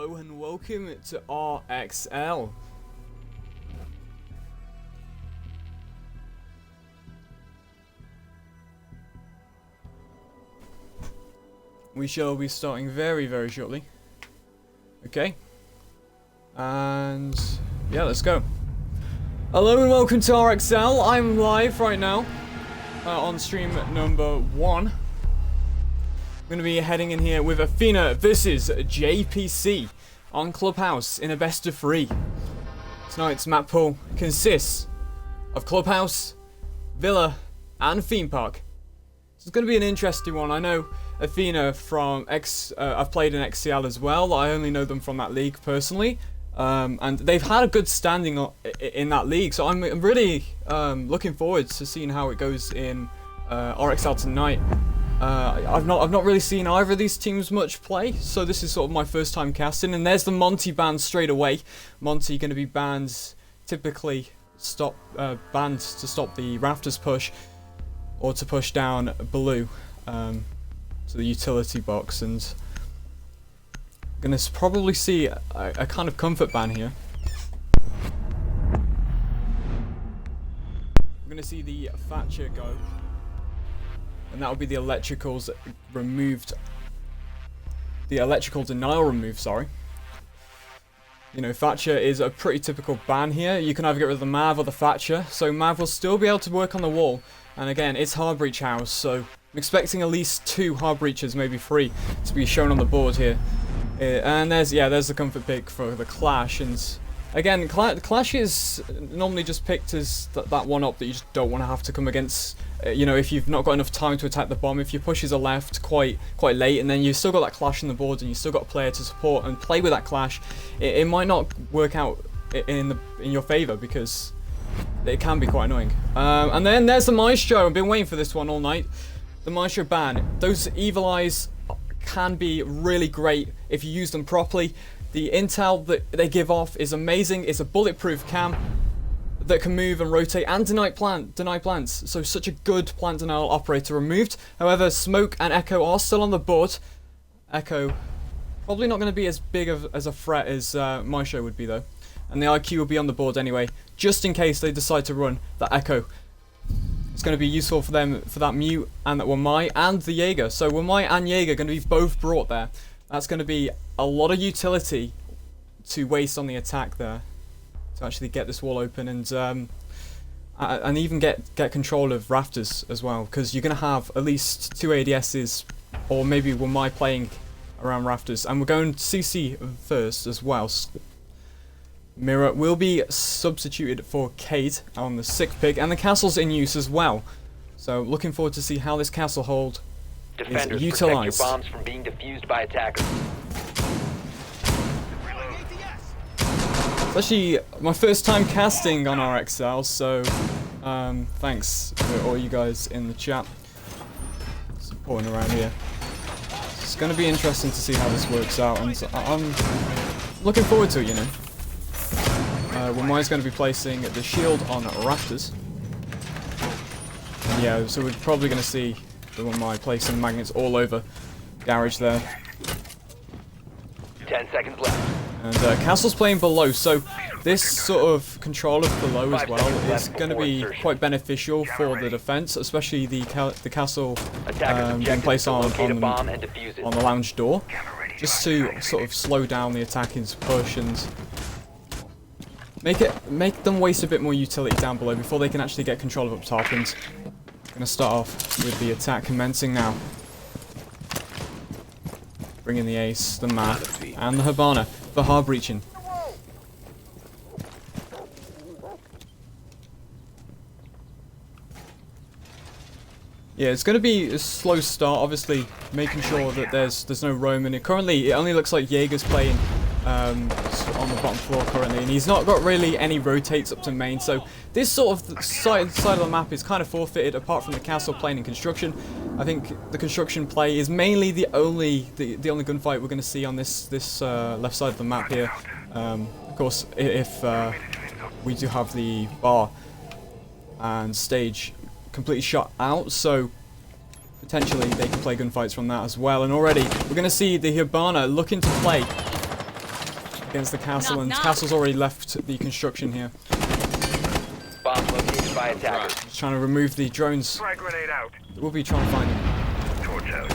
Hello and welcome to RXL. We shall be starting very shortly. Okay. And yeah, let's go. Hello and welcome to RXL. I'm live right now on stream number 1. I'm going to be heading in here with Athena versus JPC on Clubhouse in a best of 3. Tonight's map pool consists of Clubhouse, Villa, and Theme Park. So it's going to be an interesting one. I know Athena from I've played in XCL as well. I only know them from that league personally. And they've had a good standing in that league. So I'm really looking forward to seeing how it goes in RXL tonight. I've not really seen either of these teams much play, so this is sort of my first time casting. And there's the Monty ban straight away. Monty going to be banned, typically banned to stop the rafters push, or to push down blue to the utility box. And going to probably see a kind of comfort ban here. We're going to see the Thatcher go. And that will be the electricals removed. The electrical denial removed, sorry. You know, Thatcher is a pretty typical ban here. You can either get rid of the Mav or the Thatcher. So Mav will still be able to work on the wall. And again, it's hard breach house, so I'm expecting at least 2 hard breaches, maybe 3, to be shown on the board here. And there's the comfort pick for the Clash. And again, Clash is normally just picked as that one up that you just don't want to have to come against. You know, if you've not got enough time to attack the bomb, if your pushes are left quite late, and then you've still got that Clash on the board, and you've still got a player to support and play with that Clash, it might not work out in your favour, because it can be quite annoying. And then there's the Maestro. I've been waiting for this one all night. The Maestro ban. Those Evil Eyes can be really great if you use them properly. The intel that they give off is amazing. It's a bulletproof cam that can move and rotate and deny plants. So such a good plant denial operator removed. However, Smoke and Echo are still on the board. Echo probably not going to be as big as a threat as Maestro would be though. And the IQ will be on the board anyway, just in case they decide to run that Echo. It's going to be useful for them for that Mute and that Wamai and the Jaeger. So Wamai and Jaeger are going to be both brought there. That's going to be a lot of utility to waste on the attack there, to actually get this wall open and even get control of rafters as well, because you're going to have at least 2 ADSs, or maybe Wamai playing around rafters. And we're going CC first as well. Mirror will be substituted for Cade on the 6th pick, and the castle's in use as well. So looking forward to see how this castle hold is utilised. Protect your bombs from being defused by attackers. It's actually my first time casting on RXL, so thanks to all you guys in the chat supporting around here. It's going to be interesting to see how this works out, and I'm looking forward to it, you know. Wamai's going to be placing the shield on rafters. And yeah, so we're probably going to see the Wamai placing magnets all over garage there. 10 seconds left. And Castle's playing below, so this sort of control of below as well is going to be quite beneficial for the defense, especially the Castle being placed on the lounge door, just to sort of slow down the attacking's push and make them waste a bit more utility down below before they can actually get control of up top. And I'm going to start off with the attack commencing now. Bring in the Ace, the Math, and the Habana for hard breaching. Yeah, it's going to be a slow start, obviously making sure that there's no roaming. Currently, it only looks like Jaeger's playing on the bottom floor currently, and he's not got really any rotates up to main, so this sort of side of the map is kind of forfeited, apart from the castle playing in construction. I think the construction play is mainly the only gunfight we're going to see on this left side of the map here. Of course, if we do have the bar and stage completely shut out, so potentially they can play gunfights from that as well. And already we're going to see the Hibana looking to play against the castle, Knock, and knock. castle's already left the construction here. Bomb located by attackers. Just trying to remove the drones. Frag grenade out. We'll be trying to find them. Torch out.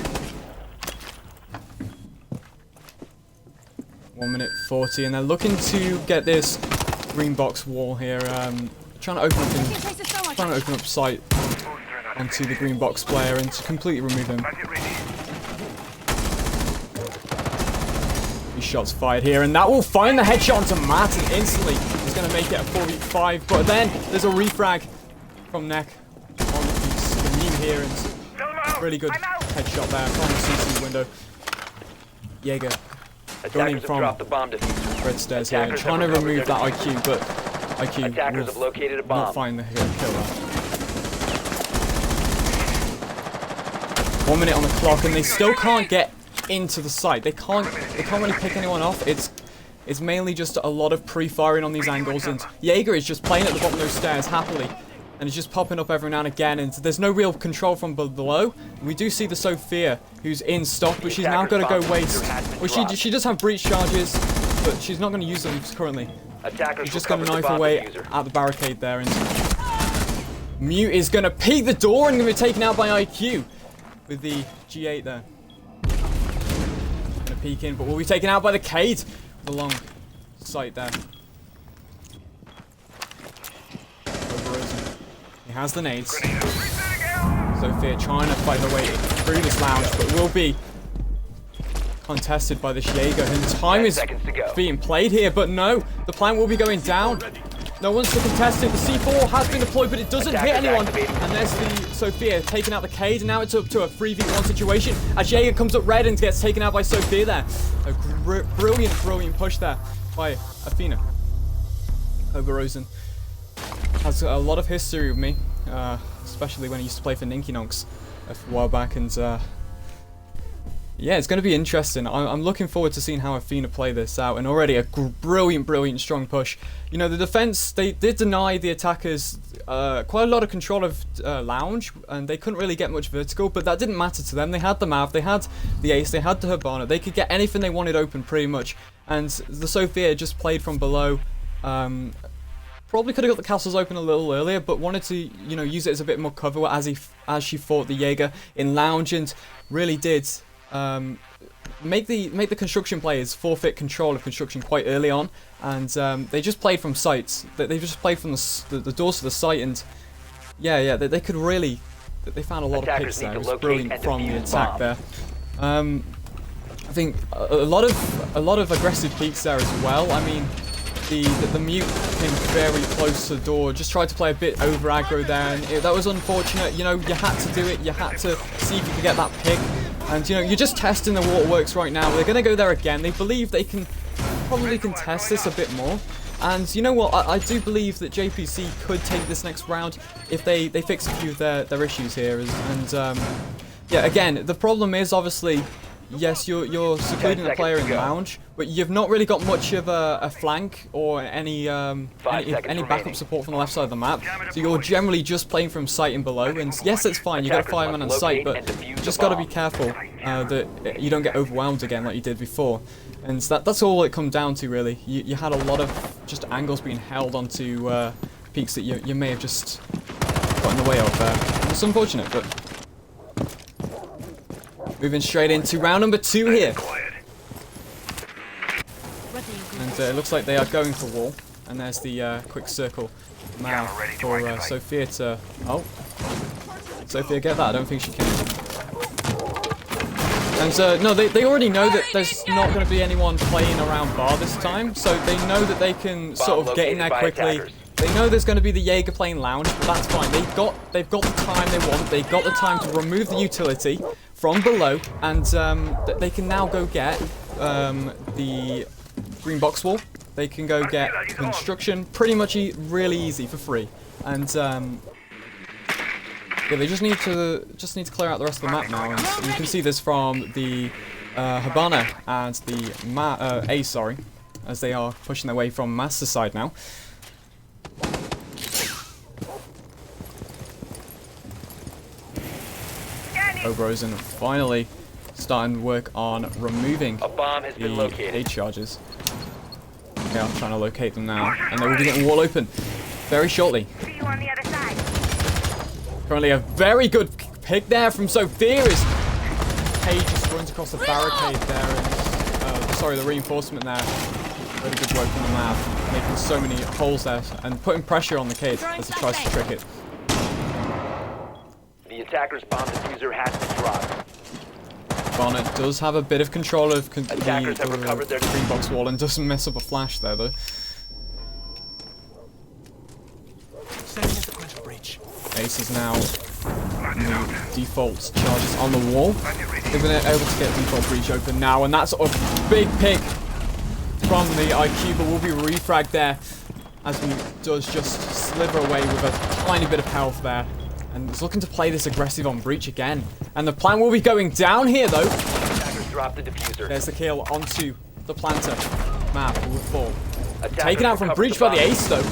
1 minute 40, and they're looking to get this green box wall here. Trying to open up Can't chase it so much. trying to open up sight onto the green box player and to completely remove him. Packet ready. These shots fired here, and that will find the headshot onto Matt, and instantly he's going to make it a 4v5. But then there's a refrag from Neck on the mute here, and Fill 'em out. really good I'm out. headshot there from the CC window. Jaeger Attackers have from dropped the bomb diffuser. red stairs here, Attackers trying to have recovered remove that their IQ, but IQ Attackers have will located a not bomb. find the kill there. 1 minute on the clock, and they still can't get into the site. They can't really pick anyone off. It's mainly just a lot of pre-firing on these angles, and Jaeger is just playing at the bottom of those stairs happily, and he's just popping up every now and again, and there's no real control from below. We do see the Sophia, who's in stock, but she's now got to go waste. Well, she does have breach charges, but she's not going to use them currently. Attackers She's just going to recovered the knife bomb away diffuser. at the barricade there, and Mute is going to peek the door and going to be taken out by IQ with the G8 there. Going to peek in, but will be taken out by the Cade. The long sight there. He has the nades. Sophia trying to fight her way through this lounge, but will be contested by the Jaeger. And time 10 is seconds to go. being played here, but no, the plant will be going down. No one's to contest it. The C4 has been deployed, but it doesn't hit Attackers anyone. activating. And there's the Sophia taking out the Cade, and now it's up to a 3v1 situation. As Jaeger comes up red and gets taken out by Sophia there. A brilliant push there by Athena. Oberrosen has a lot of history with me, especially when he used to play for Ninky Nonks a while back, and yeah, it's going to be interesting. I'm looking forward to seeing how Athena play this out, and already a brilliant strong push. You know, the defense, they did deny the attackers quite a lot of control of Lounge, and they couldn't really get much vertical, but that didn't matter to them. They had the Mav, they had the Ace, they had the Hibana, they could get anything they wanted open pretty much, and the Sophia just played from below. Probably could have got the castles open a little earlier, but wanted to, you know, use it as a bit more cover as she fought the Jaeger in Lounge, and really did make the construction players forfeit control of construction quite early on, and they just played from sights. They just played from the doors to the site, and yeah, they could really, they found a lot of picks there. It was brilliant from the attack there. I think a lot of aggressive peeks there as well. I mean, the Mute came very close to the door, just tried to play a bit over aggro there, and that was unfortunate. You know, you had to do it, you had to see if you could get that pick, and you know, you're just testing the waterworks right now. They're going to go there again. They believe they can probably contest this a bit more, and you know what, I do believe that JPC could take this next round if they fix a few of their issues here, and yeah, again, the problem is obviously, yes, you're secluding the player in the lounge, but you've not really got much of a flank or any backup support from the left side of the map. So you're generally just playing from sight and below. And yes, it's fine. You got a fireman on sight, but you just got to be careful that you don't get overwhelmed again like you did before. And that's all it comes down to, really. You had a lot of just angles being held onto peaks that you may have just got in the way of there. It's unfortunate, but moving straight into round number 2 here. And it looks like they are going for wall. And there's the quick circle now for Sophia to... Oh. Sophia, get that? I don't think she can. And no, they already know that there's not going to be anyone playing around bar this time. So they know that they can sort of get in there quickly. They know there's going to be the Jaeger playing lounge, but that's fine. They've got the time they want. They've got the time to remove the utility from below, and they can now go get the green box wall. They can go get construction pretty much really easy for free, and yeah, they just need to clear out the rest of the map now. And you can see this from the Hibana and the Ace, sorry, as they are pushing their way from Master side now. Oberrosen finally starting work on removing A bomb has been the located. aid charges. Okay, I'm trying to locate them now. And they will be getting wall open very shortly. See you on the other side. Currently a very good pick there from Sophia as Paige just runs across the barricade there. And, sorry, the reinforcement there. Really good work from the map. Making so many holes there and putting pressure on the kid as he tries to trick it. The attacker's bomb diffuser has been dropped. Barnett does have a bit of control of Attackers have recovered their green box wall and doesn't mess up a flash there though. Ace is now in the default charges on the wall. They've been able to get default breach open now, and that's a big pick from the IQ, but will be refragged there as he does just slither away with a tiny bit of health there. And is looking to play this aggressive on breach again. And the plan will be going down here though. Attackers dropped the diffuser. There's the kill onto the planter. Map will fall. Attackers Taken out from recovered breach the by the bomb. ace though.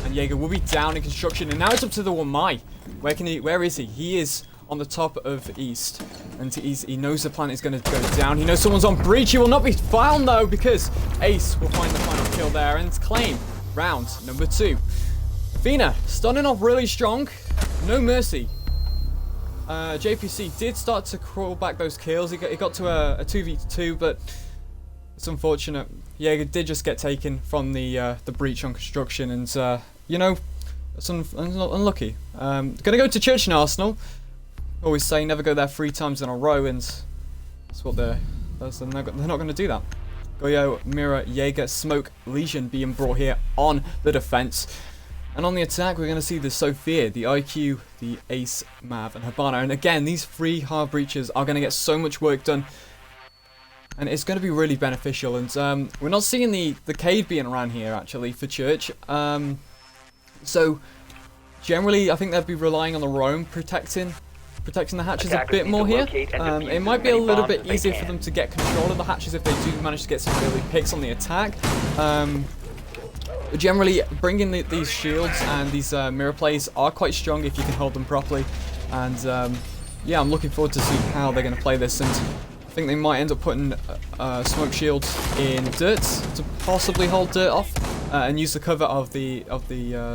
And Jaeger will be down in construction. And now it's up to the Wamai. Where is he? He is on the top of east. And he knows the plant is going to go down. He knows someone's on breach. He will not be found though, because Ace will find the final kill there and claim round number 2. Athena starting off really strong. No mercy. JPC did start to crawl back those kills. He got to a 2v2, but it's unfortunate. Jaeger did just get taken from the breach on construction, and you know, it's unlucky. Gonna go to Church and Arsenal. Always say never go there 3 times in a row, and that's what they're not going to do that. Goyo, Mira, Jaeger, Smoke, Legion being brought here on the defense. And on the attack, we're going to see the Sophia, the IQ, the Ace, Mav, and Habana. And again, these 3 hard breaches are going to get so much work done. And it's going to be really beneficial. And we're not seeing the Cade being around here, actually, for Church. So, generally, I think they'll be relying on the roam protecting the hatches a bit more here. It might be a little bit easier for them to get control of the hatches if they do manage to get some early picks on the attack. Generally, bringing these shields and these mirror plays are quite strong if you can hold them properly. And yeah, I'm looking forward to see how they're going to play this. And I think they might end up putting smoke shields in dirt to possibly hold dirt off, and use the cover of the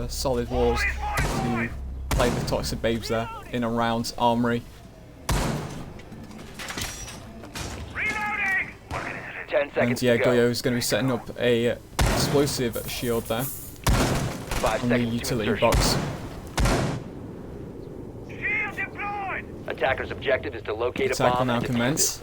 solid walls to play the toxic babes there in around armory. 10 seconds And yeah, to go. Goyo is going to be setting up a explosive shield there 5 on the seconds to utility insertion. box. Shield deployed. Attacker's objective is to locate a Attack will bomb now and defuse commence.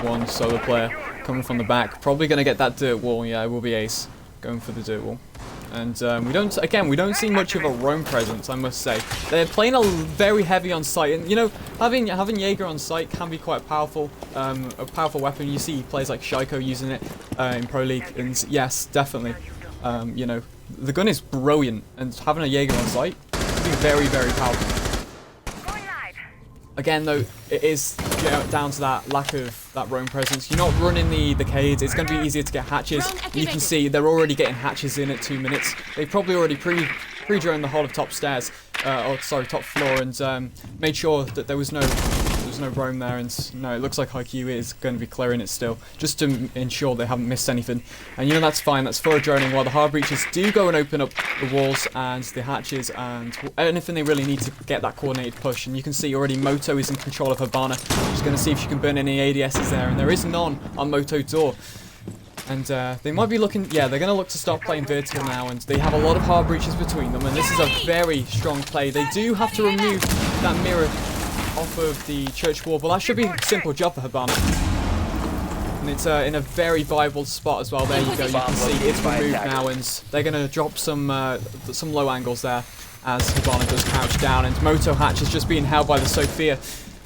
One solo player coming from the back, probably going to get that dirt wall. Yeah, it will be Ace going for the dirt wall. And we don't see much of a roam presence, I must say. They're playing very heavy on site, and you know, having Jaeger on site can be quite powerful, a powerful weapon. You see players like Shaiko using it in Pro League, and yes, definitely, you know, the gun is brilliant, and having a Jaeger on site can be very, very powerful. Going live. Again, though, it is down to that lack of that roam presence. You're not running the Cades. It's going to be easier to get hatches. You can see they're already getting hatches in at 2 minutes. They probably already pre-droned the whole of top stairs, top floor, and made sure that there was no roam there. And no, it looks like IQ is going to be clearing it still, just to ensure they haven't missed anything. And you know, that's fine. That's for droning, while the hard breaches do go and open up the walls and the hatches and anything they really need to get that coordinated push. And you can see already Moto is in control of Habana. She's going to see if she can burn any ADSs there, and there is none on Moto door. And they might be looking, yeah, they're going to look to start playing vertical now, and they have a lot of hard breaches between them, and this is a very strong play. They do have to remove that mirror off of the church wall, but that should be a simple job for Habana. And it's in a very viable spot as well. There you go, you can see it's removed now, and they're going to drop some low angles there as Habana does crouch down, and Moto Hatch is just being held by the Sophia.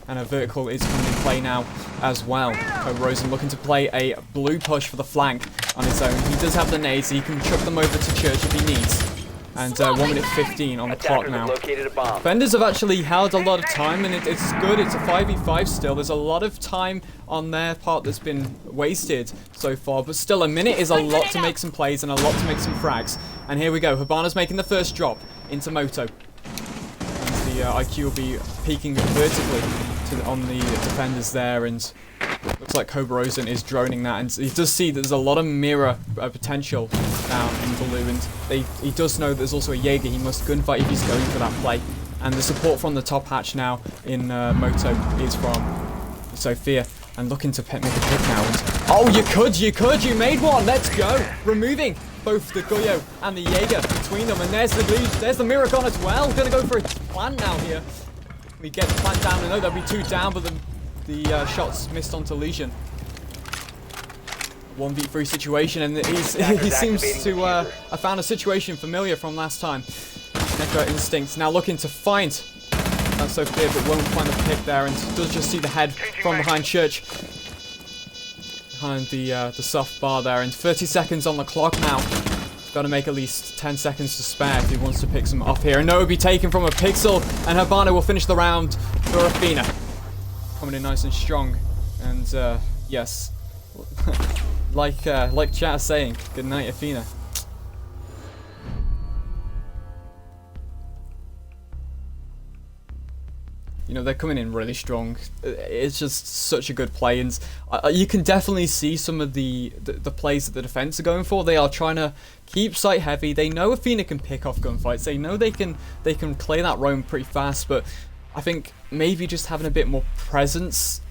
And a vertical is coming in play now as well. Rosen looking to play a blue push for the flank on his own. He does have the nades, so he can chuck them over to Church if he needs. And 1 minute 15 on the clock now. Located a bomb. Defenders have actually held a lot of time, and it's good. It's a 5v5 still. There's a lot of time on their part that's been wasted so far, but still a minute is a lot to make some plays and a lot to make some frags. And here we go. Habana's making the first drop into Moto. The IQ will be peeking vertically on the defenders there, and looks like Cobra Rosen is droning that, and he does see that there's a lot of mirror potential down in blue, and he does know there's also a Jaeger he must gunfight if he's going for that play. And the support from the top hatch now in Moto is from Sophia, and looking to make a pick now. And, oh, you made one. Let's go. Removing both the Goyo and the Jaeger between them, and there's the Miracon as well. Gonna go for a plant now here. We get the plant down, and no, there'll be 2 down, but the shots missed onto Legion. 1v3 situation, and he seems to have found a situation familiar from last time. Necro Instincts now looking to find that Sophia, but won't find the pick there, and does just see the head from behind Church. Behind the soft bar there, and 30 seconds on the clock now. Got to make at least 10 seconds to spare if he wants to pick some off here. And no, it'll be taken from a Pixel, and Habana will finish the round for Athena. Coming in nice and strong, and yes, like chat is saying, good night, Athena. You know, they're coming in really strong. It's just such a good play, and you can definitely see some of the plays that the defense are going for. They are trying to keep site heavy. They know Athena can pick off gunfights. They know they can play that roam pretty fast, but I think maybe just having a bit more presence,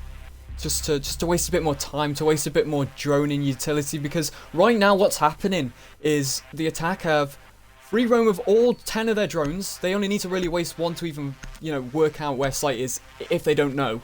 just to waste a bit more time, to waste a bit more droning utility, because right now what's happening is the attack have free roam of all 10 of their drones. They only need to really waste 1 to even, you know, work out where site is if they don't know.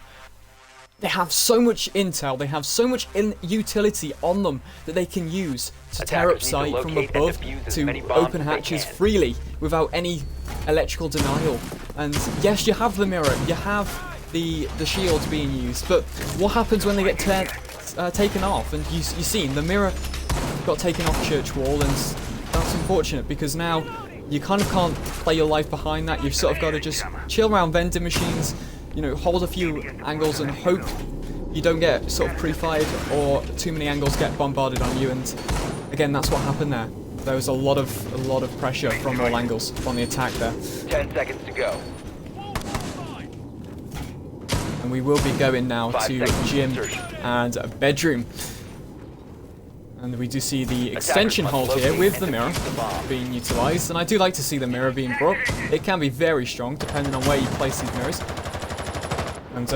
They have so much intel, they have so much utility on them that they can use to tear up site from above, to open hatches freely without any electrical denial. And yes, you have the mirror, you have the shields being used, but what happens when they get taken off? And you've seen the mirror got taken off Church Wall, and that's unfortunate, because now you kind of can't play your life behind that. You've sort of got to just chill around vending machines, you know, hold a few angles and hope you don't get sort of pre-fired or too many angles get bombarded on you. And again, that's what happened there. There was a lot of pressure from all angles on the attack there. 10 seconds to go. And we will be going now to gym and a bedroom. And we do see the extension hold here with the mirror being utilised, and I do like to see the mirror being brought. It can be very strong depending on where you place these mirrors, and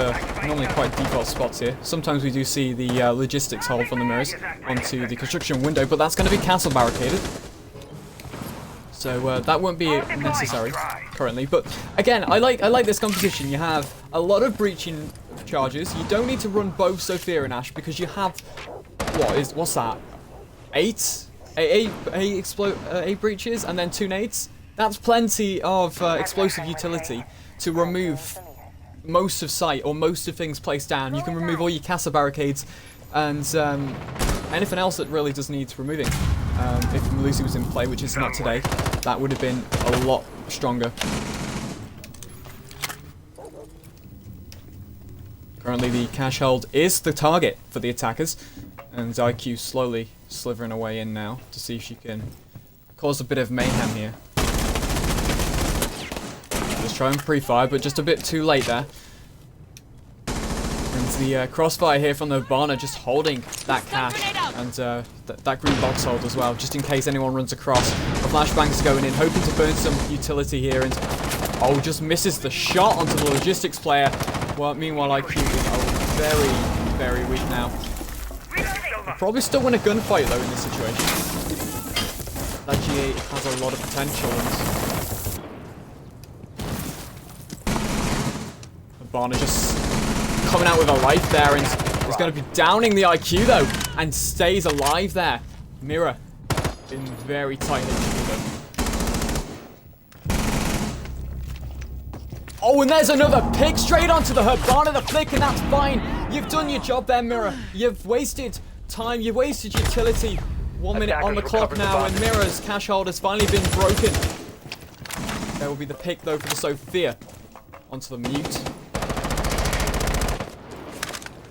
normally quite default spots here. Sometimes we do see the logistics hold from the mirrors onto the construction window, but that's going to be castle barricaded, so that won't be necessary currently. But again, I like this composition. You have a lot of breaching charges. You don't need to run both Sophia and Ash, because you have what's that? 8 breaches and then 2 nades. That's plenty of explosive utility to remove most of site or most of things placed down. You can remove all your castle barricades and anything else that really does need removing. If Melusi was in play, which is not today, that would have been a lot stronger. Currently the cash hold is the target for the attackers, and IQ slowly slithering away in now to see if she can cause a bit of mayhem here. Just try and pre-fire, but just a bit too late there. And the crossfire here from the Habana just holding that cash and that green box hold as well, just in case anyone runs across. The flashbang's going in, hoping to burn some utility here, and oh, just misses the shot onto the logistics player. Well, meanwhile, IQ is very, very weak now. We'll probably still win a gunfight though in this situation. That G8 has a lot of potential, and Habana just coming out with a life there, and is going to be downing the IQ though, and stays alive there. Mirror in very tight hit. Oh, and there's another pick straight onto the Habana, the flick, and that's fine. You've done your job there, Mirror. You've wasted time, you've wasted utility. 1 minute on the clock now, and Mirror's cash hold has finally been broken. There will be the pick though for the Sophia onto the mute.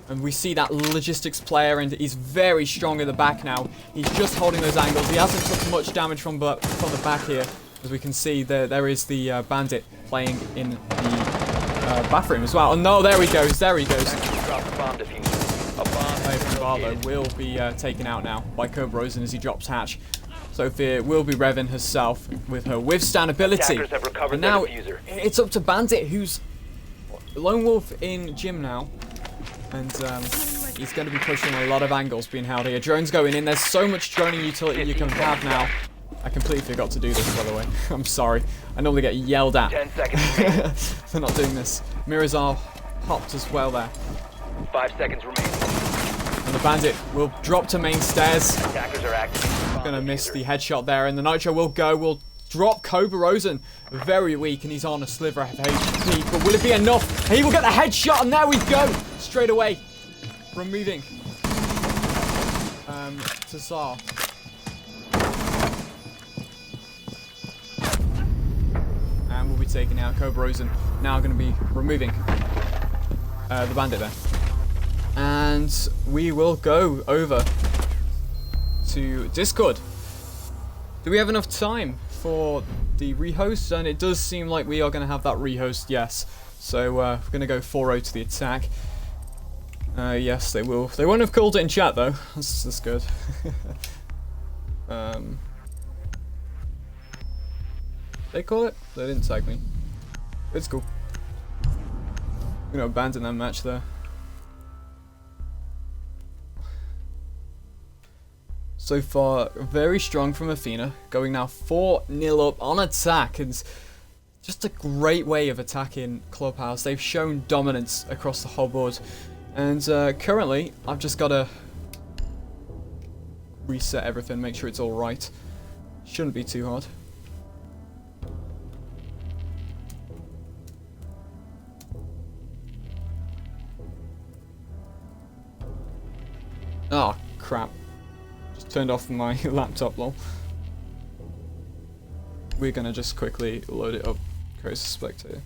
And we see that logistics player, and he's very strong in the back now. He's just holding those angles. He hasn't took much damage from the back here. As we can see, there is the bandit playing in the bathroom as well. Oh no, there he goes. There he goes. Attackers dropped the bomb diffuser. A bomb has been Barlow located. will be taken out now by Cobra Rosen as he drops hatch. Sophia will be revving herself with her withstand ability. Attackers have recovered And their now diffuser. it's up to Bandit, who's lone wolf in gym now. And he's going to be pushing a lot of angles being held here. Drone's going in. There's so much droning utility you can have now. I completely forgot to do this, by the way. I'm sorry. I normally get yelled at 10 seconds remaining. for not doing this. Mirrors are popped as well there. 5 seconds remaining. And the Bandit will drop to main stairs. Attackers are active. Gonna miss the headshot there, and the Nitro will go. Will drop Cobra Rosen. Very weak, and he's on a sliver of HP. But will it be enough? He will get the headshot, and there we go. Straight away. Removing. Tazar. And we'll be taking out Cobra Rosen. Now going to be removing the Bandit there. And we will go over to Discord. Do we have enough time for the rehost? And it does seem like we are going to have that rehost, yes. So we're going to go 4-0 to the attack. Yes, they will. They won't have called it in chat though. That's good. They call it? They didn't tag me. It's cool. I'm going to abandon that match there. So far, very strong from Athena, going now 4-0 up on attack, and just a great way of attacking Clubhouse. They've shown dominance across the whole board, and currently, I've just got to reset everything, make sure it's all right. Shouldn't be too hard. Oh, crap. Turned off my laptop, lol. We're gonna just quickly load it up, create a spectator.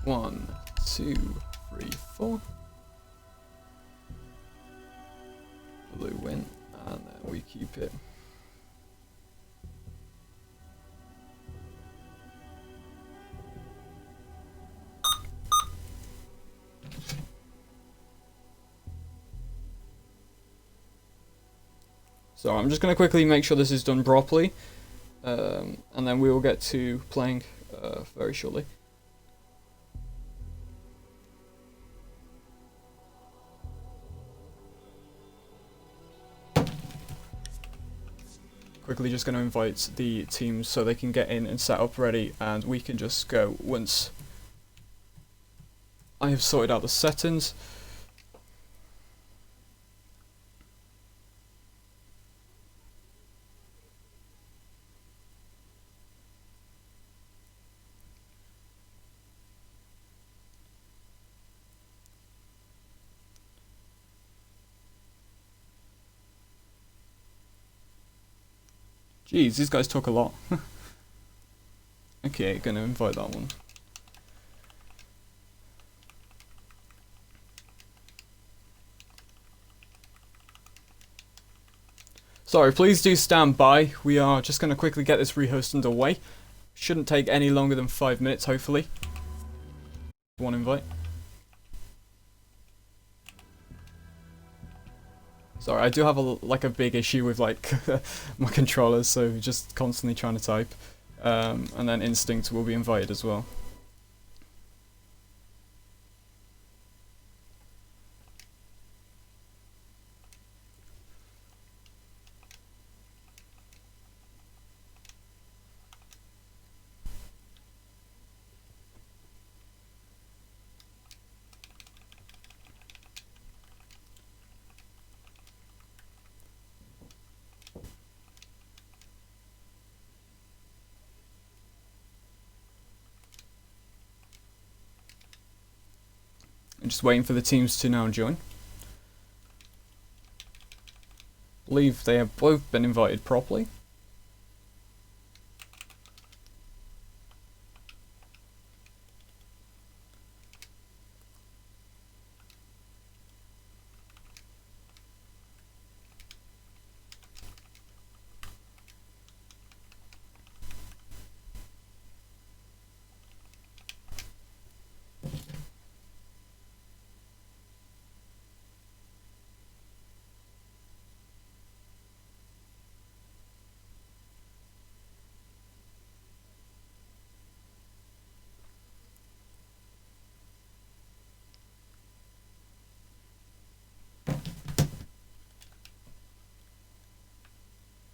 One, two, three, four. Blue win. And then we keep it. So I'm just going to quickly make sure this is done properly, and then we will get to playing very shortly. Quickly just going to invite the teams so they can get in and set up ready, and we can just go once I have sorted out the settings. Jeez, these guys talk a lot. Okay, gonna invite that one. Sorry, please do stand by. We are just gonna quickly get this rehost underway. Shouldn't take any longer than 5 minutes, hopefully. One invite. Sorry, I do have a big issue with like my controllers, so just constantly trying to type. And then Instinct will be invited as well. I'm just waiting for the teams to now join. I believe they have both been invited properly.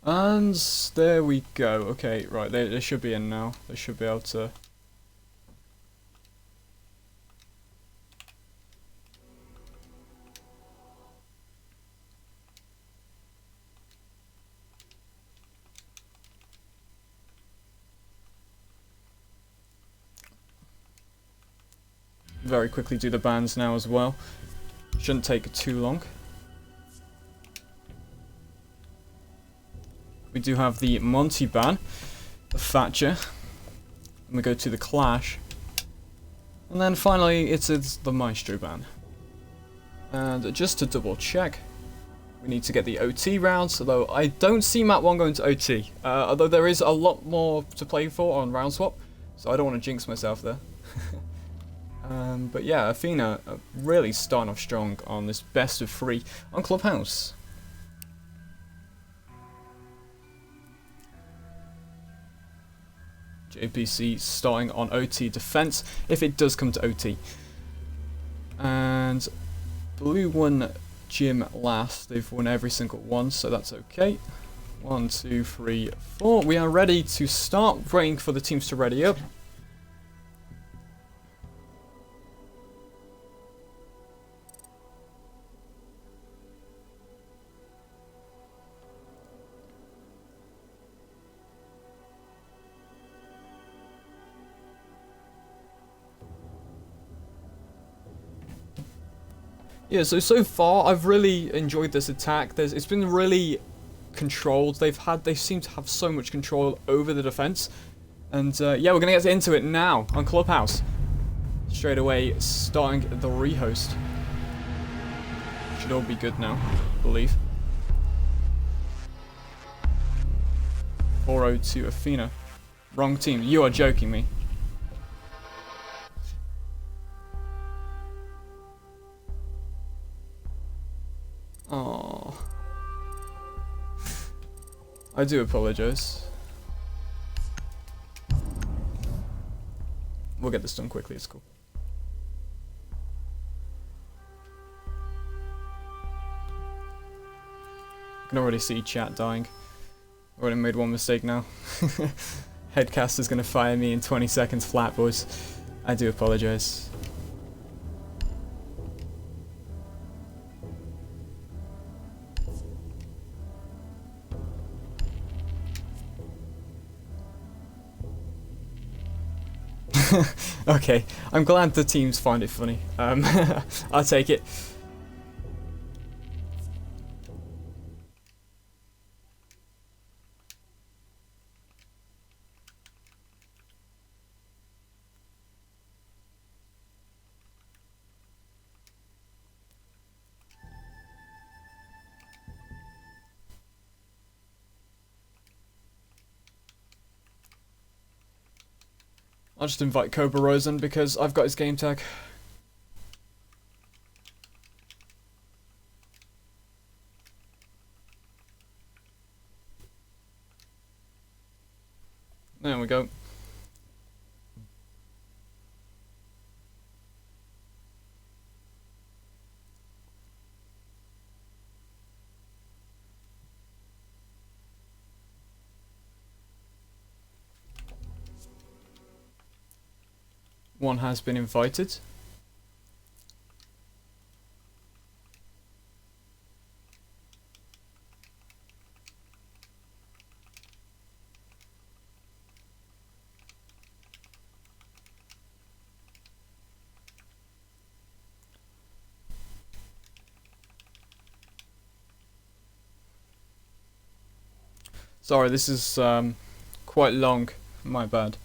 And there we go. Okay, right, they should be in now. They should be able to... very quickly do the bans now as well. Shouldn't take too long. We do have the Monty ban, the Thatcher, and we go to the Clash. And then finally it's the Maestro ban. And just to double check, we need to get the OT rounds, although I don't see map 1 going to OT. Although there is a lot more to play for on round swap, so I don't want to jinx myself there. But yeah, Athena really starting off strong on this best of 3 on Clubhouse. JPC starting on OT defense if it does come to OT. And Blue won gym last. They've won every single one, so that's okay. 1, 2, 3, 4. We are ready to start, waiting for the teams to ready up. Yeah, so far I've really enjoyed this attack. It's been really controlled. They seem to have so much control over the defense. And yeah, we're gonna get into it now on Clubhouse. Straight away, starting the rehost. Should all be good now, I believe. 402 Athena. Wrong team. You are joking me. Oh, I do apologize. We'll get this done quickly, it's cool. I can already see chat dying. I already made one mistake now. Headcaster's gonna fire me in 20 seconds flat, boys. I do apologize. Okay, I'm glad the teams find it funny. I'll take it. I'll just invite Cobra Rosen because I've got his game tag. There we go. One has been invited. Sorry, this is quite long. My bad.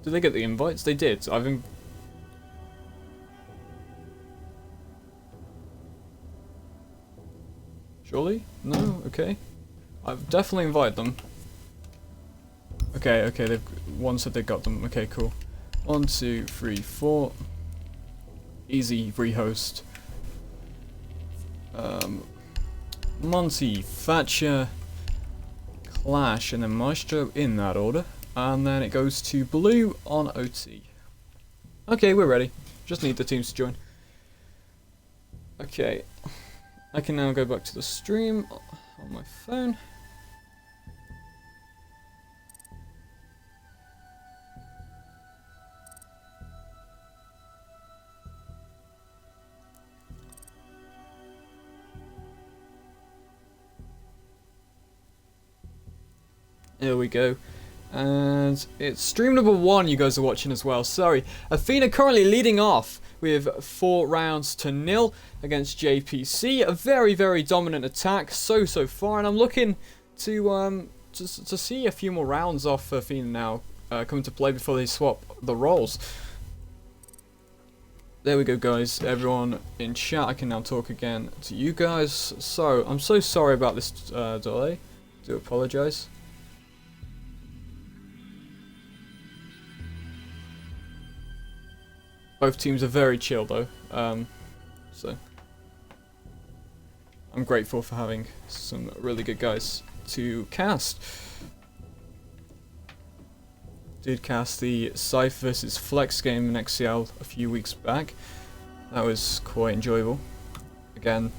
Did they get the invites? They did. Surely? No? Okay. I've definitely invited them. Okay, okay, one said they got them. Okay, cool. 1, 2, 3, 4. Easy rehost. Monty, Thatcher, Clash, and then Maestro in that order. And then it goes to Blue on OT. Okay, we're ready. Just need the teams to join. Okay. I can now go back to the stream on my phone. Here we go. And it's stream number 1 you guys are watching as well. Sorry. Athena currently leading off with 4 rounds to 0 against JPC. A very, very dominant attack so far. And I'm looking to see a few more rounds off Athena now come to play before they swap the roles. There we go, guys. Everyone in chat, I can now talk again to you guys. So, I'm so sorry about this delay. Do apologize. Both teams are very chill though, so I'm grateful for having some really good guys to cast. Did cast the Scythe versus Flex game in XCL a few weeks back. That was quite enjoyable. Again,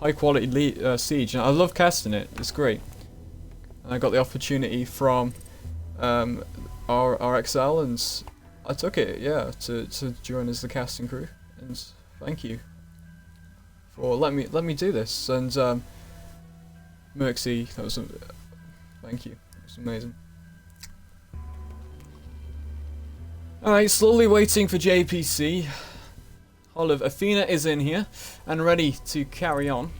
high quality siege, and I love casting it. It's great. And I got the opportunity from RXL and I took it, yeah, to join as the casting crew, and thank you for let me do this. And Merxy, that was thank you, it was amazing. All right, slowly waiting for JPC. Olive Athena is in here and ready to carry on.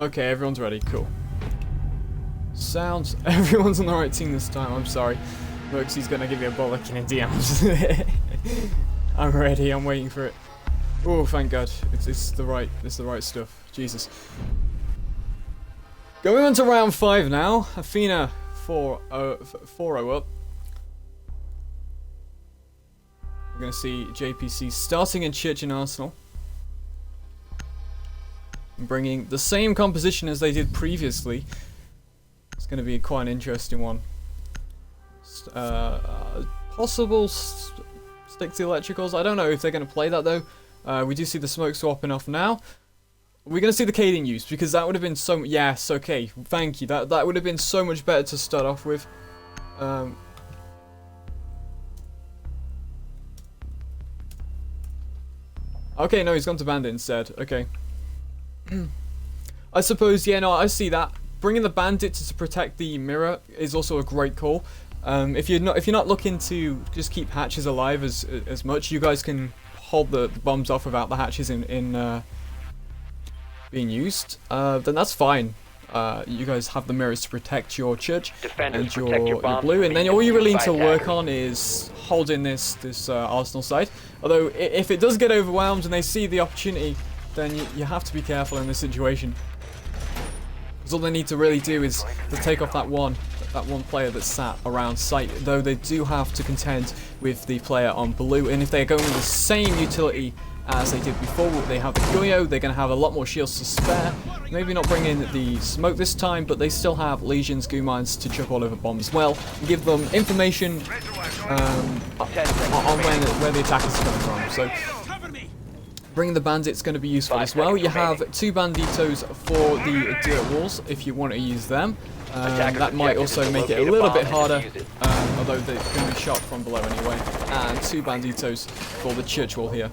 Okay, everyone's ready. Cool. Sounds. Everyone's on the right team this time. I'm sorry. Merxy's gonna give me a bollocking in DMs. I'm ready. I'm waiting for it. Oh, thank God. It's the right stuff. Jesus. Going on to round 5 now. Athena 4-0 up. We're gonna see JPC starting in Church and Arsenal. Bringing the same composition as they did previously. It's going to be quite an interesting one. Possible stick to electricals. I don't know if they're going to play that though. We do see the smoke swapping off now. We're going to see the Kading used because that would have been so. Yes, okay, thank you. That would have been so much better to start off with. Okay, no, he's gone to Bandit instead. Okay. I suppose, yeah, no, I see that. Bringing the Bandit to protect the mirror is also a great call. If you're not looking to just keep hatches alive as much, you guys can hold the bombs off without the hatches in being used. Then that's fine. You guys have the mirrors to protect your church and your blue, and then all you really need to work on is holding this Arsenal side. Although if it does get overwhelmed and they see the opportunity, then you have to be careful in this situation. Because all they need to really do is to take off that one player that's sat around site, though they do have to contend with the player on blue. And if they're going with the same utility as they did before, they have the UiU, they're going to have a lot more shields to spare. Maybe not bring in the smoke this time, but they still have legions, goo mines to chuck all over bombs as well, and give them information on where the attack is coming from. So bringing the bandits going to be useful as well. You have 2 banditos for the dirt walls if you want to use them. That might also make it a little bit harder, although they're going to be shot from below anyway. And 2 banditos for the church wall here.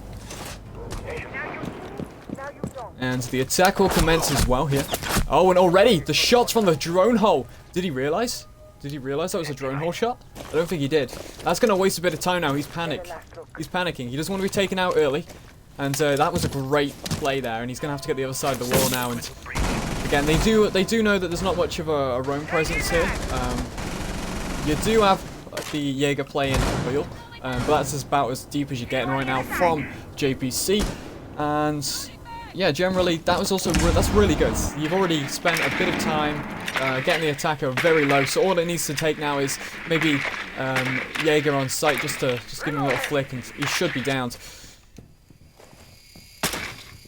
And the attack will commence as well here. Oh, and already the shots from the drone hole. Did he realize? Did he realize that was a drone hole shot? I don't think he did. That's going to waste a bit of time now. He's panicked. He's panicking. He doesn't want to be taken out early. And that was a great play there. And he's going to have to get the other side of the wall now. And again, they do know that there's not much of a roam presence here. You do have the Jaeger play in the field. But that's about as deep as you're getting right now from JPC. And yeah, generally, that's really good. You've already spent a bit of time getting the attacker very low, so all it needs to take now is maybe Jaeger on site just give him a little flick, and he should be downed.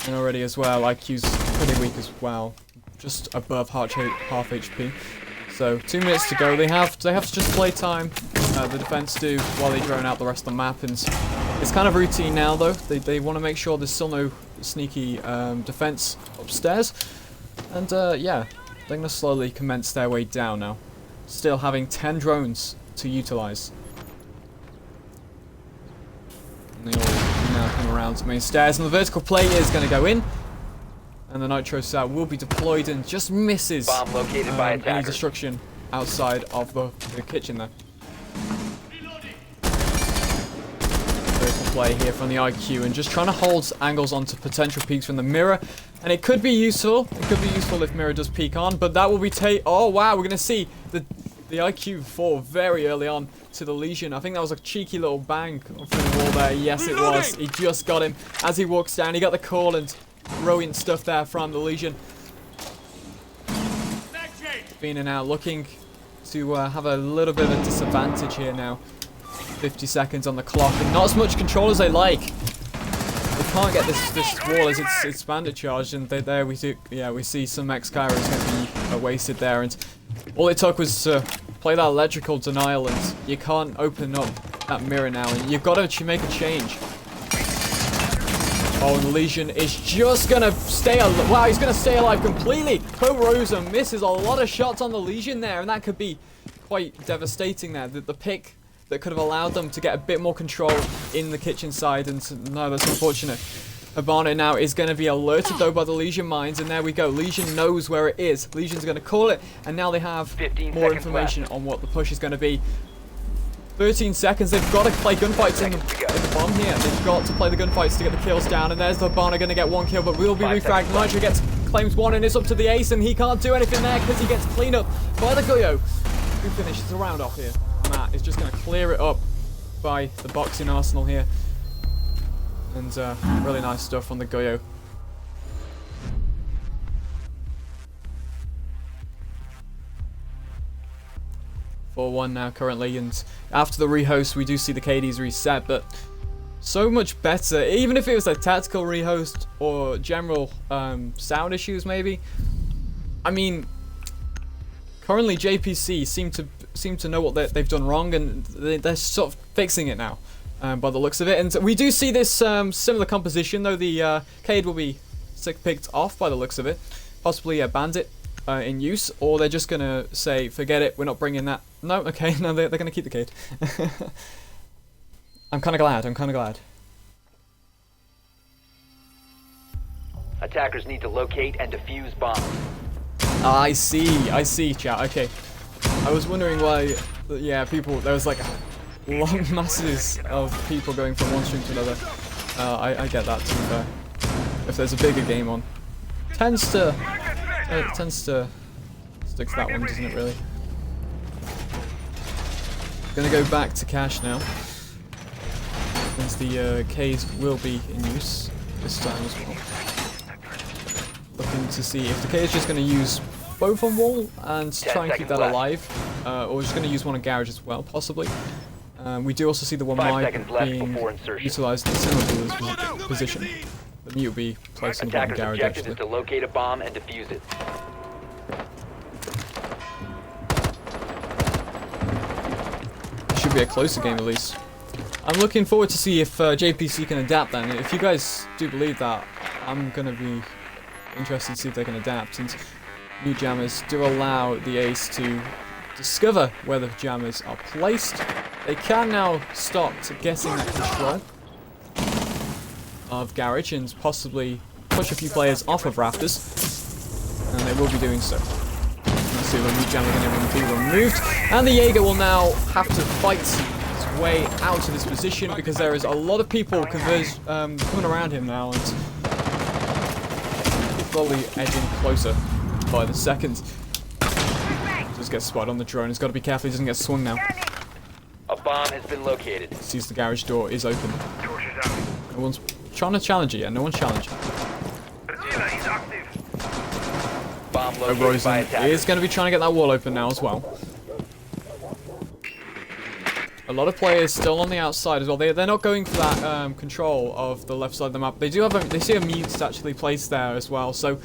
And already as well, IQ's pretty weak as well, just above half HP. So 2 minutes to go. They have to just play time. The defense do while they drone out the rest of the map, and it's kind of routine now though. They want to make sure there's still no sneaky defense upstairs, and yeah, they're gonna slowly commence their way down now, still having 10 drones to utilize. And they all now come around to main stairs, and the vertical plate is going to go in, and the nitro cell will be deployed and just misses Bomb located by any attacker. destruction outside of the kitchen there. Vertical play here from the IQ, and just trying to hold angles onto potential peaks from the mirror, and it could be useful. It could be useful if mirror does peek on, but that will be oh wow, we're going to see the IQ fall very early on to the Legion. I think that was a cheeky little bang from the wall there. Yes, it was. He just got him as he walks down. He got the call, and brilliant stuff there from the Legion. Being out, looking to have a little bit of a disadvantage here now. 50 seconds on the clock, and not as much control as they like. They can't get this wall as it's bandit charged, and there we do. Yeah, we see some X-Kyra is going to be wasted there, and all it took was to play that electrical denial, and you can't open up that mirror now, and you've got to make a change. Oh, and the Legion is just gonna stay alive. Wow, he's gonna stay alive completely. Cobra Rosa misses a lot of shots on the Legion there, and that could be quite devastating there. The pick that could have allowed them to get a bit more control in the kitchen side, and no, that's unfortunate. Habana now is going to be alerted though by the Legion mines, and there we go. Legion knows where it is. Legion's going to call it, and now they have more information on what the push is going to be. 13 seconds. They've got to play gunfights in the bomb here. They've got to play the gunfights to get the kills down, and there's the Habana going to get one kill, but will be refragged. Nitro claims one, and it's up to the ace, and he can't do anything there because he gets cleaned up by the Goyo, who finishes the round off here. Matt is just going to clear it up by the boxing arsenal here. And really nice stuff from the Goyo. (4-1) now currently, and after the rehost we do see the KDs reset, but so much better. Even if it was a tactical rehost or general sound issues maybe. I mean, currently JPC seem to know what they've done wrong, and they're sort of fixing it now. By the looks of it, and we do see this similar composition, though the Cade will be picked off by the looks of it, possibly a bandit in use, or they're just gonna say, forget it, we're not bringing that. No, okay, no, they're gonna keep the Cade. I'm kind of glad. Attackers need to locate and defuse bombs. I see, chat. Okay, I was wondering why. Yeah, there was like long masses of people going from one stream to another. I get that, to be fair. If there's a bigger game on, it tends to stick to that one, doesn't it? Really. Gonna go back to cash now, since the Ks will be in use this time as well. Looking to see if the K is just gonna use both on wall and try and keep that alive, or just gonna use one on garage as well, possibly. We do also see the one mine being utilised in a similar position. The mute will be placed in the bottom garage, objective actually. is to locate a bomb and defuse it. It should be a closer game at least. I'm looking forward to see if JPC can adapt then. If you guys do believe that, I'm going to be interested to see if they can adapt, since new jammers do allow the ace to discover where the jammers are placed. They can now start getting that control of garage and possibly push a few players off of rafters, and they will be doing so. Let's see, the regen are going to be removed, and the Jaeger will now have to fight his way out of this position because there is a lot of people coming around him now, and he's slowly edging closer by the second. Just gets spotted on the drone. He's got to be careful he doesn't get swung now. A bomb has been located. Sees the garage door is open. No one's trying to challenge it yet. No one's challenging. Bomb located by Rosen attackers. is going to be trying to get that wall open now as well. A lot of players still on the outside as well. They're not going for that control of the left side of the map. They do have they see a mute actually placed there as well, so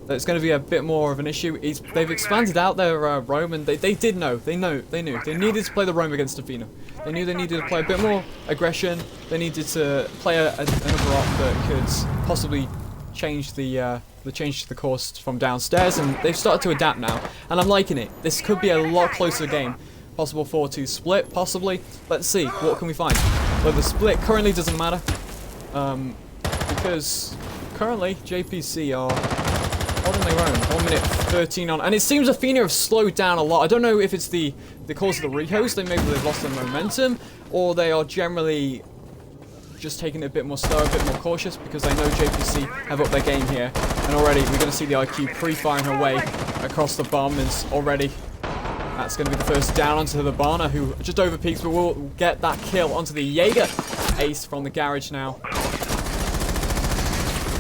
it's going to be a bit more of an issue. They've expanded out their roam, and they did know. They knew they needed to play the roam against Athena. They knew they needed to play a bit more aggression. They needed to play another op that could possibly change the course from downstairs, and they've started to adapt now, and I'm liking it. This could be a lot closer game. Possible 4-2 split, possibly. Let's see, what can we find? Well, the split currently doesn't matter, because currently JPC are holding their own. 1 minute 13 on, and it seems Athena have slowed down a lot. I don't know if it's the cause of the rehost, maybe they've lost their momentum, or they are generally just taking it a bit more slow, a bit more cautious, because they know JPC have up their game here, and already we're going to see the IQ pre-firing her way across the bomb, and already that's going to be the first down onto the Barna, who just overpeaks, but will get that kill onto the Jaeger. Ace from the garage now.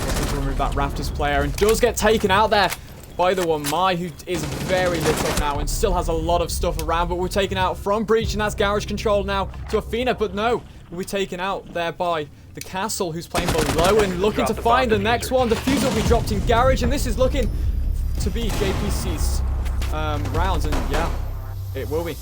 Looking to remove that Raptors player, and does get taken out there by the one Mai, who is very lit up now and still has a lot of stuff around, but we're taken out from Breach, and that's garage control now to Athena, but no, we'll be taken out there by the Castle, who's playing below and looking to find the next one. The fuse will be dropped in garage, and this is looking to be JPC's rounds, and yeah, it will be.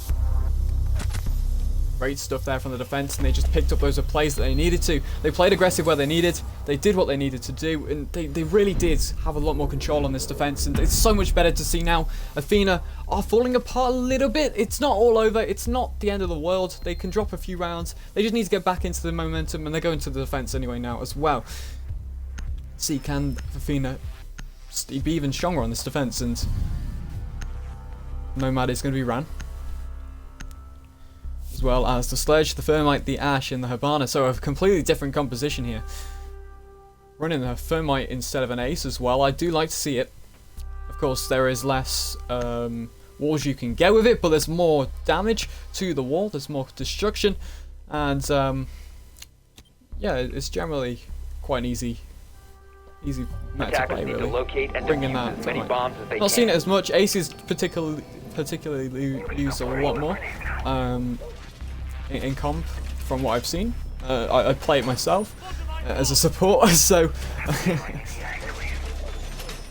Great stuff there from the defense, and they just picked up those plays that they needed to. They played aggressive where they needed. They did what they needed to do, and they really did have a lot more control on this defense, and it's so much better to see now. Athena are falling apart a little bit. It's not all over. It's not the end of the world. They can drop a few rounds. They just need to get back into the momentum, and they're going to the defense anyway now as well. See, can Athena be even stronger on this defense? And Nomad is going to be ran, as well as the Sledge, the Thermite, the Ash, and the Habana. So a completely different composition here. Running the Thermite instead of an Ace as well. I do like to see it. Of course, there is less walls you can get with it, but there's more damage to the wall. There's more destruction, and yeah, it's generally quite an easy map to play, really. Bringing that Thermite. Not seen it as much. Ace is particularly used a lot more in comp from what I've seen. I play it myself as a support, so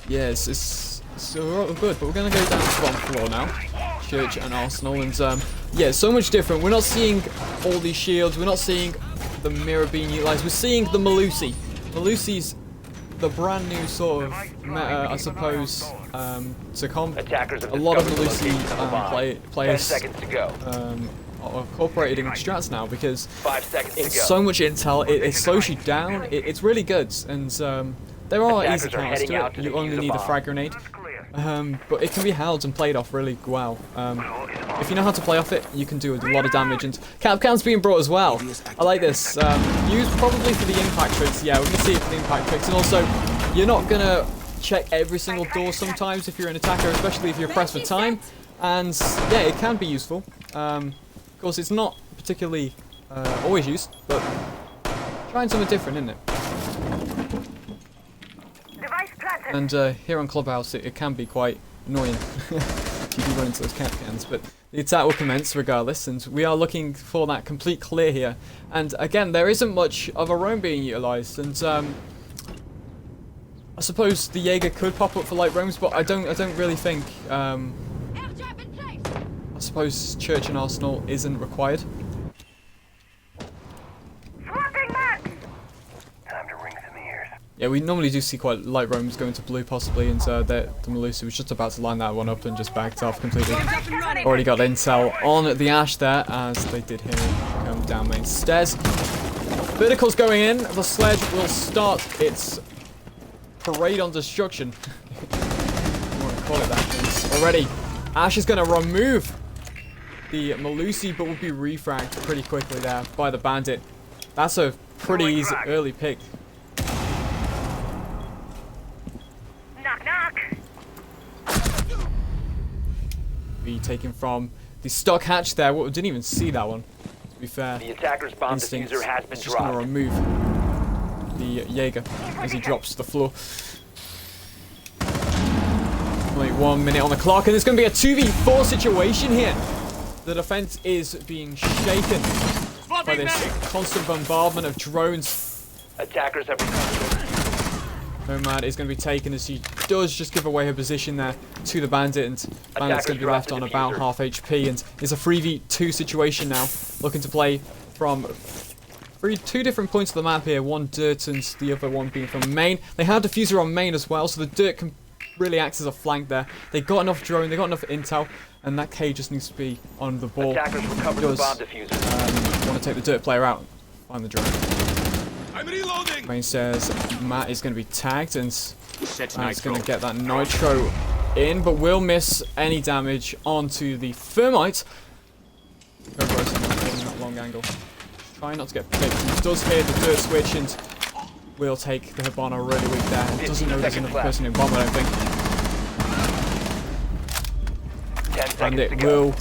yeah, it's good. But we're gonna go down to the bottom floor now. Church and Arsenal, and yeah, so much different. We're not seeing all these shields. We're not seeing the mirror being utilized. We're seeing the Malusi. Malusi's the brand new sort of meta, I suppose, to comp. A lot of Malusi players are incorporated in strats now, because it's so much intel, it slows you down, it's really good, and there are easy counters to it. You only need a frag grenade, but it can be held and played off really well. If you know how to play off it, you can do a lot of damage, and Capcan's being brought as well. I like this. Used probably for the impact tricks. Yeah, we're going to see it for the impact tricks, and also, you're not going to check every single door sometimes if you're an attacker, especially if you're pressed for time, and yeah, it can be useful. Of course, it's not particularly always used, but trying something different, isn't it? And here on Clubhouse, it can be quite annoying if you do run into those Capcans, but the attack will commence regardless, and we are looking for that complete clear here. And again, there isn't much of a roam being utilised, and I suppose the Jaeger could pop up for light roams, but I don't really think. I suppose Church and Arsenal isn't required. Yeah, we normally do see quite light roams going to blue possibly, and the Melusi was just about to line that one up and just backed off completely. Already got intel on the Ash there, as they did hear him come down main stairs. Vertical's going in, the Sledge will start its parade on destruction. You want to call it that. Already, Ash is going to remove the Malusi, but will be refragged pretty quickly there by the Bandit. That's a pretty easy early pick. Knock, knock. Be taken from the stock hatch there. Well, didn't even see that one, to be fair. The attacker's bomb Instinct diffuser has been is just going to dropped. remove the Jaeger as he drops to the floor. Only 1 minute on the clock, and it's going to be a 2v4 situation here. The defense is being shaken by this constant bombardment of drones. Attackers have recovered. Nomad is going to be taken as he does just give away her position there to the Bandit, and Bandit's going to be left on about half HP, and it's a 3v2 situation now, looking to play from two different points of the map here, one dirt and the other one being from main. They have diffuser on main as well, so the dirt can really acts as a flank there. They got enough drone, they got enough intel, and that K just needs to be on the ball. Attackers recovered the bomb diffuser. Want to take the dirt player out, find the drone. I'm reloading. Main says Matt is going to be tagged, and Matt's going to get that nitro in, but will miss any damage onto the thermite. Go for that long angle. Try not to get picked. He does hear the dirt switch and will take the Hibana really weak there. Doesn't know there's another person in bomb, I don't think. 10 seconds And to it go. will.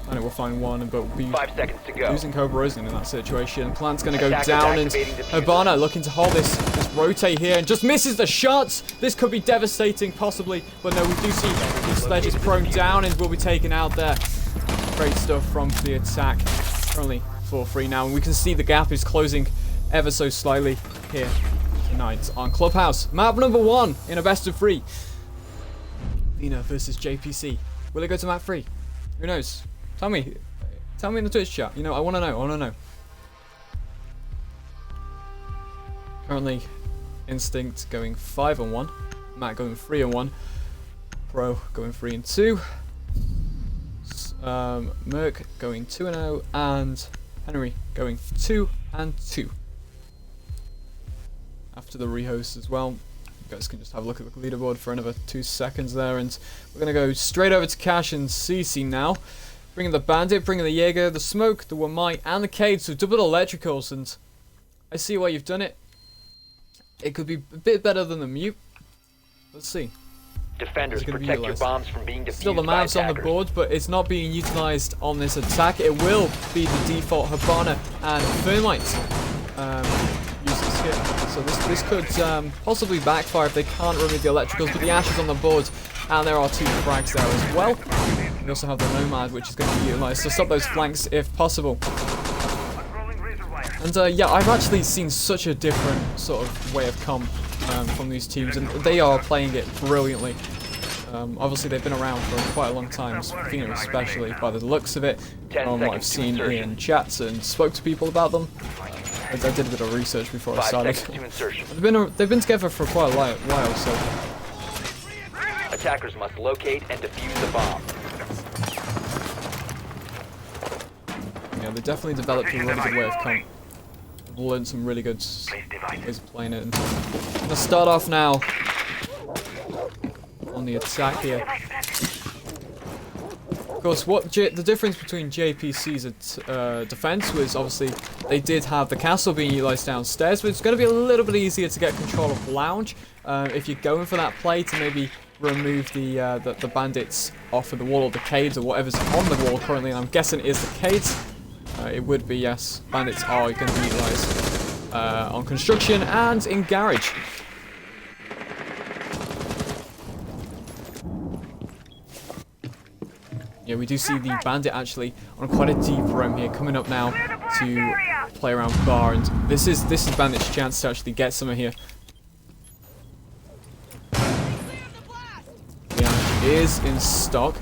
And it will find one, but will be 5 seconds to go. losing Cobra Rosen in that situation. Plant's going to go Attackers down, and activating diffuser. Hibana looking to hold this rotate here and just misses the shots. This could be devastating, possibly, but no, we do see the Sledge is prone down and will be taken out there. Great stuff from the attack. Currently 4-3 now, and we can see the gap is closing ever so slightly here tonight on Clubhouse. Map number 1 in a best of 3. Athena versus JPC. Will it go to map 3? Who knows? Tell me in the Twitch chat. You know, I want to know. Currently, Instinct going 5-1, Matt going 3-1, Pro going 3-2, Merc going 2-0, and Henry going 2-2. After the rehost as well, you guys can just have a look at the leaderboard for another 2 seconds there, and we're gonna go straight over to Cash and CC now. Bringing the Bandit, bringing the Jaeger, the Smoke, the Wamai, and the Cade, so double electricals, and I see why you've done it. It could be a bit better than the Mute. Let's see. Defenders, It's gonna be protect your utilized. bombs from being defused Still the by Mavs on the attackers. board, but it's not being utilized on this attack. It will be the default Hibana and Thermite use the skip. So this could possibly backfire if they can't remove the electricals, but the Ash is on the board, and there are 2 frags there as well. We also have the Nomad, which is going to be utilized to stop those flanks if possible. And yeah, I've actually seen such a different sort of way of comp from these teams, and they are playing it brilliantly. Obviously, they've been around for quite a long time, Athena especially, by the looks of it, 10 from what I've seconds to seen insertion. in chats and spoke to people about them. I did a bit of research before I 5 started. seconds to insertion. They've been together for quite a while, so Attackers must locate and defuse the bomb. yeah, they definitely developed a really good way of comp. They've learned some really good ways of playing it. And I'm gonna start off now on the attack here. Of course, the difference between JPC's defense was obviously they did have the castle being utilized downstairs, but it's going to be a little bit easier to get control of lounge if you're going for that play to maybe remove the bandits off of the wall or the caves or whatever's on the wall currently. And I'm guessing it is the caves. It would be, yes. Bandits are going to be utilized on construction and in garage. Yeah, we do see the Bandit actually on quite a deep roam here, coming up now to play around bar, and this is Bandit's chance to actually get some here. The Anish is in stock,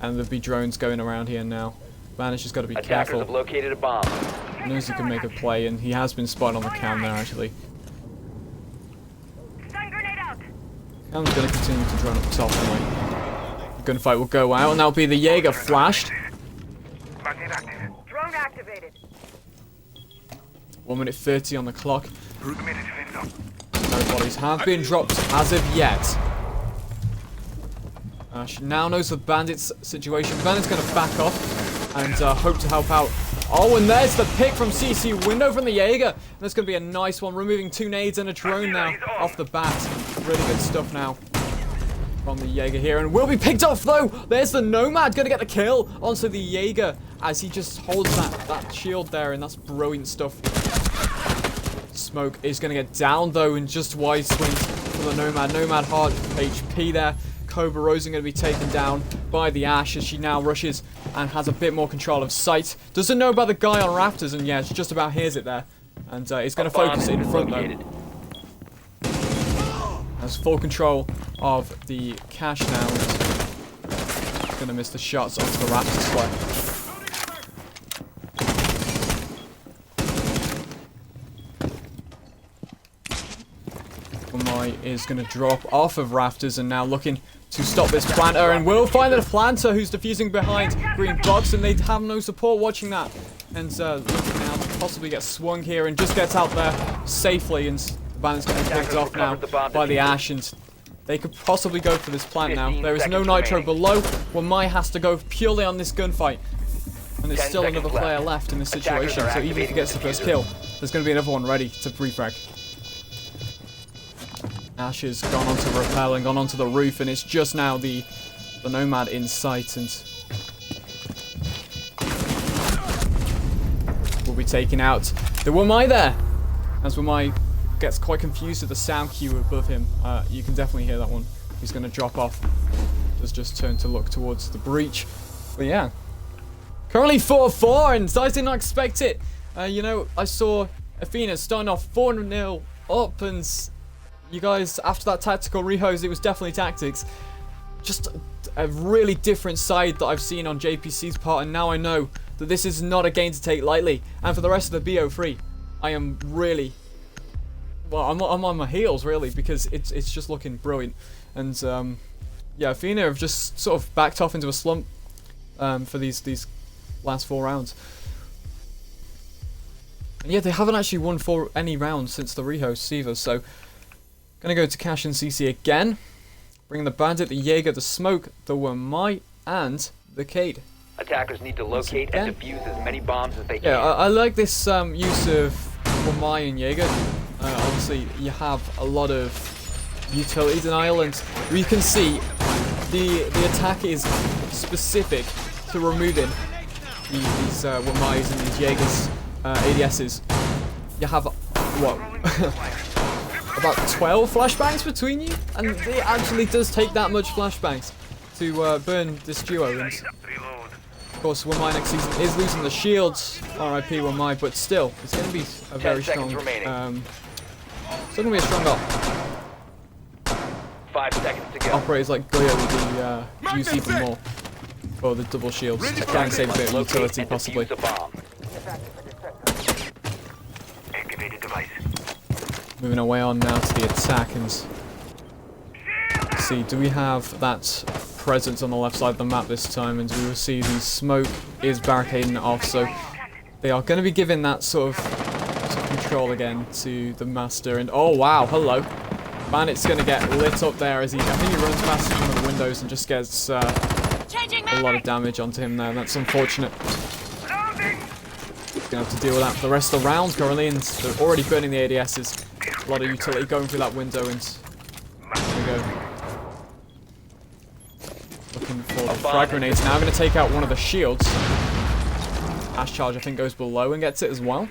and there'll be drones going around here now. Bandit's just got to be Attackers careful. have located a bomb. He knows he can make a play, and he has been spotted on the cam there actually. Stun grenade out. Cam's going to continue to drone up top anyway. Gunfight will go out, and that'll be the Jaeger flashed. Drone activated. 1 minute 30 on the clock. No bodies have been dropped as of yet. She now knows the bandits' situation. Bandit's going to back off and hope to help out. Oh, and there's the pick from CC window from the Jaeger. And that's going to be a nice one, removing 2 nades and a drone now off the bat. Really good stuff now from the Jaeger here. And will be picked off, though. There's the Nomad going to get the kill onto the Jaeger as he just holds that shield there. And that's brilliant stuff. Smoke is going to get down, though, in just wide swings for the Nomad. Nomad hard HP there. Cobra Rosen going to be taken down by the Ash as she now rushes and has a bit more control of sight. Doesn't know about the guy on rafters, and yeah, she just about hears it there. And he's going to focus in front, though. Has full control of the cache now. Going to miss the shots onto the rafters square. Is going to drop off of rafters and now looking to stop this planter, and we'll find the planter who's defusing behind green box, and they have no support watching that, and looking now to possibly get swung here and just gets out there safely, and the bandit's going to be picked off now by the Ash, and they could possibly go for this plant now. There is no nitro below. Wamai has to go purely on this gunfight, and there's still another player left in this situation, so even if he gets the first kill, there's going to be another one ready to refrag. Ash has gone onto rappel and gone onto the roof, and it's just now the Nomad in sight, and will be taking out the Wamai there. As Wamai gets quite confused with the sound cue above him. You can definitely hear that one. He's going to drop off. Does just turn to look towards the breach. But yeah. Currently 4-4, and I did not expect it. You know, I saw Athena starting off 4-0 up, and you guys, after that tactical rehose, it was definitely tactics. Just a really different side that I've seen on JPC's part, and now I know that this is not a game to take lightly. And for the rest of the BO3, I am really, well, I'm on my heels really, because it's just looking brilliant. And yeah, Athena have just sort of backed off into a slump for these last 4 rounds. And yeah, they haven't actually won any rounds since the rehost either, so gonna go to Cash and CC again. Bring the Bandit, the Jaeger, the Smoke, the Wamai, and the Cade. Attackers need to locate and defuse as many bombs as they can. Yeah, I like this use of Wamai and Jaeger. Obviously, you have a lot of utility denial, and you can see the attack is specific to removing these Wamais and these Jaegers, ADSs. You have, what, about 12 flashbangs between you? And it actually does take that much flashbangs to burn this duo. And of course, Wamai next season is losing the shields, RIP Wamai, but still, it's going to be a very strong, still going to be a strong op. 5 seconds to go. Operators like Goya will be used even more for the double shields to try and save a bit of utility, possibly. Moving away on now to the attack, and see, do we have that presence on the left side of the map this time? And we will see the Smoke is barricading off, so they are going to be giving that sort of control again to the Master. And oh wow, hello. Bandit's going to get lit up there as I think he runs past one of the windows and just gets a lot of damage onto him there. That's unfortunate. Gonna have to deal with that for the rest of the round currently, and they're already burning the ADSs. A lot of utility going through that window, and there we go. Looking for the frag grenades. Now I'm going to take out one of the shields. Ash charge I think goes below and gets it as well.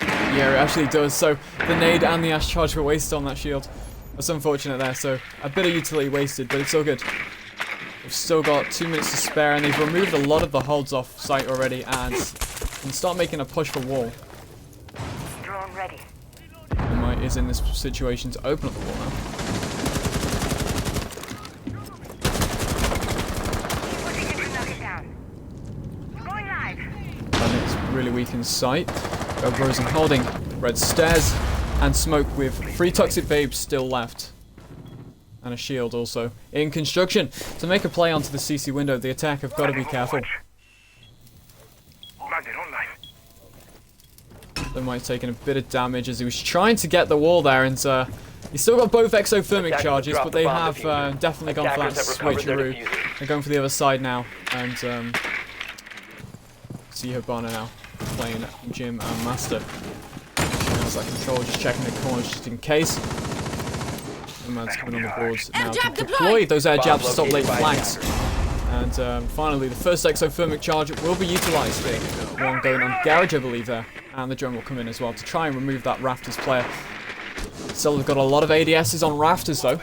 Yeah, it actually does. So the nade and the Ash charge were wasted on that shield. That's unfortunate there, so a bit of utility wasted, but it's all good. We've still got 2 minutes to spare, and they've removed a lot of the holds off site already, and can start making a push for wall. Drone ready. Wamai is in this situation to open up the wall now. Going live. And it's really weak in sight. Rosen holding red stairs, and Smoke with 3 toxic babes still left. And a shield also in construction. To make a play onto the CC window, the attack have got to be careful. They might have taken a bit of damage as he was trying to get the wall there, and he's still got both exothermic charges, but they have definitely gone for that switcheroo. They're going for the other side now, and see Hibana now playing Jim and Master. Has that control, just checking the corners just in case. The man's coming on the boards now to deploy those air jabs to stop late flanks. And finally, the first exothermic charge will be utilised. One going on Garage, I believe, there. And the drone will come in as well to try and remove that Rafters player. Still, they've got a lot of ADSs on Rafters, though.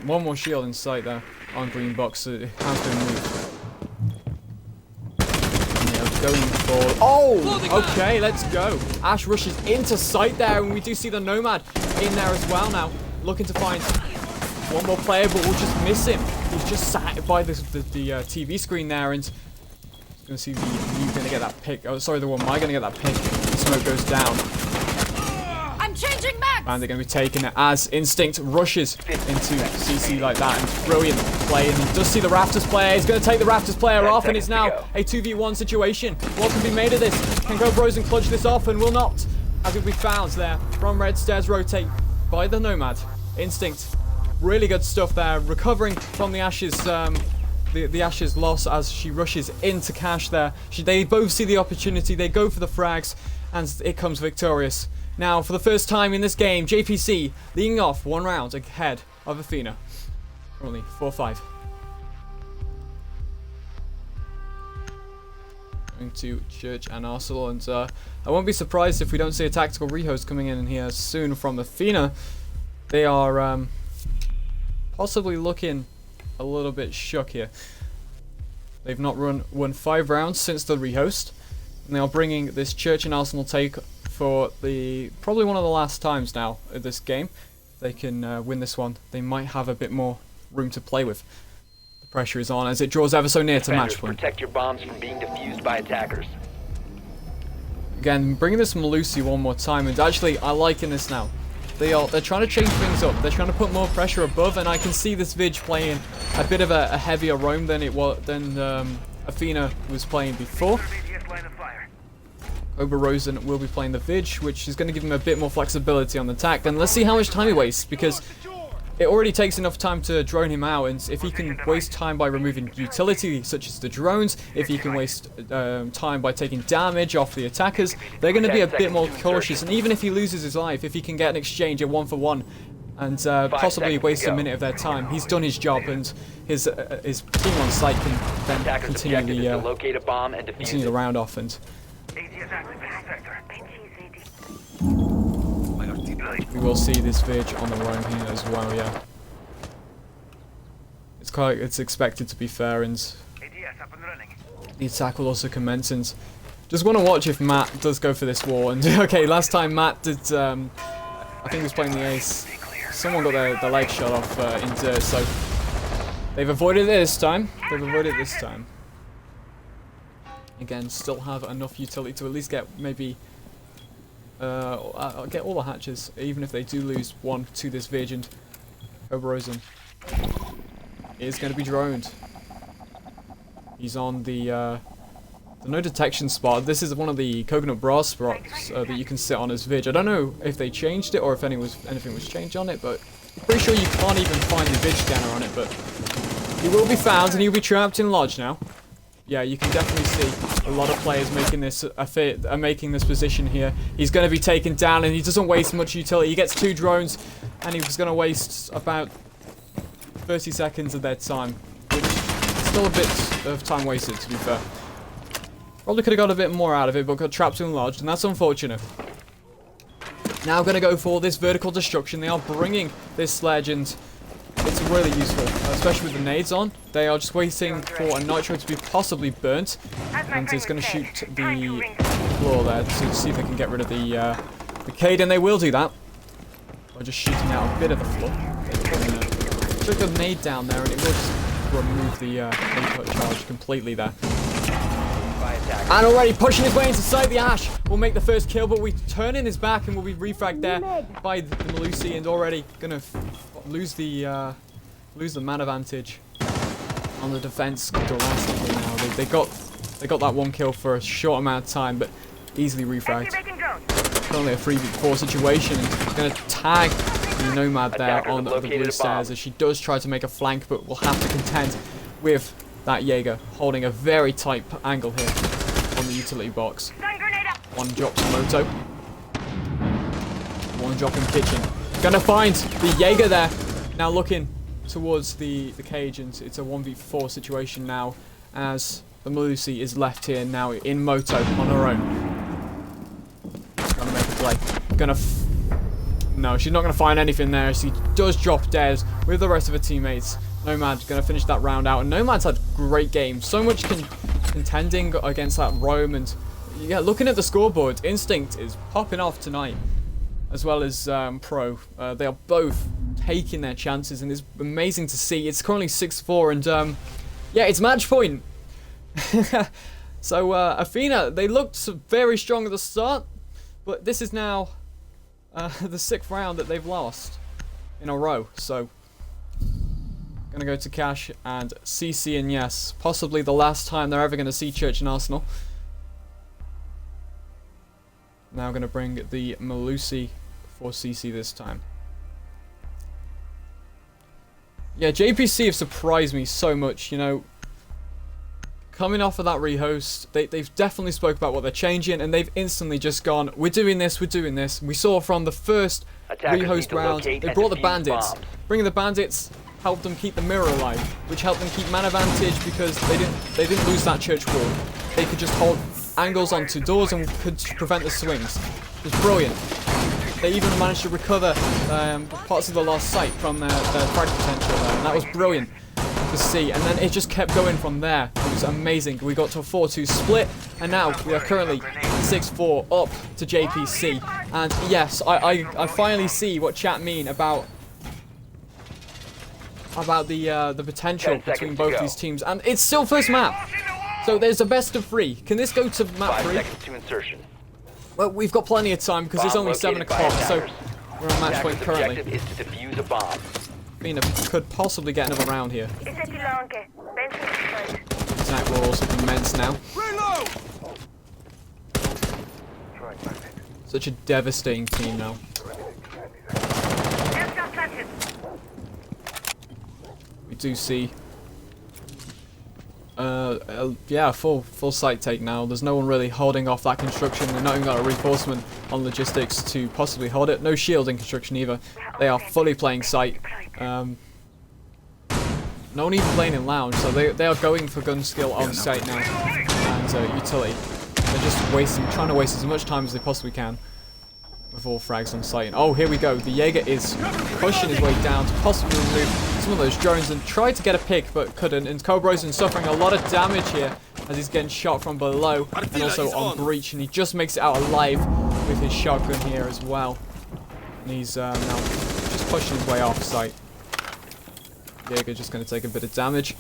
One more shield in sight there on green box. It has been moved. Going for... Oh! Okay, let's go. Ash rushes into sight there, and we do see the Nomad in there as well now. Looking to find one more player, but we'll just miss him. He's just sat by the TV screen there, and going to see the you going to get that pick. Oh, sorry, the one am I going to get that pick? The smoke goes down. I'm changing max. And they're going to be taking it as Instinct rushes into CC like that, and brilliant play. And he does see the Rafters player. He's going to take the Rafters player off, and it's now a 2v1 situation. What can be made of this? Can Go Bros and clutch this off, and will not, as it will be found there from red stairs rotate by the Nomad. Instinct, really good stuff there, recovering from the Ashes, the Ashes loss as she rushes into cash there. They both see the opportunity, they go for the frags, and it comes victorious. Now, for the first time in this game, JPC leading off 1 round ahead of Athena. Only 4-5. Going to Church and Arsenal, and I won't be surprised if we don't see a tactical rehost coming in here soon from Athena. They are possibly looking a little bit shook here. They've not won 5 rounds since the rehost, and they are bringing this Church and Arsenal take for probably one of the last times now in this game. If they can win this one, they might have a bit more room to play with. The pressure is on as it draws ever so near to match point. Protect your bombs from being defused by attackers. Again, bringing this Malusi one more time, and actually I liking this now. They're trying to change things up. They're trying to put more pressure above, and I can see this Vig playing a bit of a heavier roam than Athena was playing before. Oberrosen will be playing the Vig, which is going to give him a bit more flexibility on the attack. And let's see how much time he wastes, because it already takes enough time to drone him out, and if he can waste time by removing utility such as the drones, if he can waste time by taking damage off the attackers, they're going to be a bit more cautious. And even if he loses his life, if he can get an exchange at 1-for-1 and possibly waste a minute of their time, he's done his job, and his team on site can then continue the round off. And we will see this Vig on the roam here as well, yeah. It's expected to be fair, and the attack will also commence, and just want to watch if Matt does go for this wall. And okay, last time Matt did, I think he was playing the ace. Someone got their leg shot off in dirt, so they've avoided it this time. Again, still have enough utility to at least get maybe get all the hatches, even if they do lose one to this Vig. And Oberrosen is going to be droned. He's on the no detection spot. This is one of the coconut brass spots that you can sit on as Vig. I don't know if they changed it or if anything was changed on it, but I'm pretty sure you can't even find the Vig scanner on it. But he will be found, and he'll be trapped in Lodge now. Yeah, you can definitely see a lot of players making this making this position here. He's going to be taken down, and he doesn't waste much utility. He gets 2 drones, and he was going to waste about 30 seconds of their time, which is still a bit of time wasted, to be fair. Probably could have got a bit more out of it, but got trapped and lodged, and that's unfortunate. Now going to go for this vertical destruction. They are bringing this sledge, and it's really useful, especially with the nades on. They are just waiting for a nitro to be possibly burnt, and it's going to shoot the floor there to see if they can get rid of the Cade, and they will do that by just shooting out a bit of the floor. They took a nade down there, and it will just remove the input charge completely there. And already pushing his way into sight, the Ash will make the first kill, but we turn in his back and will be refragged there by the Malusi, and already gonna lose the man advantage. on the defense drastically now. They got that one kill for a short amount of time, but easily refragged. Activating drone. Currently a 3v4 situation, and going to tag the Nomad there on the blue stairs as she does try to make a flank, but will have to contend with that Jaeger holding a very tight angle here on the utility box. Stun grenade up. One drop to Moto. One drop in kitchen. Gonna find the Jaeger there. Now looking towards the cage, and it's a 1v4 situation now as the Malusi is left here now in Moto on her own. Gonna make a play. No, she's not gonna find anything there. She does drop dead with the rest of her teammates. Nomad gonna finish that round out, and Nomad's had great games. So much contending against that Rome, and yeah, looking at the scoreboard, Instinct is popping off tonight, as well as Pro. They are both taking their chances, and it's amazing to see. It's currently 6-4, and yeah, it's match point. So Athena, they looked very strong at the start, but this is now the 6th round that they've lost in a row. So gonna go to Cash and CC, and yes, possibly the last time they're ever gonna see Church and Arsenal. Now gonna bring the Malusi for CC this time. Yeah, JPC have surprised me so much, you know. Coming off of that rehost, they've definitely spoke about what they're changing, and they've instantly just gone, we're doing this, we're doing this. We saw from the first rehost round, they brought the bandits. Bringing the bandits helped them keep the mirror alive, which helped them keep man advantage because they didn't lose that church wall. They could just hold angles onto doors and could prevent the swings. It was brilliant. They even managed to recover parts of the lost site from their frag potential there, and that was brilliant to see. And then it just kept going from there. It was amazing. We got to a 4-2 split, and now we are currently 6-4 up to JPC. And yes, I finally see what chat mean about the potential between both these teams. And it's still first map, so there's a best of 3. Can this go to map 3? 5 seconds to insertion. Well, we've got plenty of time because it's only 7 o'clock, so we're on match point currently. Objective is to defuse a bomb. Athena could possibly get another round here. Attack will also be immense now. Such a devastating team now. We do see yeah, full site take now. There's no one really holding off that construction. They're not even got a reinforcement on logistics to possibly hold it. No shield in construction either. They are fully playing site. No one even playing in lounge, so they are going for gun skill on site now and utility. They're just trying to waste as much time as they possibly can with all frags on site. And oh, here we go. The Jaeger is pushing his way down to possibly remove some of those drones and tried to get a pick but couldn't. And Cobrosen suffering a lot of damage here as he's getting shot from below and also on breach, and he just makes it out alive with his shotgun here as well. And he's now just pushing his way off site. Jaeger just going to take a bit of damage.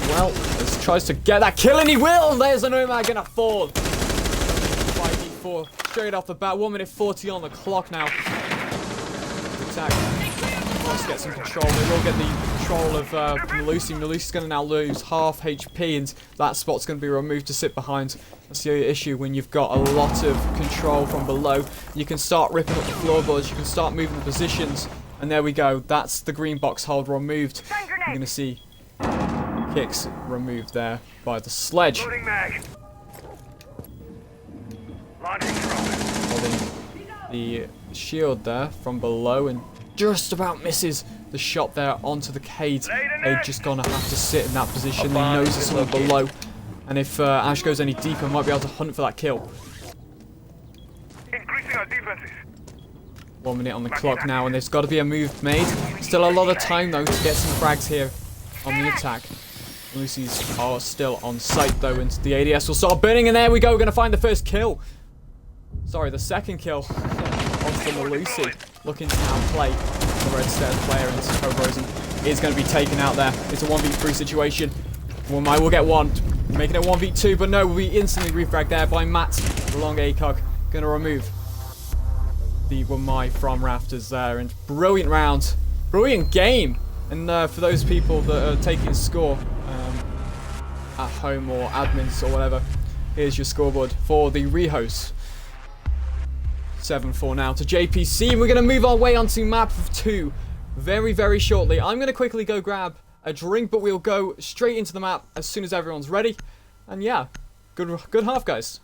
Well, as tries to get that kill, and he will! There's a Nomad going to fall. 5v4 straight off the bat. 1 minute 40 on the clock now. Attack. Wants to get some control. They will get the control of Malusi. Malusi's going to now lose half HP, and that spot's going to be removed to sit behind. That's the issue when you've got a lot of control from below. You can start ripping up the floorboards. You can start moving the positions. And there we go. That's the green box hold removed. You're going to see kicks removed there by the sledge. Holding the shield there from below and just about misses the shot there onto the cage. They're just going to have to sit in that position. They know there's someone below. And if Ash goes any deeper, might be able to hunt for that kill. Increasing our defenses. 1 minute on the clock now, and there's got to be a move made. Still a lot of time, though, to get some frags here on the attack. Lucy's are still on site, though, and the ADS will start burning, and there we go. We're going to find the first kill. Sorry, the second kill onto Lucy. Looking to now play the red stairs player, and Cobrosen is going to be taken out there. It's a 1v3 situation. Womai will get one, making it 1v2, but no, we instantly refragged there by Matt. The long ACOG going to remove the Womai from rafters there, and brilliant round, brilliant game. And for those people that are taking score, at home or admins or whatever. Here's your scoreboard for the rehosts. 7-4 now to JPC. We're going to move our way onto map 2 very, very shortly. I'm going to quickly go grab a drink, but we'll go straight into the map as soon as everyone's ready. And yeah, good half, guys.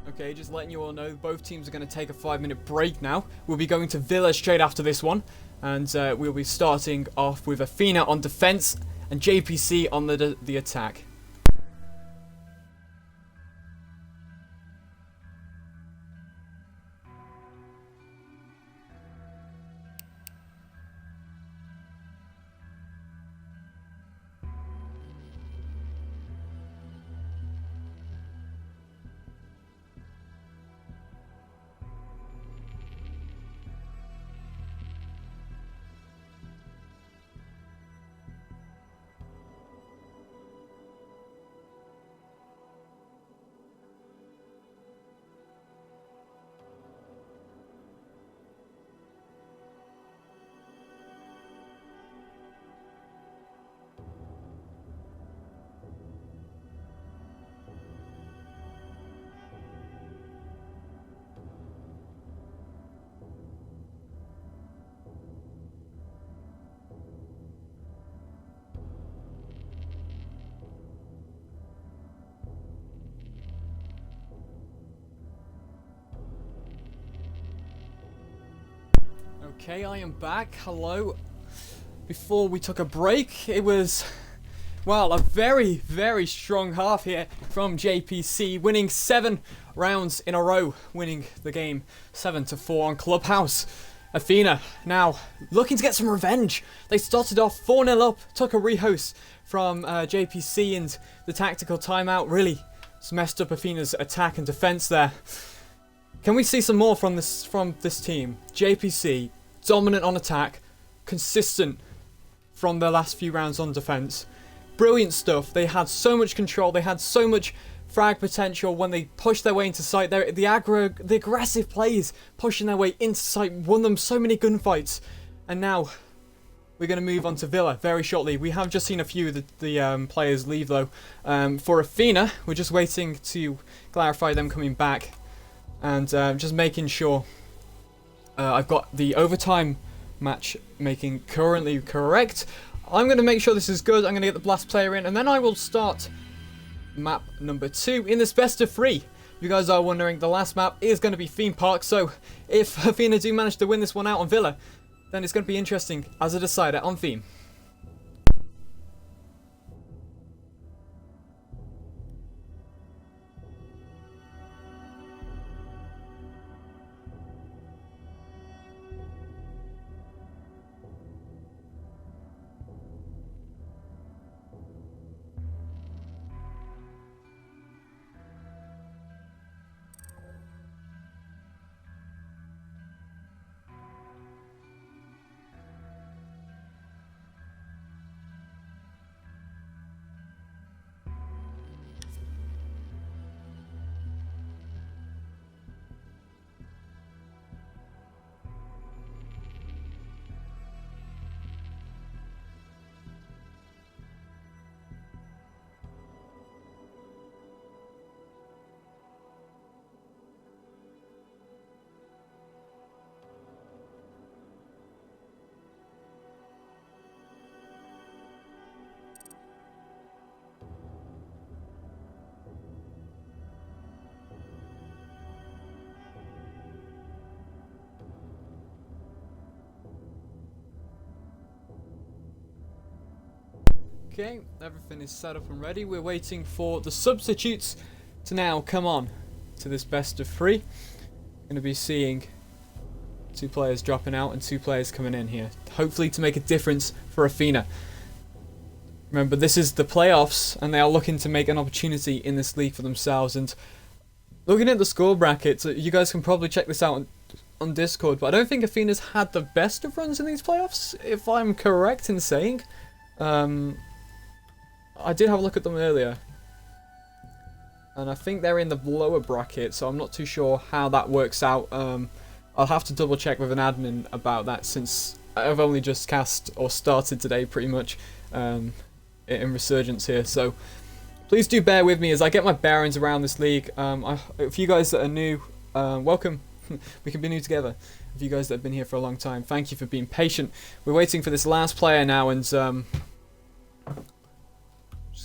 Okay, just letting you all know, both teams are going to take a 5-minute break now. We'll be going to Villa straight after this one. And we'll be starting off with Athena on defense and JPC on the attack. Okay, I am back. Hello. Before we took a break, it was, well, a very, very strong half here from JPC, winning 7 rounds in a row, winning the game 7-4 on Clubhouse. Athena now looking to get some revenge. They started off 4-0 up, took a rehost from JPC, and the tactical timeout really messed up Athena's attack and defense there. Can we see some more from this team? JPC, dominant on attack, consistent from their last few rounds on defense. Brilliant stuff. They had so much control. They had so much frag potential when they pushed their way into site. The aggressive plays pushing their way into site won them so many gunfights. And now we're going to move on to Villa very shortly. We have just seen a few of the players leave though. For Athena, we're just waiting to clarify them coming back. And just making sure I've got the overtime match making currently correct. I'm going to make sure this is good. I'm going to get the blast player in, and then I will start map number 2 in this best of 3. You guys are wondering, the last map is going to be Theme Park, so if Athena do manage to win this one out on Villa, then it's going to be interesting as a decider on Theme. Okay, everything is set up and ready. We're waiting for the substitutes to now come on to this best of 3. Going to be seeing 2 players dropping out and 2 players coming in here, hopefully to make a difference for Athena. Remember, this is the playoffs, and they are looking to make an opportunity in this league for themselves. And looking at the score brackets, you guys can probably check this out on Discord, but I don't think Athena's had the best of runs in these playoffs, if I'm correct in saying. I did have a look at them earlier, and I think they're in the lower bracket, so I'm not too sure how that works out. I'll have to double check with an admin about that, since I've only just cast or started today pretty much in Resurgence here, so please do bear with me as I get my bearings around this league. If you guys that are new, welcome. We can be new together. If you guys that have been here for a long time, thank you for being patient. We're waiting for this last player now, and just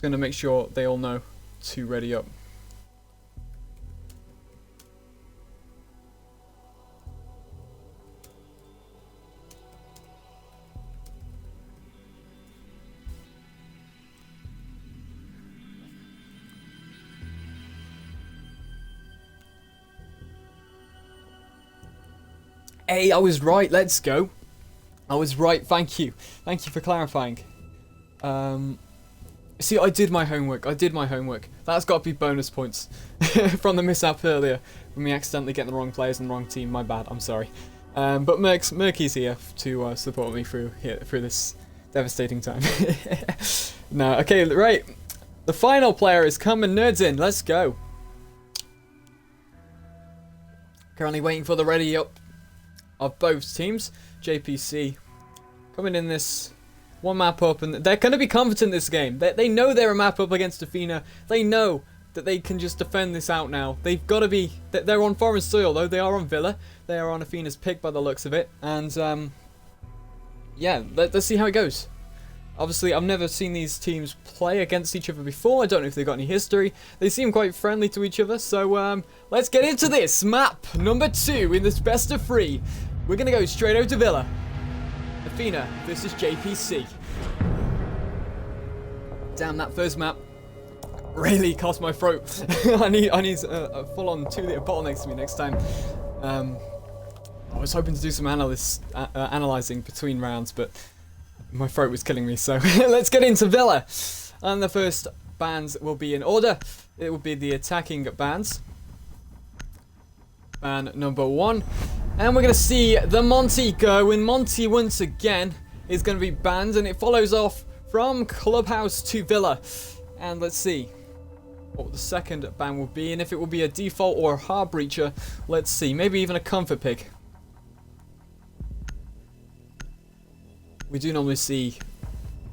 going to make sure they all know to ready up. Hey, I was right. Let's go. I was right. Thank you. Thank you for clarifying. See, I did my homework. That's got to be bonus points from the mishap earlier, from me accidentally getting the wrong players and the wrong team. My bad. I'm sorry. But Murky's here to support me through this devastating time. No, okay, right. The final player is coming. Nerds in. Let's go. Currently waiting for the ready up of both teams. JPC coming in this one map up, and they're going to be confident in this game. They know they're a map up against Athena. They know that they can just defend this out now. They've got to be... They're on foreign soil, though. They are on Villa. They are on Athena's pick by the looks of it. And, yeah, let's see how it goes. Obviously, I've never seen these teams play against each other before. I don't know if they've got any history. They seem quite friendly to each other. So, let's get into this. Map number 2 in this best of 3. We're going to go straight over to Villa. Athena versus JPC. Damn, that first map really cost my throat. I need a full-on 2-litre bottle next to me next time. I was hoping to do some analysing between rounds, but my throat was killing me, so let's get into Villa. And the first bands will be in order. It will be the attacking bands. Band number 1. And we're going to see the Monty go, and Monty once again is going to be banned, and it follows off from Clubhouse to Villa. And let's see what the second ban will be, and if it will be a default or a hard breacher. Let's see, maybe even a comfort pick. We do normally see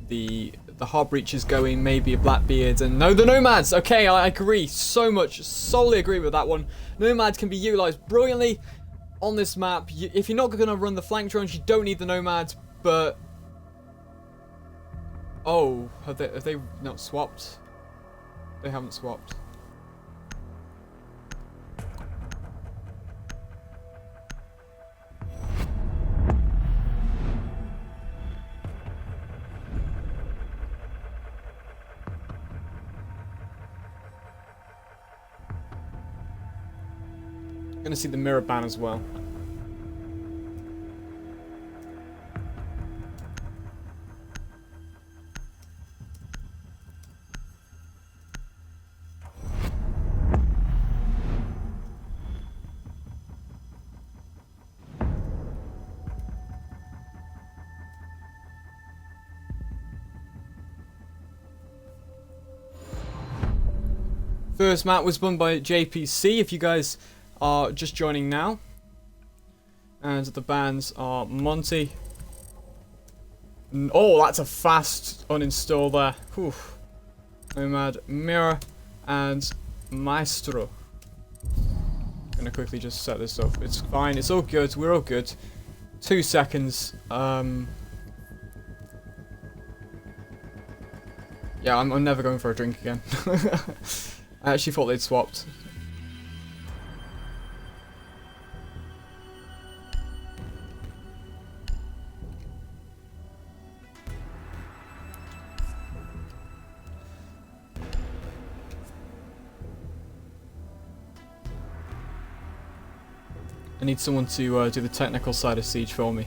the hard breaches going, maybe a Blackbeard, and no, the Nomads. Okay, I agree solely agree with that one. Nomads can be utilized brilliantly on this map. If you're not going to run the flank drones, you don't need the Nomads, but... Oh, have they not swapped? They haven't swapped. Gonna see the mirror ban as well. First map was won by JPC, if you guys are just joining now. And the bands are Monty. Oh, that's a fast uninstall there. Whew. Nomad, Mirror, and Maestro. Gonna quickly just set this up. It's fine, it's all good, we're all good. 2 seconds. Yeah, I'm never going for a drink again. I actually thought they'd swapped. I need someone to do the technical side of Siege for me.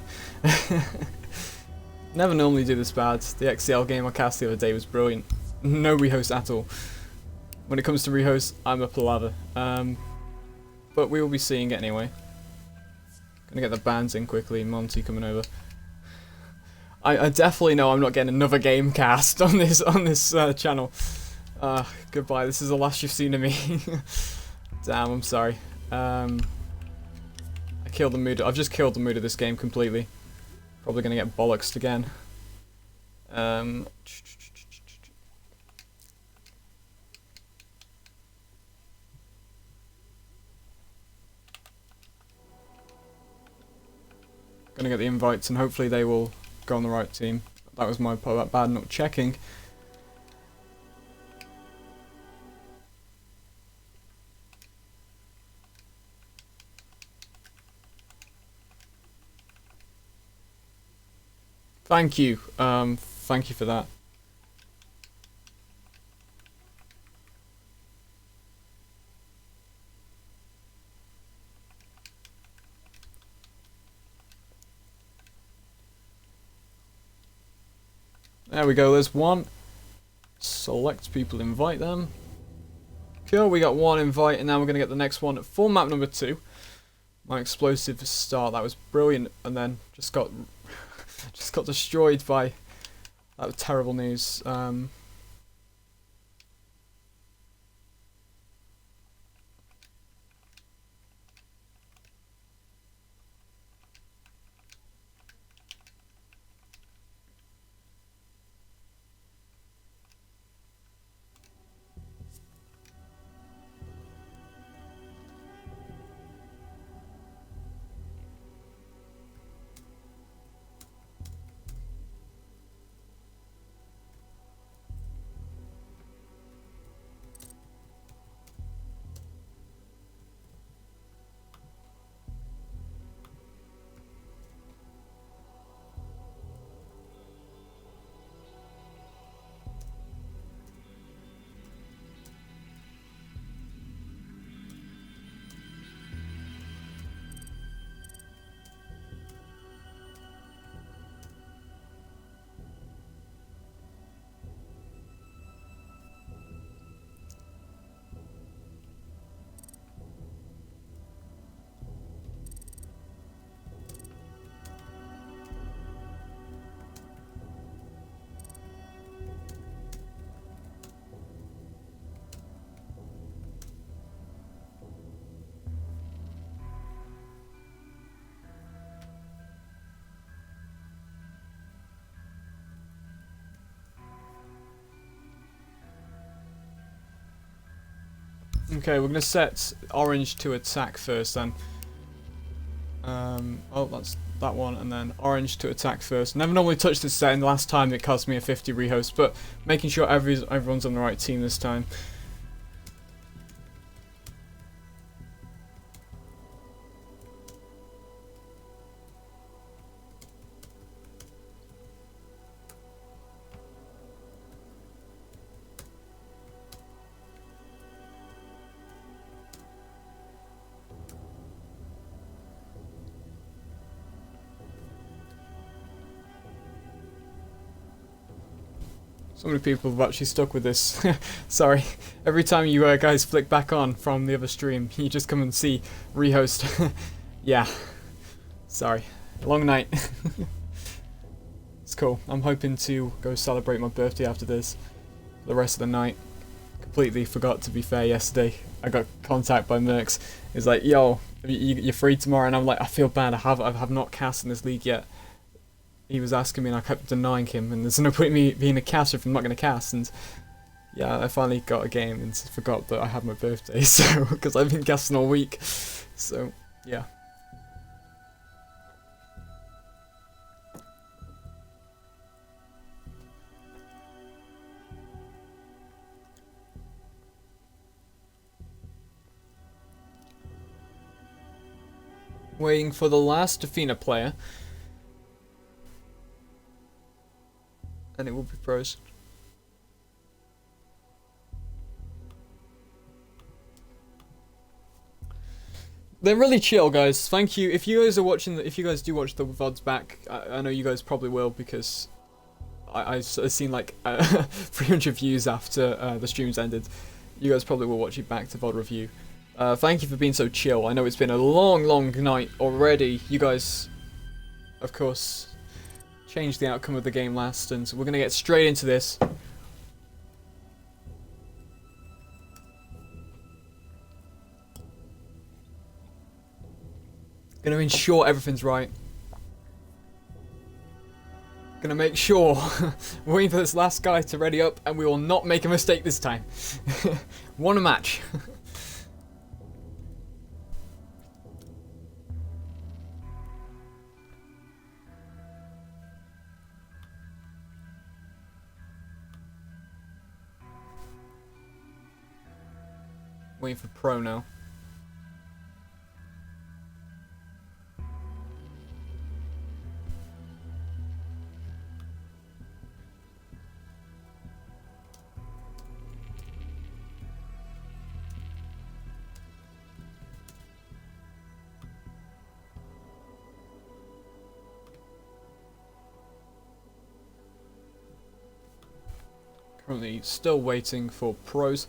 Never normally do this bad. The XCL game I cast the other day was brilliant. No rehost at all. When it comes to rehost, I'm a palaver. But we will be seeing it anyway. Gonna get the bands in quickly. Monty coming over. I definitely know I'm not getting another game cast on this channel. Goodbye. This is the last you've seen of me. Damn, I'm sorry. I killed the mood. I've just killed the mood of this game completely. Probably gonna get bollocksed again. Gonna get the invites and hopefully they will go on the right team. That was my part bad not checking. Thank you. Thank you for that. There we go, there's one. Select people, invite them. Cool, we got one invite and now we're going to get the next one for map number 2. My explosive start, that was brilliant, and then just got destroyed by that terrible news. Okay, we're going to set orange to attack first then. Oh, that's that one, and then orange to attack first. Never normally touch this setting. Last time it cost me a 50 rehost, but making sure everyone's on the right team this time. So many people have actually stuck with this. Sorry. Every time you guys flick back on from the other stream, you just come and see rehost. Yeah. Sorry. Long night. It's cool. I'm hoping to go celebrate my birthday after this. The rest of the night. Completely forgot, to be fair, yesterday. I got contacted by Mercs. It's like, yo, you're free tomorrow? And I'm like, I feel bad. I have not cast in this league yet. He was asking me and I kept denying him, and there's no point in me being a caster if I'm not going to cast. And yeah, I finally got a game and forgot that I had my birthday, so because I've been casting all week. So yeah. Waiting for the last Athena player. And it will be pros. they're really chill, guys. Thank you. If you guys are watching, if you guys do watch the VODs back, I know you guys probably will because I've seen like 300 views after the streams ended. You guys probably will watch it back to VOD review. Thank you for being so chill. I know it's been a long night already. You guys, of course, changed the outcome of the game last, and so we're gonna get straight into this. Gonna ensure everything's right. Gonna make sure we're waiting for this last guy to ready up, and we will not make a mistake this time. Won a match. Waiting for pro now. Currently still waiting for pros.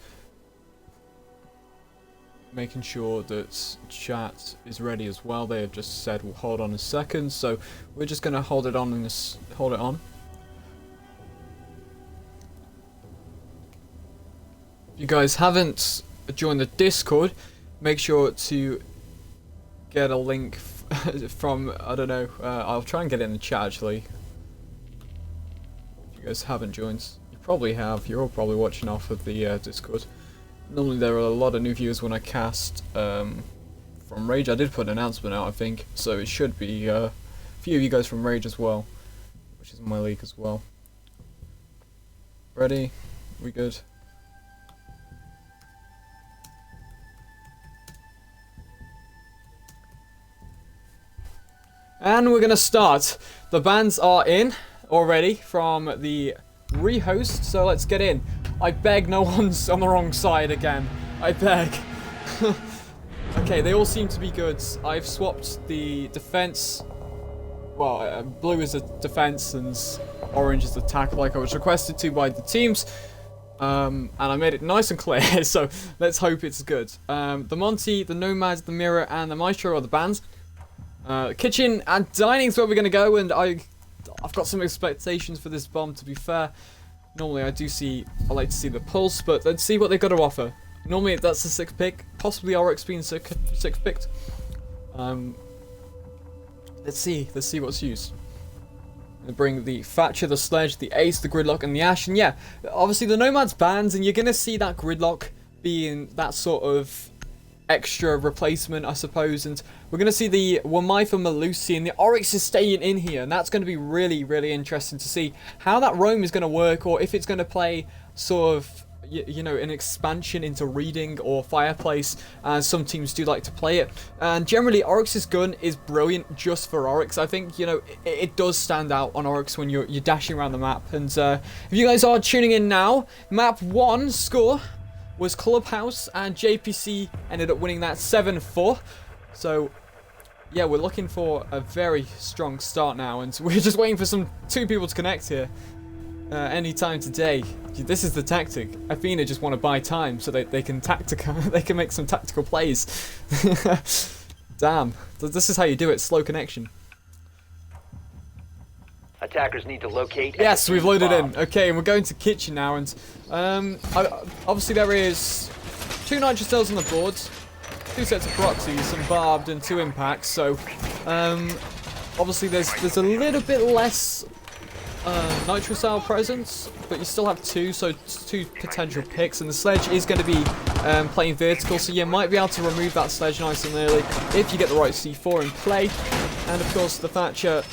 Making sure that chat is ready as well. They have just said we'll hold on a second, so we're just gonna hold it on and hold it on. If you guys haven't joined the Discord, make sure to get a link from, I don't know, I'll try and get it in the chat actually. If you guys haven't joined, you probably have, you're all probably watching off of the Discord. Normally there are a lot of new viewers when I cast from Rage. I did put an announcement out, I think, so it should be a few of you guys from Rage as well, which is in my league as well. Ready? We good? And we're gonna start. The bands are in already from the rehost, so let's get in. I beg no one's on the wrong side again. I beg. Okay, they all seem to be good. I've swapped the defense. Well, blue is a defense and orange is attack, like I was requested to by the teams. And I made it nice and clear, so let's hope it's good. The Monty, the Nomad, the Mirror, and the Maestro are the bands. Kitchen and dining is where we're gonna go, and I've got some expectations for this bomb, to be fair. Normally I like to see the pulse, but let's see what they've got to offer. Normally that's the 6th pick, possibly RX being 6th picked. Let's see what's used. They bring the Thatcher, the Sledge, the Ace, the Gridlock, and the Ash, and yeah, obviously the Nomad's banned, and you're gonna see that Gridlock being that sort of extra replacement, I suppose, and we're going to see the Wamai for Malusi, and the Oryx is staying in here, and that's going to be really interesting to see how that roam is going to work, or if it's going to play sort of, you know, an expansion into Reading or Fireplace, as some teams do like to play it. And generally, Oryx's gun is brilliant just for Oryx. I think, you know, it does stand out on Oryx when you're dashing around the map. And if you guys are tuning in now, map 1 score was Clubhouse, and JPC ended up winning that 7-4. So yeah, we're looking for a very strong start now, and we're just waiting for two people to connect here anytime today. This is the tactic. Athena just want to buy time so they can they can make some tactical plays. Damn, this is how you do it. Slow connection. Attackers need to locate. Yes, we've loaded in. Okay, and we're going to kitchen now, and obviously there is 2 nitro cells on the board, 2 sets of proxies, some barbed, and 2 impacts. So obviously there's a little bit less nitro cell presence, but you still have 2, so 2 potential picks, and the Sledge is going to be playing vertical, so you might be able to remove that Sledge nice and early if you get the right C4 in play. And of course the Thatcher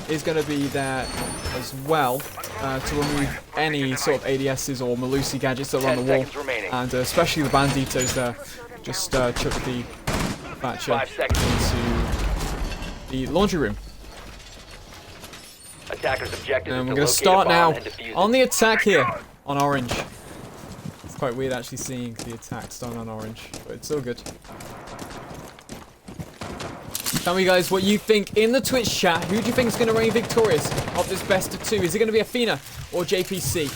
is going to be there as well to remove any sort of ADSs or Malusi gadgets that are on the wall, and especially the Banditos there. Just chuck the Thatcher into the laundry room. Attackers objective. And we're going to start now on the attack here on orange. It's quite weird actually seeing the attack starting on orange, but it's all good. Tell me, guys, what you think in the Twitch chat. Who do you think is going to reign victorious of this best of 2? Is it going to be Athena or JPC?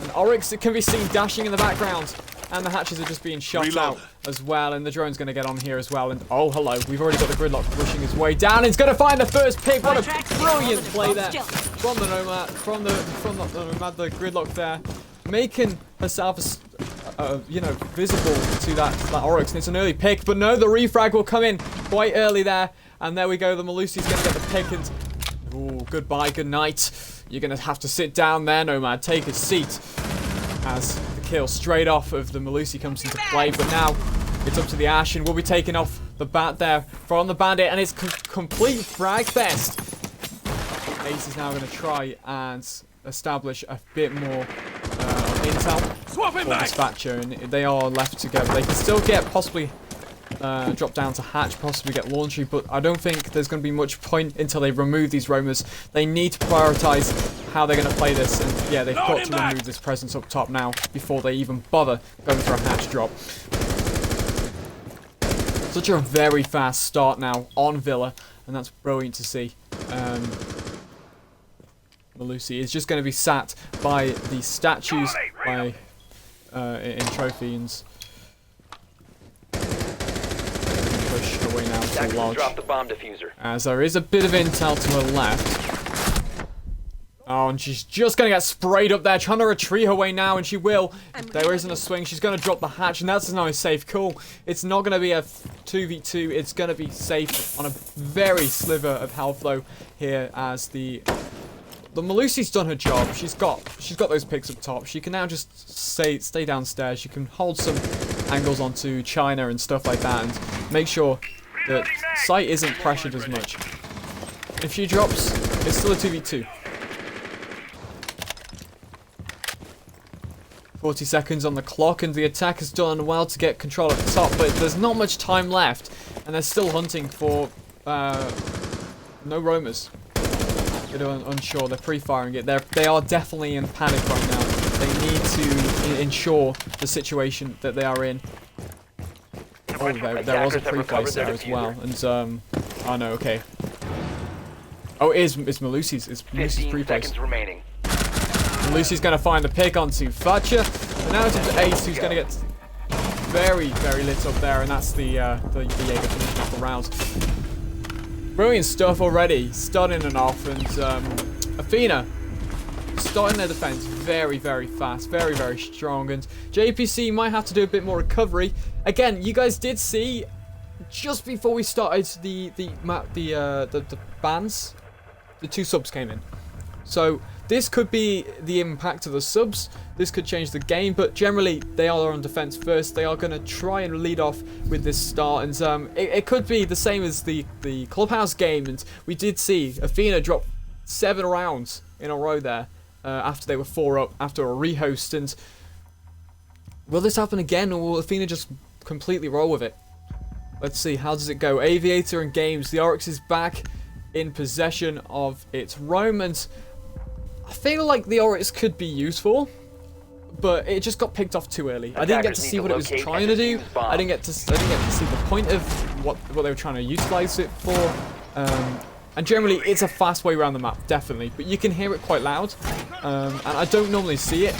And Oryx, it can be seen dashing in the background. And the hatches are just being shot out as well. And the drone's going to get on here as well. And oh, hello. We've already got the gridlock pushing his way down. He's going to find the first pick. What a brilliant play there from the Nomad. From the Nomad, the gridlock there. Making herself, you know, visible to that Oryx. And it's an early pick. But no, the refrag will come in quite early there. And there we go. The Malusi's going to get the pick. And ooh, goodbye, good night. You're going to have to sit down there, Nomad. Take a seat. As kill straight off of the Malusi comes into play, but now it's up to the Ash, and we'll be taking off the bat there from the Bandit, and it's complete frag fest. Ace is now going to try and establish a bit more intel for Dispatcher, and they are left together. They can still get possibly drop down to hatch, possibly get laundry, but I don't think there's going to be much point until they remove these roamers. They need to prioritize how they're going to play this, and yeah, they've got to remove this presence up top now before they even bother going for a hatch drop. Such a very fast start now on Villa, and that's brilliant to see. Malusi is just going to be sat by the statues by in trophy, and push away now to Lodge, drop the bomb diffuser. as there is a bit of intel to her left. Oh, and she's just going to get sprayed up there, trying to retreat her way now, and she will. There isn't a swing. She's going to drop the hatch, and that's a nice safe call. It's not going to be a 2v2. It's going to be safe on a very sliver of health, though, here, as the Malusi's done her job. She's got those picks up top. She can now just stay downstairs. She can hold some angles onto China and stuff like that, and make sure that site isn't pressured as much. If she drops, it's still a 2v2. 40 seconds on the clock, and the attack has done well to get control at the top, but there's not much time left, and they're still hunting for no roamers. They're unsure. They're pre-firing it. They are definitely in panic right now. They need to ensure the situation that they are in. Oh, there was a pre-place there as well, and oh no, okay. Oh, it's Malusi's. It's Malusi's pre-place. Malusi's going to find the pick onto Thatcher, and now it's up to Ace, who's going to get very, very lit up there, and that's the Jaeger finishing off the round. Brilliant stuff already, starting and off, and Athena starting their defense very, very fast, very, very strong, and JPC might have to do a bit more recovery. Again, you guys did see just before we started the bans, the 2 subs came in, so this could be the impact of the subs. This could change the game, but generally they are on defense first. They are going to try and lead off with this start, and it could be the same as the Clubhouse game. And we did see Athena drop 7 rounds in a row there after they were 4 up after a rehost. And will this happen again, or will Athena just completely roll with it? Let's see. How does it go? Aviator and Games. The Oryx is back in possession of its roam, and I feel like the Oryx could be useful, but it just got picked off too early. I didn't get to see what it was trying to do. I didn't get to see the point of what they were trying to utilize it for. And generally, it's a fast way around the map, definitely. But you can hear it quite loud, and I don't normally see it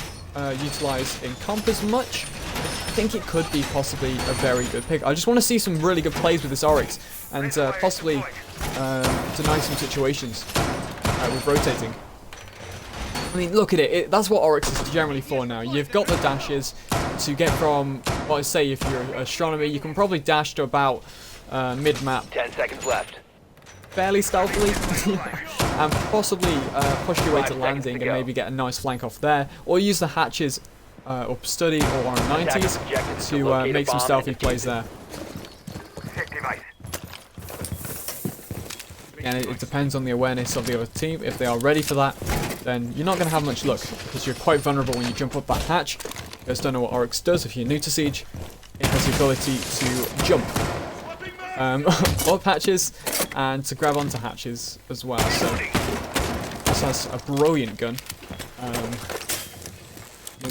utilized in comp as much. I think it could be possibly a very good pick. I just want to see some really good plays with this Oryx, and possibly deny some situations with rotating. I mean, look at it. That's what Oryx is generally for now. You've got the dashes to get from, well, say if you're astronomy, you can probably dash to about mid-map. 10 seconds left. Fairly stealthily, and possibly push your way to landing and maybe get a nice flank off there, or use the hatches up study or on 90s to make some stealthy plays there. And it depends on the awareness of the other team. If they are ready for that, then you're not going to have much luck, because you're quite vulnerable when you jump up that hatch. You guys don't know what Oryx does. If you're new to Siege, it has the ability to jump up hatches and to grab onto hatches as well. So this has a brilliant gun.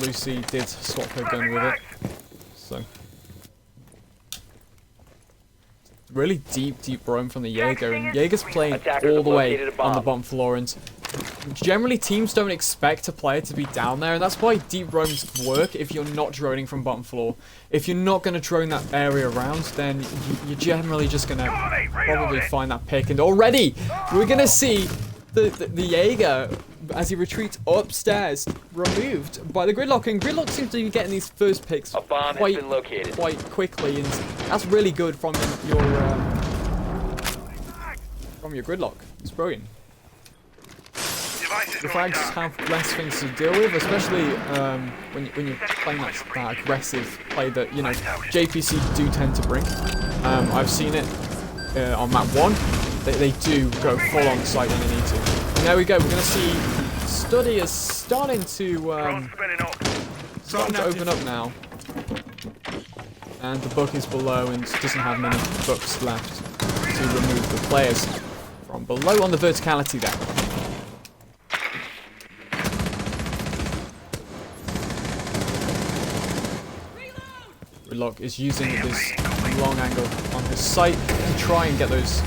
Lucy did swap her gun with it. So really deep roam from the Jaeger, and Jaeger's playing Attackers all the have way located a on the bomb. bottom floor, and generally teams don't expect a player to be down there, and that's why deep roams work if you're not droning from bottom floor. If you're not going to drone that area around, then you're generally just going to probably find that pick, and already we're going to see the Jaeger, as he retreats upstairs, removed by the Gridlock, and Gridlock seems to be getting these first picks A bomb has been located. quite quickly, and that's really good from your Gridlock. It's brilliant. The frags have less things to deal with, especially when you're playing that aggressive play that, you know, JPC do tend to bring. I've seen it on map 1. They do go full on site when they need to. And there we go. We're going to see Study is starting to open up now. And the book is below and doesn't have many books left to remove the players from below on the verticality there. Gridlock is using this long angle on his sight to try and get those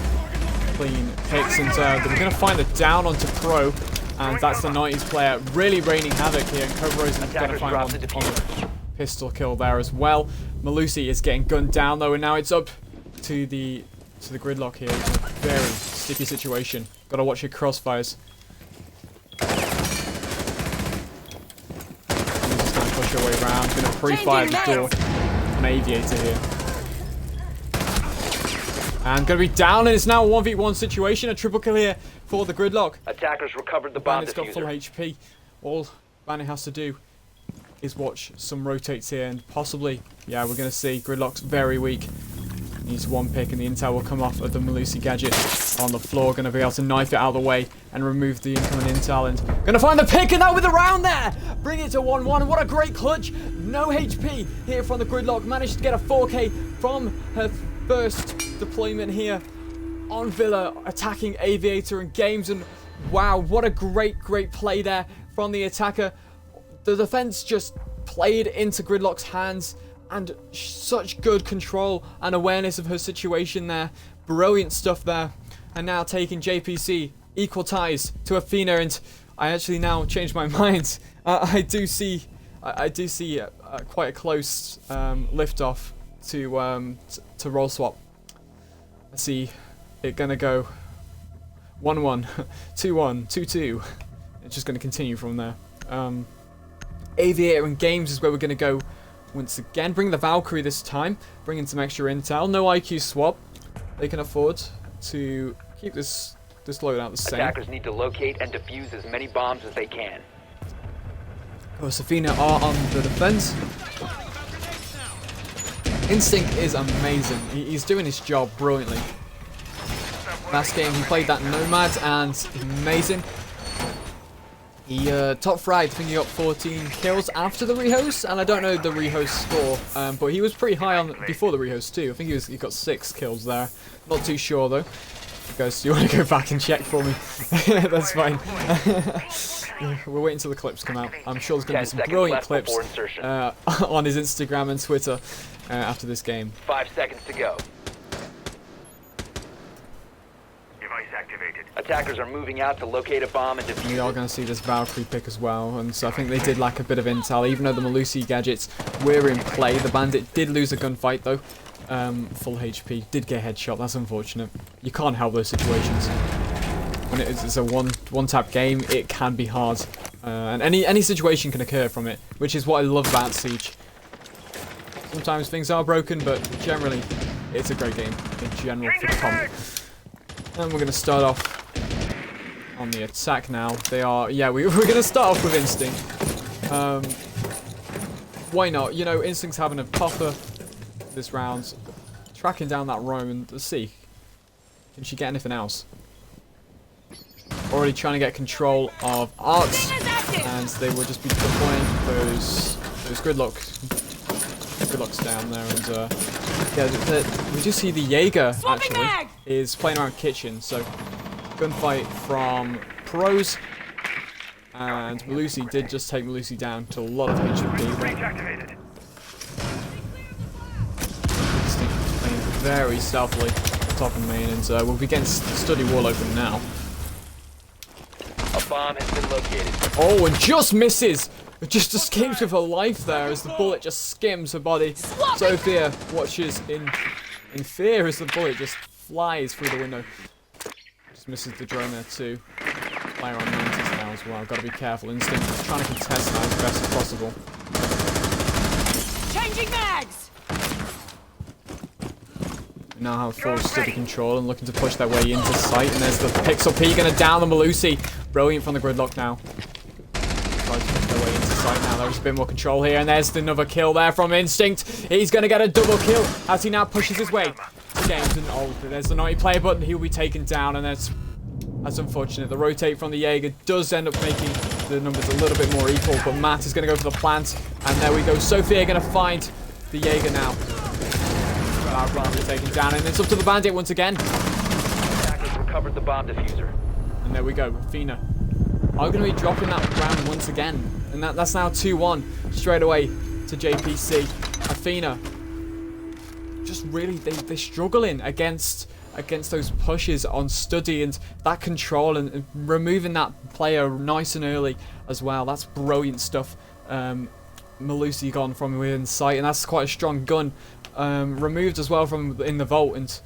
clean picks, and we're going to find a down onto Pro, and that's the 90s player really raining havoc here, and Cobra is going to find one on the pistol kill there as well. Malusi is getting gunned down though, and now it's up to the Gridlock here. It's a very sticky situation. Got to watch your crossfires. He's just going to push her way around. Going to pre-fire the door on Aviator here. And going to be down, and it's now a 1v1 situation. A triple kill here for the Gridlock. Attackers recovered the bomb Bandit's got full HP. All Bandit has to do is watch some rotates here, and possibly, yeah, we're going to see Gridlock's very weak. Needs one pick, and the intel will come off of the Malusi gadget on the floor. Going to be able to knife it out of the way and remove the incoming intel, and going to find the pick, and that with a round there. Bring it to 1-1. What a great clutch. No HP here from the Gridlock. Managed to get a 4K from her first deployment here on Villa, attacking Aviator and Games, and wow, what a great play there from the attacker. The defense just played into Gridlock's hands, and such good control and awareness of her situation there. Brilliant stuff there. And now taking JPC, equal ties to Athena, and I actually now changed my mind. I do see quite a close liftoff to roll swap. I see it gonna go 1-1, 2-1, 2-2. It's just gonna continue from there. Aviator and Games is where we're gonna go once again. Bring the Valkyrie this time, bring in some extra intel. No IQ swap. They can afford to keep this loadout the same. Attackers need to locate and defuse as many bombs as they can. Of course, Athena are on the defense. Instinct is amazing. He's doing his job brilliantly. Last game he played that Nomad, and amazing. He top fried, I think he got 14 kills after the rehost, and I don't know the rehost score, but he was pretty high on before the rehost too. I think he got 6 kills there. Not too sure though. Guys, do you want to go back and check for me? That's fine. We'll wait until the clips come out. I'm sure there's going to be some brilliant clips on his Instagram and Twitter after this game. 5 seconds to go. Device activated. Attackers are moving out to locate a bomb and defuse We are going to see this Valkyrie pick as well, and so I think they did lack a bit of intel. Even though the Malusi gadgets were in play, the Bandit did lose a gunfight though. Full HP, did get a headshot. That's unfortunate. You can't help those situations. When it's a one tap game, it can be hard, and any situation can occur from it, which is what I love about Siege. Sometimes things are broken, but generally it's a great game in general for the comp. And we're going to start off on the attack now. They are, yeah, we're going to start off with Instinct. Why not? You know, Instinct's having a popper this round, tracking down that roam, and let's see, can she get anything else? Already trying to get control of Arcs, and they will just be deploying those Gridlocks down there, and yeah, we do see the Jaeger actually is playing around kitchen, so gunfight from pros, and Malusi did just take Malusi down to a lot of HP. Playing very stealthily. top of main, and we'll be getting study wall open now. A bomb has been located. Oh, and just misses! It just escapes with her life there as the bullet just skims her body. Sophia watches in fear as the bullet just flies through the window. Just misses the drone there too. Player on Mantis now as well. Gotta be careful. Instinct is trying to contest that as best as possible. Changing mags. Now have full steady control and looking to push their way into sight. And there's the Pixel P gonna down the Malusi. Brilliant from the gridlock now. Try to push their way into sight now. There's a bit more control here. And there's another kill there from Instinct. He's gonna get a double kill as he now pushes his way to games. And oh, there's the naughty player button. He'll be taken down, and that's unfortunate. The rotate from the Jaeger does end up making the numbers a little bit more equal, but Matt is going to go for the plant, and there we go. Sophia going to find the Jaeger now. Well, taken down, and it's up to the Bandit once again. Attackers recovered the bomb diffuser. And there we go. Athena are going to be dropping that round once again, and that's now 2-1 straight away to JPC. Athena just really they're struggling against those pushes on study and that control and removing that player nice and early as well. That's brilliant stuff. Malusi gone from within sight, and that's quite a strong gun. Removed as well from in the vault, and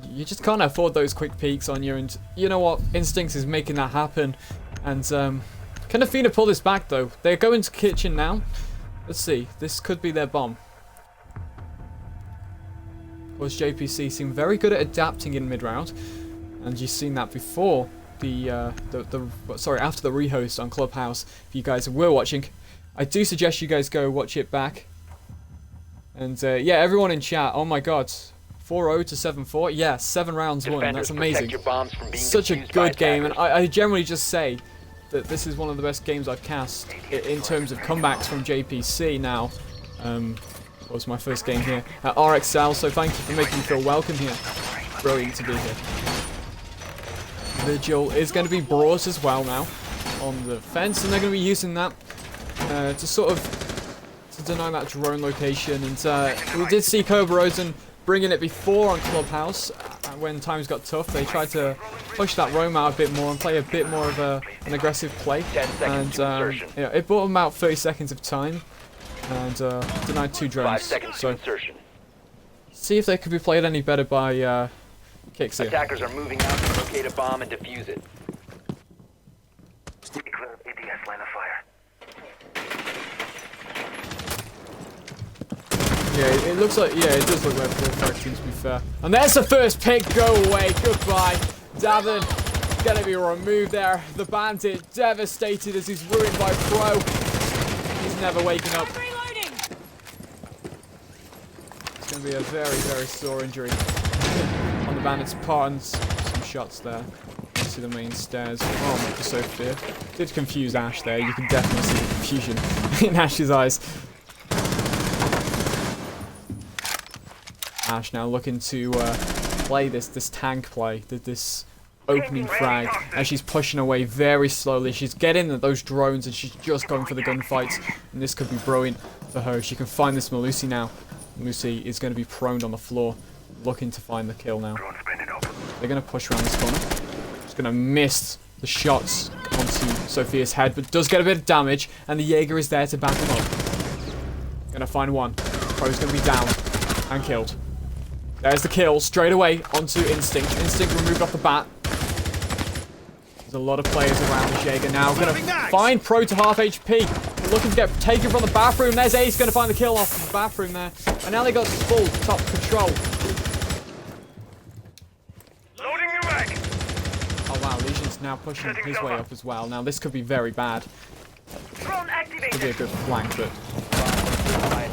you just can't afford those quick peeks on you. And you know what? Instincts is making that happen. And can Athena pull this back though? They're going to kitchen now. Let's see. This could be their bomb. Was JPC seem very good at adapting in mid-round, and you've seen that before after the rehost on Clubhouse. If you guys were watching, I do suggest you guys go watch it back. And yeah, everyone in chat, oh my god, 4-0 to 7-4, yeah, 7 rounds won. That's amazing. Such a good game, and I generally just say that this is one of the best games I've cast in terms of comebacks from JPC now. It was my first game here at RXL, so thank you for making me feel welcome here. Brilliant to be here. Vigil is going to be brought as well now on the fence, and they're going to be using that to sort of deny that drone location. And we did see Cobra Rosen bringing it before on Clubhouse when times got tough. They tried to push that roam out a bit more and play a bit more of an aggressive play, and yeah, it bought them about 30 seconds of time. And denied 2 drones. 5 seconds so to insertion. see if they could be played any better by Kicks here. Attackers are moving out to locate a bomb and defuse it. Stay clear of ADS line of fire. Yeah, it looks like, yeah, it does look like full fact team, to be fair. And there's the first pick. Go away. Goodbye. Davin gonna be removed there. The Bandit devastated as he's ruined by Pro. He's never waking up. It's going to be a very, very sore injury on the Bandit's part, and some shots there. You see the main stairs. Oh, for Sophia. Did confuse Ash there. You can definitely see the confusion in Ash's eyes. Ash now looking to play this tank play, this opening frag, as she's pushing away very slowly. She's getting at those drones and she's just going for the gunfights, and this could be brilliant for her. She can find this Malusi now. Malusi is going to be prone on the floor, looking to find the kill now. They're going to push around this corner. Just going to miss the shots onto Sophia's head, but does get a bit of damage, and the Jaeger is there to back him up. Going to find one. Pro's going to be down and killed. There's the kill straight away onto Instinct. Instinct removed off the bat. There's a lot of players around the Jaeger now. Gonna find Pro to half HP. They're looking to get taken from the bathroom. There's Ace gonna find the kill off the bathroom there. And now they got full top control. Loading your mag. Oh wow, Legion's now pushing his way up as well. Now this could be very bad. Drone activated. Could be a good flank, but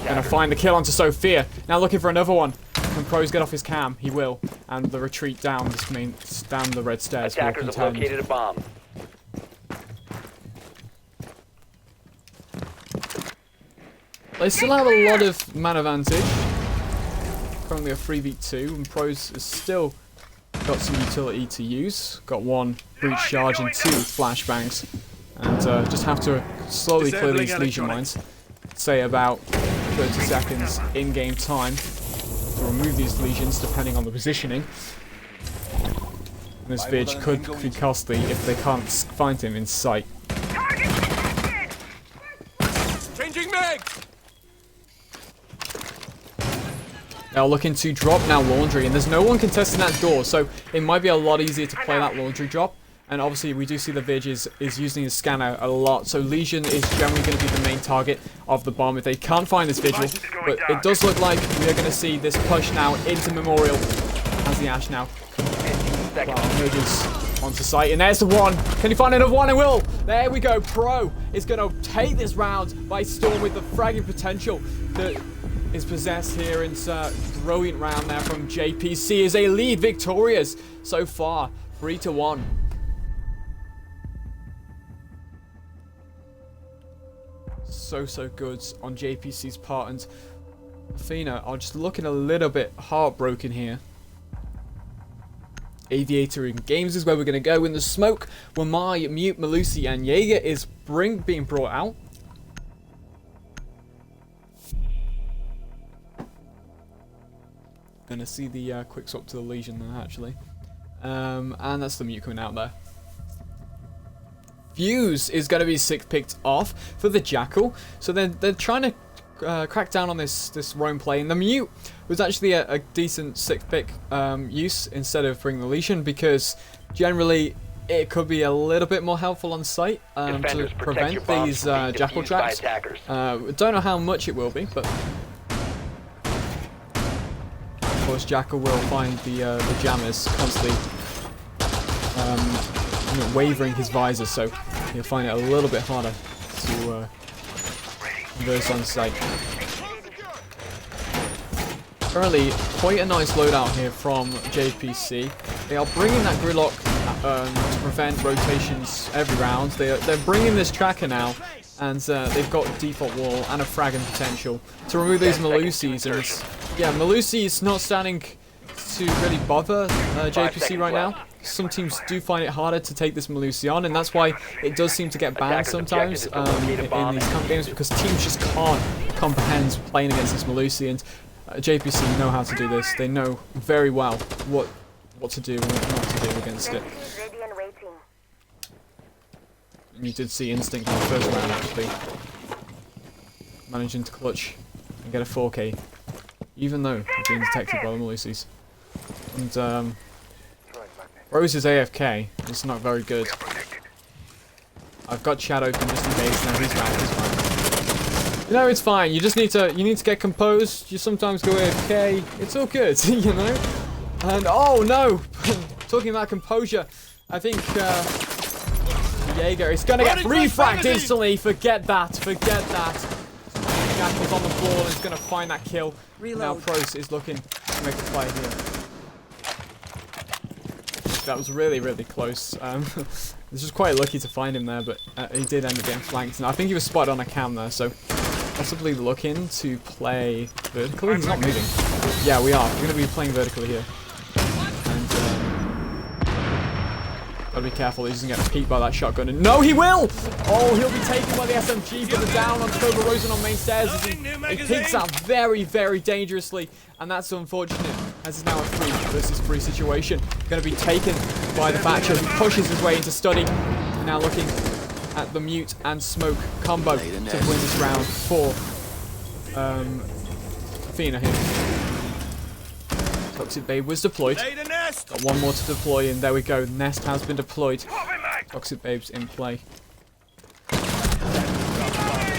gonna find the kill onto Sophia. Now looking for another one. When Pro's get off his cam, he will, and the retreat down down the red stairs will Attackers have located a bomb. They still have a lot of man advantage. Currently a 3v2, and Pro's has still got some utility to use. Got 1 breach charge and 2 flashbangs, and just have to slowly clear these Legion mines. Say about 30 seconds in-game time to remove these Legions, depending on the positioning. This Vidge could be costly if they can't find him in sight. Target detected! Changing mag! They're looking to drop now Laundry, and there's no one contesting that door, so it might be a lot easier to play that Laundry drop. And obviously, we do see the Vidge is using his scanner a lot, so Legion is generally going to be the main target of the bomb if they can't find this Vigil. But it does look like we are going to see this push now into Memorial as the Ash now. Wow, Mages onto site, and there's the one. Can he find another one? He will. There we go. Pro is going to take this round by storm with the fragging potential that is possessed here. It's a brilliant round there from JPC as they lead victorious so far, 3-1. So good on JPC's part, and Athena are just looking a little bit heartbroken here. Aviator in games is where we're going to go in the smoke. Where my Mute, Malusi, and Jaeger is being brought out. Gonna see the quick swap to the Legion there actually, and that's the Mute coming out there. Fuse is going to be picked off for the Jackal, so they're trying to crack down on this roam play, and the Mute was actually a decent 6th pick use instead of bringing the Legion, because generally it could be a little bit more helpful on site to prevent these Jackal traps. Don't know how much it will be, but of course Jackal will find the jammers constantly wavering his visor, so he'll find it a little bit harder to converse on site. Currently, quite a nice loadout here from JPC. They are bringing that Gridlock to prevent rotations every round. They're bringing this tracker now, and they've got default wall and a fragging potential to remove these Malusis. And yeah, Malusi's not standing to really bother JPC right now. Some teams do find it harder to take this Malusi on, and that's why it does seem to get banned sometimes in these camp games, because teams just can't comprehend playing against this Malusi, and JPC know how to do this. They know very well what to do and what not to do against it. And you did see Instinct in the first round actually managing to clutch and get a 4K, even though they're being detected by the Malusis. And Rose is AFK. It's not very good. I've got chat open just in case. Now he's back. He's fine. You know, it's fine. You just need to get composed. You sometimes go AFK. It's all good, you know. And oh no, talking about composure, I think Jaeger is gonna get refragged instantly. Forget that. Forget that. Jackal's on the ball and is gonna find that kill. Reload. Now Pros is looking to make the play here. That was really close. This was quite lucky to find him there, but he did end up getting flanked. And I think he was spotted on a cam there, so possibly looking to play vertically. He's not moving. Yeah, we are. We're going to be playing vertically here. And gotta be careful. He doesn't get peeked by that shotgun. And no, he will! Oh, he'll be taken by the SMG, but the down on Cobra Rosen on main stairs. He peeks out very dangerously, and that's unfortunate. As is now a 3 versus 3 situation. Going to be taken by the Thatcher, who pushes his way into study. And now looking at the Mute and Smoke combo to win this round for Athena here. Toxic Babe was deployed. Got one more to deploy, and there we go. Nest has been deployed. Toxic Babe's in play.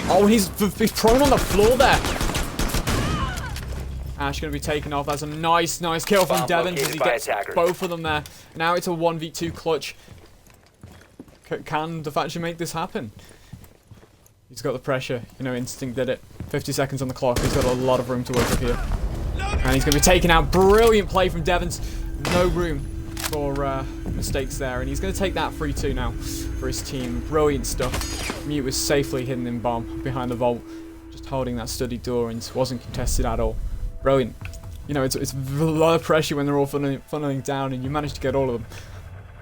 Oh, he's prone on the floor there. Ash going to be taken off. That's a nice kill from Devons as he gets both of them there. Now it's a 1v2 clutch. Can the Thatcher make this happen? He's got the pressure. You know, Instinct did it. 50 seconds on the clock. He's got a lot of room to work with here. And he's going to be taken out. Brilliant play from Devons. No room for mistakes there. And he's going to take that 3-2 now for his team. Brilliant stuff. Mute was safely hidden in bomb behind the vault. Just holding that study door and wasn't contested at all. Brilliant. You know, it's a lot of pressure when they're all funneling down, and you manage to get all of them.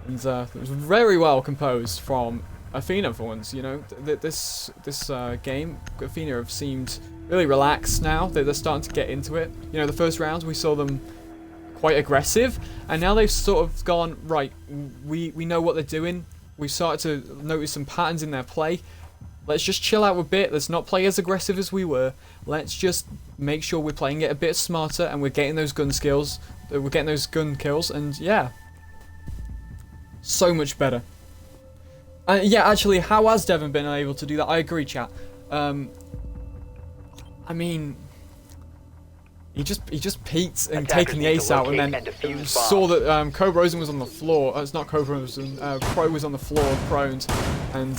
And it was very well composed from Athena for once. You know, this game, Athena have seemed really relaxed now. They're starting to get into it. You know, the first rounds we saw them quite aggressive, and now they've sort of gone, right, we know what they're doing. We've started to notice some patterns in their play. Let's just chill out a bit. Let's not play as aggressive as we were. Let's just make sure we're playing it a bit smarter and we're getting those gun skills. We're getting those gun kills, and yeah. So much better. Yeah, actually, how has Devon been able to do that? I agree, chat. I mean, he just peeked and taken the ace out, and then saw that Cobra Rosen was on the floor. It's not Cobra Rosen. Pro was on the floor, proned, and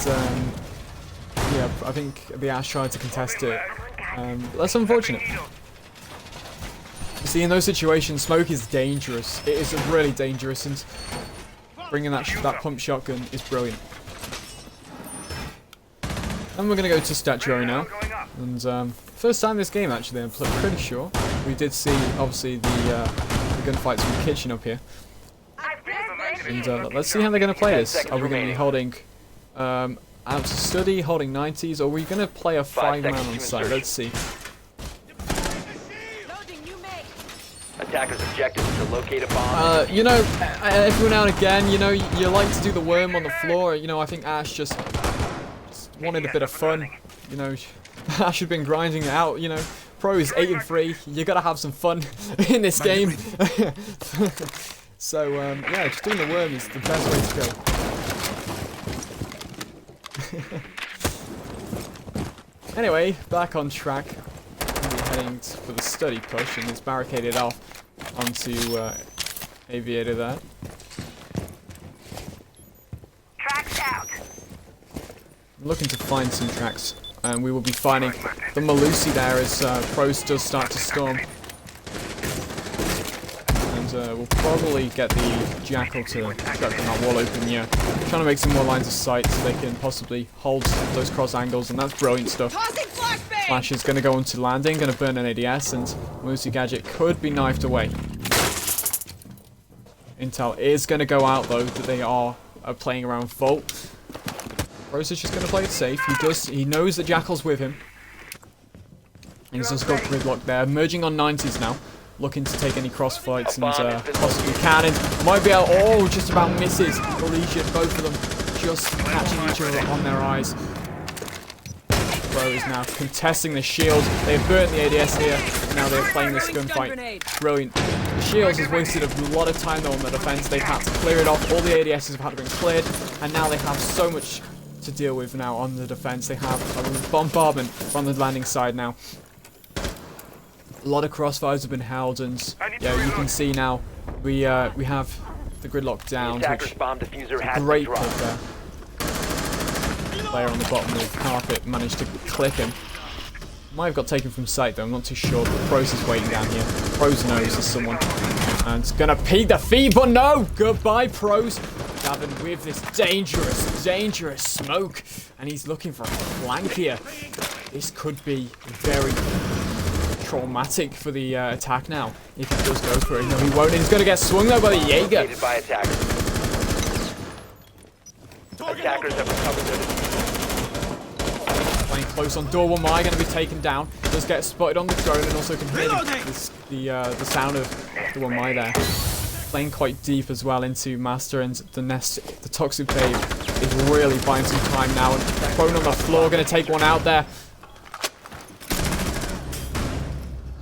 yeah, I think the Ash tried to contest it. That's unfortunate. You see, in those situations, smoke is dangerous. It is really dangerous, and bringing that pump shotgun is brilliant. And we're going to go to Statuary now. And first time this game, actually, I'm pretty sure. We did see, obviously, the gunfights in the kitchen up here. And let's see how they're going to play this. Are we going to be holding out to study, holding 90s, or are we going to play a 5-man on site? Let's see. Attacker's objective is to locate a bomb. You know, every now and again, you know, you like to do the worm on the floor. You know, I think Ash just wanted a bit of fun. You know, Ash had been grinding it out. You know, Pro is 8-3. You gotta have some fun in this game. So yeah, just doing the worm is the best way to go. Anyway, back on track. We're heading for the study push, and it's barricaded off onto Aviator there. Tracks out. I'm looking to find some tracks, and we will be finding the Malusi there as Pros does start to storm. And we'll probably get the Jackal to cut that wall open, yeah. Trying to make some more lines of sight so they can possibly hold those cross angles, and that's brilliant stuff. Flash is going to go onto landing, going to burn an ADS, and Malusi Gadget could be knifed away. Intel is going to go out, though, that they are playing around full. Rose is just going to play it safe. He knows that Jackal's with him. And he's just got gridlock there. Merging on 90s now. Looking to take any crossfights and possibly cannon. Might be able... Oh, just about misses. Elysian, both of them just catching each other on their eyes. Pro is now contesting the shields. They've burnt the ADS here. Now they're playing this gunfight. Brilliant. The shields has wasted a lot of time though on the defense. They've had to clear it off. All the ADSs have had to be cleared. And now they have so much to deal with now on the defense. They have a bombardment on the landing side now. A lot of crossfires have been held, and yeah, you can see now we have the gridlock down, which is a great clip there. Player on the bottom of the carpet managed to clip him. Might have got taken from sight though, I'm not too sure, but Pros is waiting down here. Pros knows there's someone. And it's gonna peek the feed, but no! Goodbye, Pros! Gavin with this dangerous smoke. And he's looking for a flank here. This could be very traumatic for the attack now. If he does go for it. No, he won't. And he's gonna get swung though by the Jaeger. Attackers have recovered their... Playing close on door. One Mai going to be taken down. Does get spotted on the drone and also can hear the sound of the One Mai there. Playing quite deep as well into Master, and the nest, the Toxic Babe is really buying some time now. And prone on the floor, going to take one out there.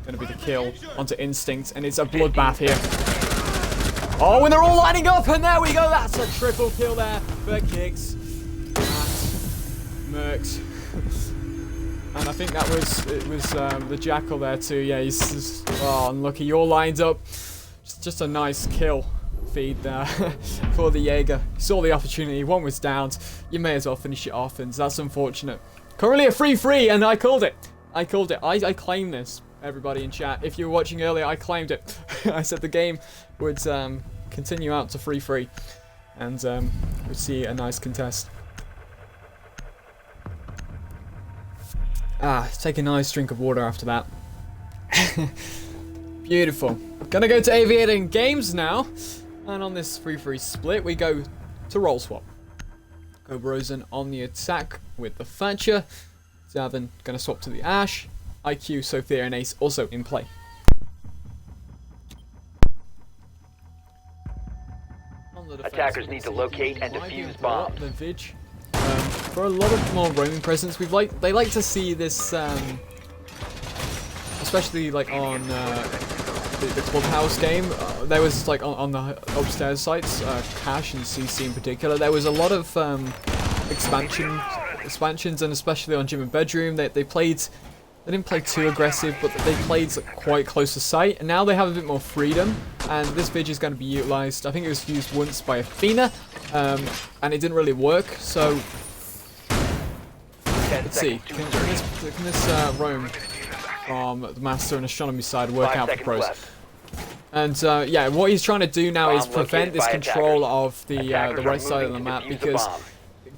Going to be the kill onto Instinct, and it's a bloodbath here. Oh, and they're all lining up, and there we go. That's a triple kill there for Kicks. Mercs. And I think that was the Jackal there too. Yeah, he's just, oh, unlucky. You're lined up. Just a nice kill feed there for the Jaeger. Saw the opportunity. One was downed. You may as well finish it off, and that's unfortunate. Currently a 3-3, and I called it. I called it. I claimed this. Everybody in chat, if you were watching earlier, I claimed it. I said the game would continue out to 3-3, and we'd see a nice contest. Take a nice drink of water after that. Beautiful. Gonna go to Aviating Games now, and on this 3-3 split, we go to roll swap. Cobra Rosen on the attack with the Thatcher. Zavin gonna swap to the Ash. IQ, Sophia, and Ace also in play. Attackers need to locate and Might be defuse brought bombs. the Vig. For a lot of more roaming presence, they like to see this, especially like on the clubhouse game. There was like on the upstairs sites, Cash and CC in particular. There was a lot of expansions, and especially on Gym and Bedroom, they played. They didn't play too aggressive, but they played quite close to sight. And now they have a bit more freedom, and this Vig is going to be utilized. I think it was used once by Athena, and it didn't really work. So let's see, can this roam from the Master and Astronomy side work 5 out for seconds pros? left. And yeah, what he's trying to do now is Bomb prevent located this by control attackers. of the Attackers right are side of the moving to map, defuse the because bomb.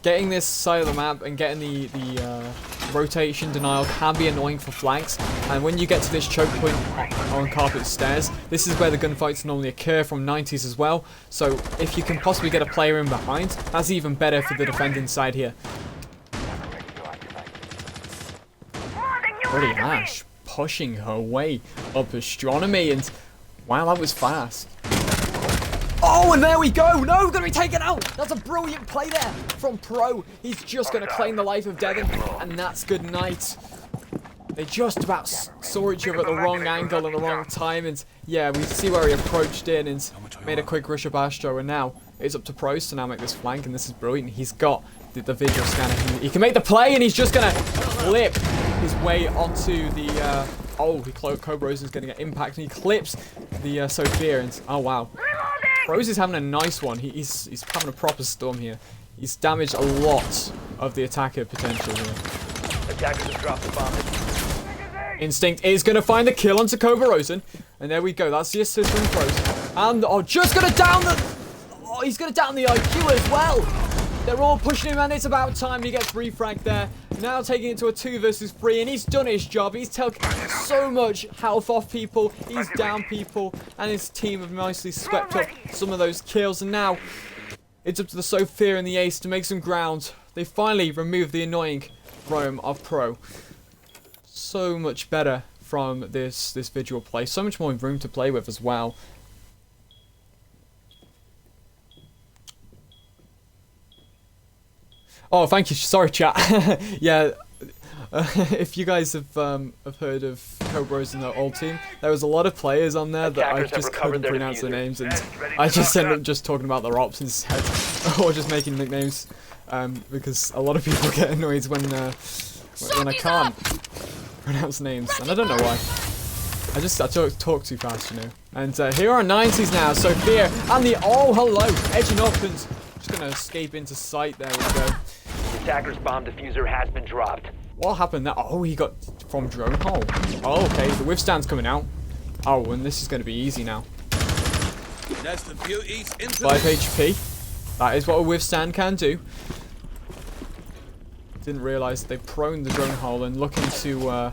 getting this side of the map and getting the rotation denial can be annoying for flanks. And when you get to this choke point on carpet stairs, this is where the gunfights normally occur from 90s as well. So if you can possibly get a player in behind, that's even better for the defending side here. Already Ash pushing her way up Astronomy, and wow, that was fast. Oh, and there we go! No, gonna be taken out! That's a brilliant play there from Pro. He's just gonna claim the life of Devon, and that's good night. They just about saw each other at the wrong angle and the wrong time, and yeah, we see where he approached in and made a quick rush of Astro, and now it's up to Pros to now make this flank, and this is brilliant. He's got the visual scanner. He can make the play, and he's just gonna clip his way onto the oh, Cobra Rosen's gonna get impact, and he clips the Sophia, and oh wow. Rose is having a nice one. He's having a proper storm here. He's damaged a lot of the attacker potential here. Attackers have dropped the bomb. Instinct is going to find the kill onto Cobra Rosen. And there we go. That's the assist from Pros. And, oh, just going to down the... Oh, he's going to down the IQ as well. They're all pushing him, and it's about time he gets refragged there. Now taking it to a 2 versus 3, and he's done his job. He's taken so much health off people. He's down people, and his team have nicely swept up some of those kills. And now it's up to the Sophia and the Ace to make some ground. They finally removed the annoying roam of Pro. So much better from this visual play. So much more room to play with as well. Oh, thank you. Sorry, chat. Yeah, if you guys have heard of Cobras in the old team, there was a lot of players on there that I just couldn't pronounce their names, and I just ended up just talking about their ops instead, or just making nicknames, because a lot of people get annoyed when I can't pronounce names, and I don't know why. I talk too fast, you know. And here are 90s now. Sophia and the hello, edging up and just gonna escape into sight. There we go. The attacker's bomb diffuser has been dropped. What happened there? Oh, he got from drone hole. Oh, okay. The withstand's coming out. Oh, and this is going to be easy now. 5 HP. That is what a withstand can do. Didn't realise they proned the drone hole and looking to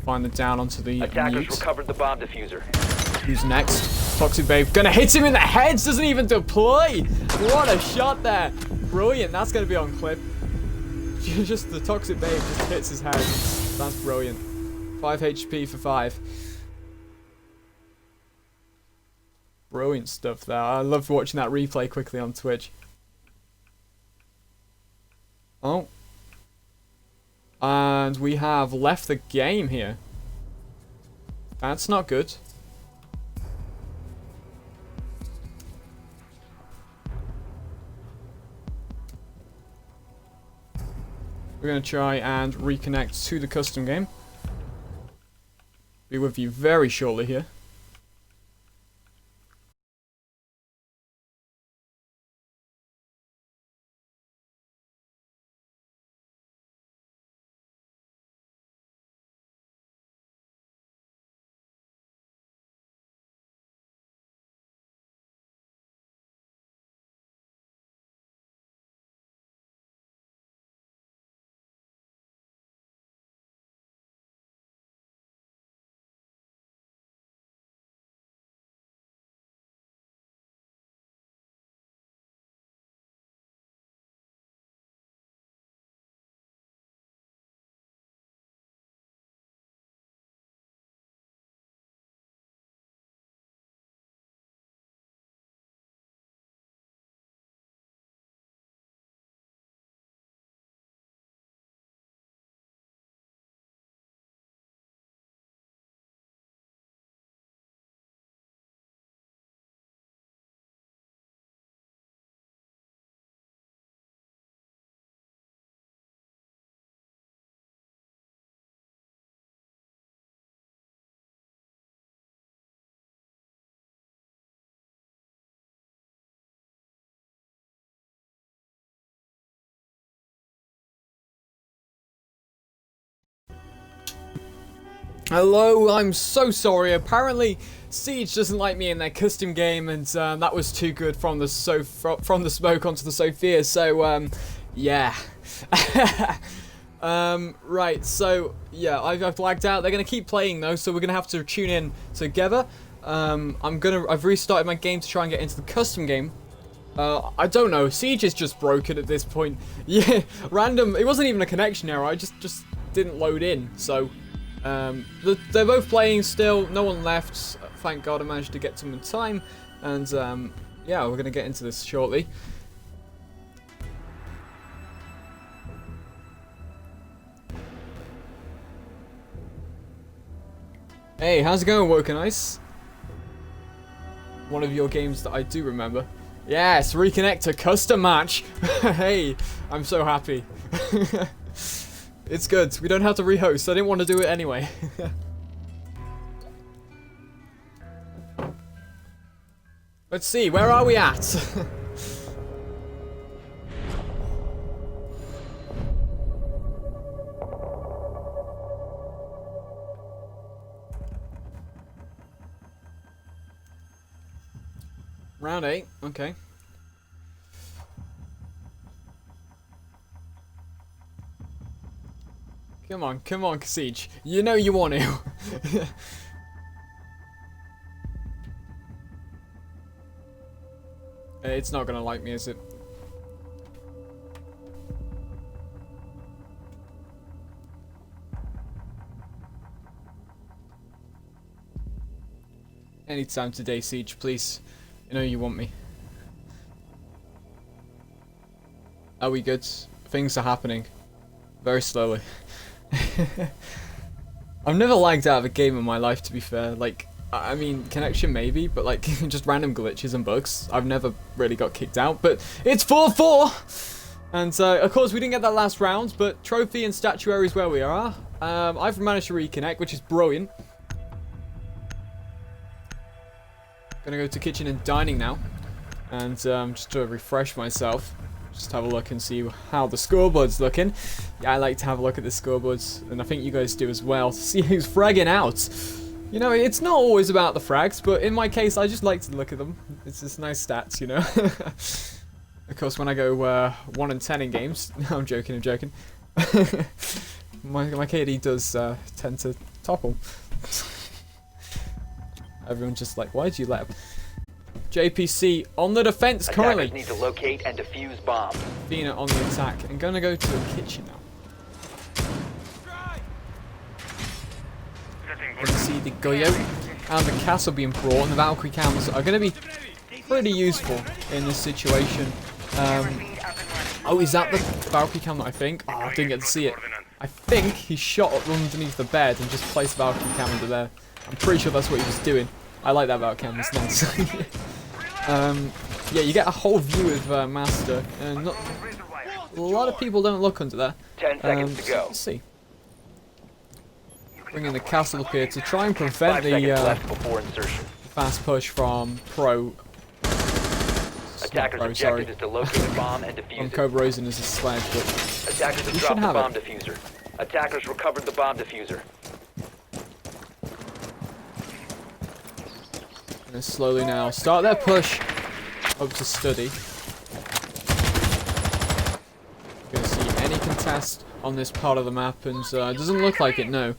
find the down onto the Attackers mute. recovered the bomb diffuser. Who's next? Toxic Babe. Gonna hit him in the heads. Doesn't even deploy. What a shot there. Brilliant. That's going to be on clip. Just the Toxic Babe just hits his head. That's brilliant. 5 HP for 5. Brilliant stuff there. I love watching that replay quickly on Twitch. Oh. And we have left the game here. That's not good. We're going to try and reconnect to the custom game. Be with you very shortly here. Hello, I'm so sorry. Apparently, Siege doesn't like me in their custom game, and that was too good from the smoke onto the Sophia. So, yeah. Right. So, yeah, I've lagged out. They're gonna keep playing though, so we're gonna have to tune in together. I've restarted my game to try and get into the custom game. I don't know. Siege is just broken at this point. Yeah, random. It wasn't even a connection error. I just didn't load in. So, they're both playing still. No one left. Thank God I managed to get to them in time. And yeah, we're gonna get into this shortly. Hey, how's it going, Woken Ice? One of your games that I do remember. Yes, reconnect to custom match. Hey, I'm so happy. It's good. We don't have to rehost. I didn't want to do it anyway. Let's see, where are we at? Round 8, okay. Come on, Siege. You know you want to. It's not gonna like me, is it? Anytime today, Siege, please. You know you want me. Are we good? Things are happening. Very slowly. I've never lagged out of a game in my life, to be fair. Like, I mean, connection maybe, but like, just random glitches and bugs. I've never really got kicked out, but it's 4-4! And, of course, we didn't get that last round, but trophy and statuary is where we are. I've managed to reconnect, which is brilliant. Gonna go to kitchen and dining now, and just to refresh myself, just have a look and see how the scoreboard's looking. Yeah, I like to have a look at the scoreboards, and I think you guys do as well, to see who's fragging out. You know, it's not always about the frags, but in my case, I just like to look at them. It's just nice stats, you know. Of course, when I go 1-10 in games, no, I'm joking. my KD does tend to topple. Everyone's just like, why'd you let him? JPC on the defense currently. Attackers need to locate and defuse bombs. Athena on the attack. I'm gonna go to the kitchen now. You can see the Goyo and the castle being brought, and the Valkyrie cams are gonna be pretty useful in this situation. Oh, is that the Valkyrie cam that I think? Oh, I didn't get to see it. I think he shot underneath the bed and just placed the Valkyrie cam under there. I'm pretty sure that's what he was doing. I like that Valkyrie cam, it's nice. Yeah, you get a whole view of Master, and not, a lot of people don't look under there. 10 seconds to go. Let's see. Bringing the castle up here to try and prevent 5 seconds the left before insertion. fast push from Pro. Attackers' objective is to locate a bomb and defuse From it. Cobra Rosen as a sledge, but Attackers have we should dropped the have bomb it. diffuser. Attackers recovered the bomb diffuser. Gonna slowly now start their push up to study. Gonna see any contest on this part of the map, and it doesn't look like it, no.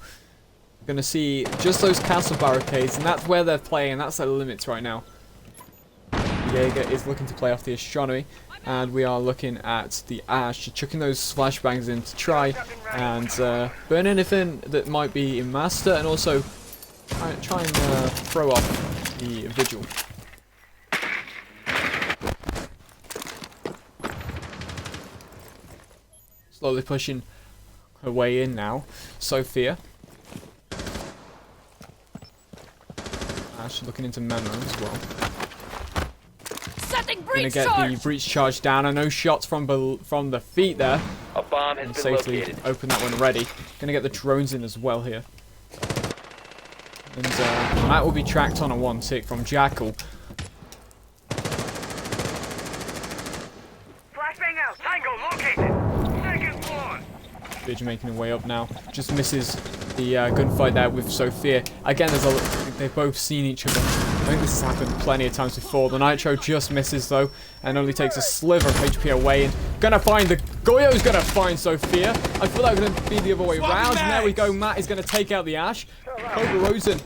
Gonna see just those castle barricades, and that's where they're playing, and that's their limits right now. Jaeger is looking to play off the astronomy, and we are looking at the Ash, chucking those flashbangs in to try and burn anything that might be in Master, and also try and throw off the Vigil. Slowly pushing her way in now. Sophia. Ash looking into Memo as well. Setting Gonna breach get charge. the breach charge down, and no shots from the feet there. A bomb has And been safely located. open that one already. Gonna get the drones in as well here. And that will be tracked on a 1-tick from Jackal. Flashbang out. Tango located. Second floor. Vidge making her way up now. Just misses the gunfight there with Sophia. Again, they've both seen each other. I think this has happened plenty of times before. The Nitro just misses though, and only takes a sliver of HP away. And Goyo's gonna find Sophia. I feel like it's gonna be the other way around. And there we go. Matt is gonna take out the Ash. Cobra Rosen,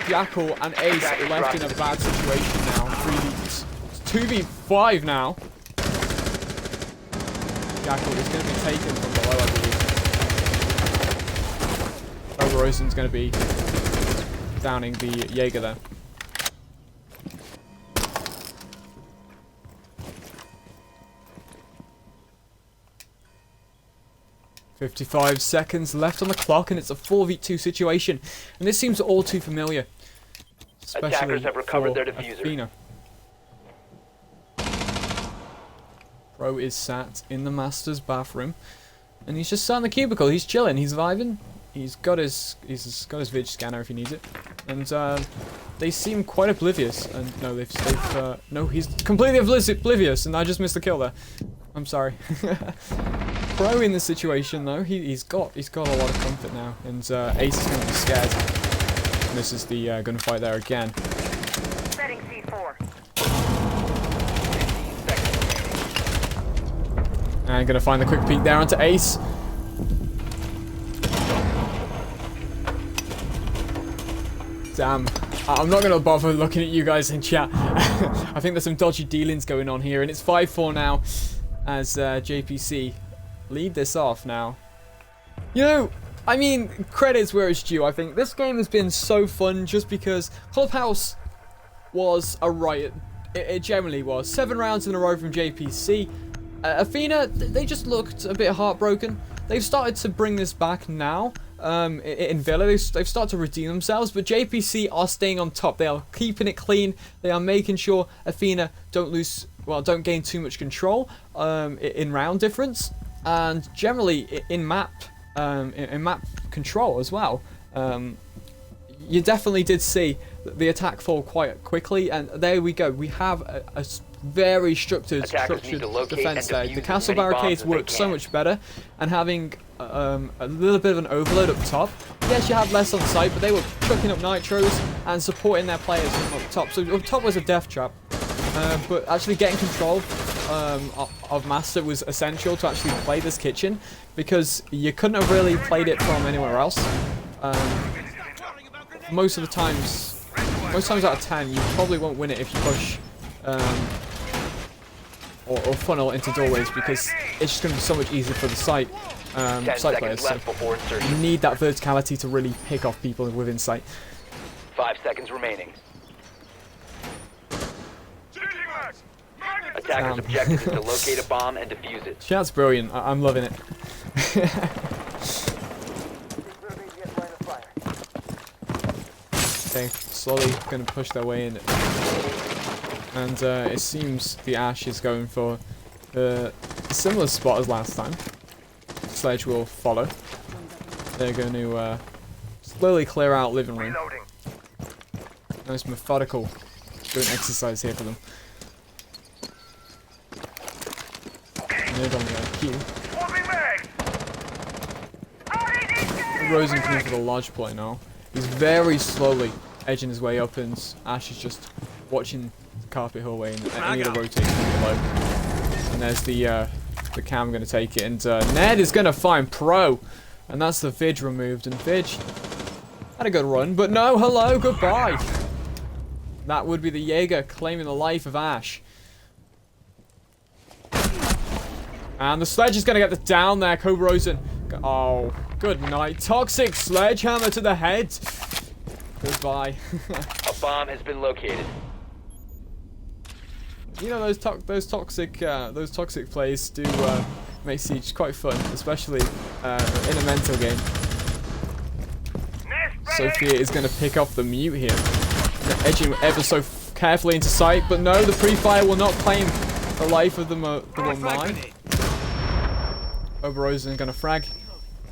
Jackal, and Ace left in a bad situation now. 2v5 now. Jackal is going to be taken from below, I believe. Cobra Rosen's going to be downing the Jaeger there. "55 seconds left on the clock, and it's a 4v2 situation. And this seems all too familiar. Especially Attackers have recovered for their diffuser. Athena. Pro is sat in the master's bathroom, and he's just sat in the cubicle. He's chilling. He's vibing. He's got his vid scanner if he needs it, and they seem quite oblivious. And no, no, he's completely oblivious, and I just missed the kill there. I'm sorry. Pro in this situation though, he's got a lot of comfort now, and Ace is going to be scared. And this is the gunfight there again. Setting C4. And gonna find the quick peek there onto Ace. Damn. I'm not gonna bother looking at you guys in chat. I think there's some dodgy dealings going on here, and it's 5-4 now as JPC lead this off now. You know, I mean, credits where it's due. I think this game has been so fun just because Clubhouse was a riot. It generally was. 7 rounds in a row from JPC. Athena, they just looked a bit heartbroken. They've started to bring this back now. In Villa, they've started to redeem themselves, but JPC are staying on top. They are keeping it clean. They are making sure Athena don't gain too much control in round difference, and generally in map control as well. You definitely did see the attack fall quite quickly, and there we go. We have a very structured defense there. The castle barricades work so much better, and having a little bit of an overload up top. Yes, you have less on site, but they were chucking up nitros and supporting their players from up top. So up top was a death trap, but actually getting control of Master was essential to actually play this kitchen, because you couldn't have really played it from anywhere else. Most times out of 10, you probably won't win it if you push or funnel into doorways, because it's just going to be so much easier for the site players. So you need that verticality to really pick off people within sight. 5 seconds remaining. Attacker's objective is to locate a bomb and defuse it. Chat's brilliant. I'm loving it. Okay, slowly going to push their way in. And it seems the Ash is going for a similar spot as last time. Sledge will follow. They're going to slowly clear out living room. Nice methodical doing exercise here for them. Mid on the IQ. Rosen coming for the large play now. He's very slowly edging his way up, and Ash is just watching the carpet hallway and any of the rotating below. And there's the cam going to take it, and Ned is going to find Pro, and that's the Vidge removed, and Vidge had a good run, but no, hello, goodbye. That would be the Jaeger claiming the life of Ash. And the Sledge is going to get the down there, Cobra Rosen. Oh, good night. Toxic sledgehammer to the head. Goodbye. A bomb has been located. You know, those toxic plays do make Siege quite fun, especially in a mental game. Sophia is going to pick up the mute here. They're edging ever so carefully into sight, but no, the pre-fire will not claim the life of the one mine. Oberosen going to frag.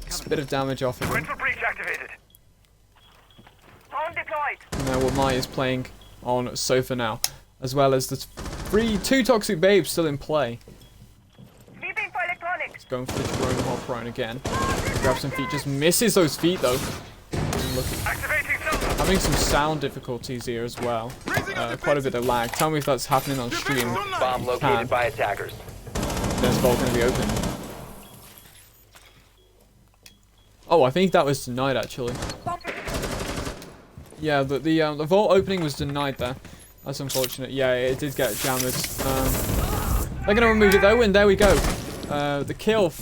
Just a bit of damage off of him. And now Wamai is playing on Sofa now, as well as the two toxic babes still in play. Leaving for electronics. He's going for the drone while prone again. Grabs some feet, just misses those feet though. Having some sound difficulties here as well. Quite a bit of lag. Tell me if that's happening on stream. Bomb located by attackers. There's vault going to be open. Oh, I think that was denied actually. Yeah, the vault opening was denied there. That's unfortunate. Yeah, it did get jammed. They're going to remove it though, and there we go. The kill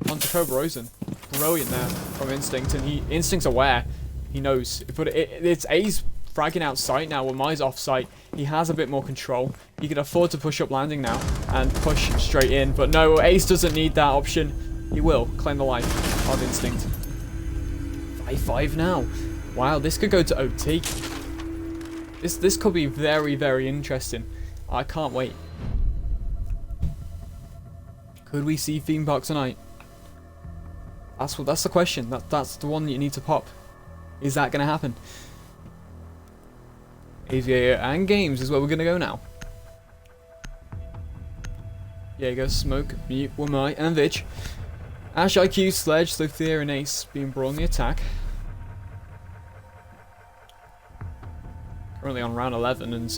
onto Cobra Rosen. Brilliant there from Instinct, and Instinct's aware. He knows. But it's A's fragging out sight now. When Mai's off site, he has a bit more control. He can afford to push up landing now and push straight in. But no, Ace doesn't need that option. He will claim the life of Instinct. 5-5 now. Wow, this could go to OT. This could be very, very interesting. I can't wait. Could we see Theme Park tonight? That's the question. That's the one that you need to pop. Is that going to happen? Aviator and Games is where we're going to go now. Jaeger, Smoke, Mute, Wamai, and Vitch. Ash, IQ, Sledge, Sophia, and Ace being brought on the attack. Currently on round 11, and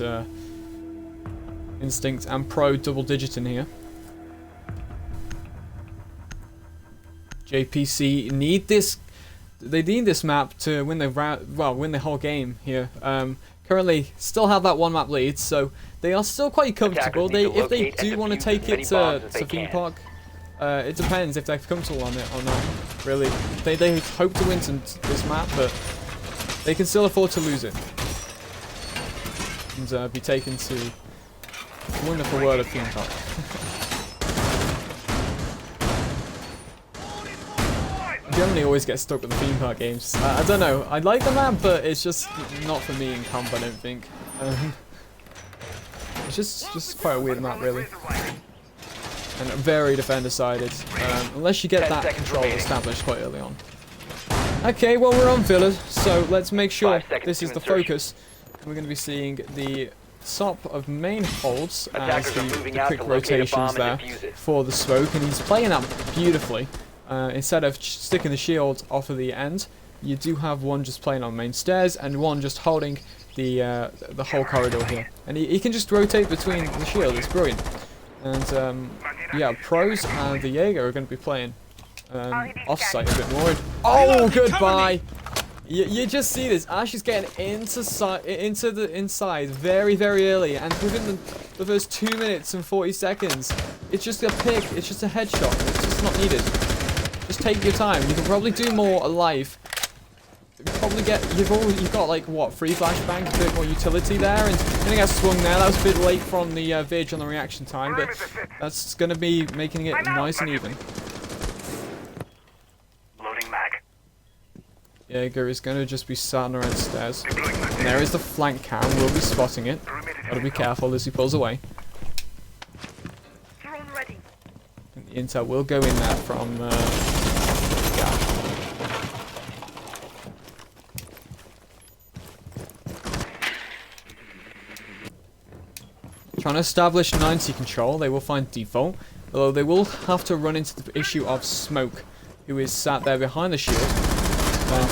Instinct and Pro double digit in here. JPC need this. They need this map to win the win the whole game here. Currently, still have that one map lead, so they are still quite comfortable. If they do want to take it to Theme Park, it depends if they're comfortable on it or not. Really, they hope to win this map, but they can still afford to lose it and be taken to the wonderful world of Theme Park. Generally always get stuck with the Theme Park games. I don't know. I like the map, but it's just not for me in comp, I don't think. It's just quite a weird map, really. And very defender-sided. Unless you get that control established quite early on. Okay, well, we're on Villa, so let's make sure this is the focus. We're going to be seeing the top of main holds as the quick rotations there for the smoke, and he's playing that beautifully. Instead of sticking the shield off of the end, you do have one just playing on main stairs and one just holding the whole corridor here. And he can just rotate between the shield. It's brilliant. And yeah, Pros and the Jaeger are going to be playing off-site a bit more. Oh, goodbye! You just see this. Ash is getting into the inside very, very early, and within the first 2 minutes and 40 seconds, it's just a pick. It's just a headshot. It's just not needed. Just take your time. You can probably do more alive. You've got like what, 3 flashbangs, a bit more utility there, and you're gonna get swung there. That was a bit late from the Vidge on the reaction time, but that's gonna be making it nice and even. Loading mag. Jaeger is gonna just be sat on the red stairs. And there is the flank cam. We'll be spotting it. Gotta be careful as he pulls away. Drone ready. And the intel will go in there from yeah. Trying to establish 90 control. They will find default, although they will have to run into the issue of Smoke, who is sat there behind the shield. And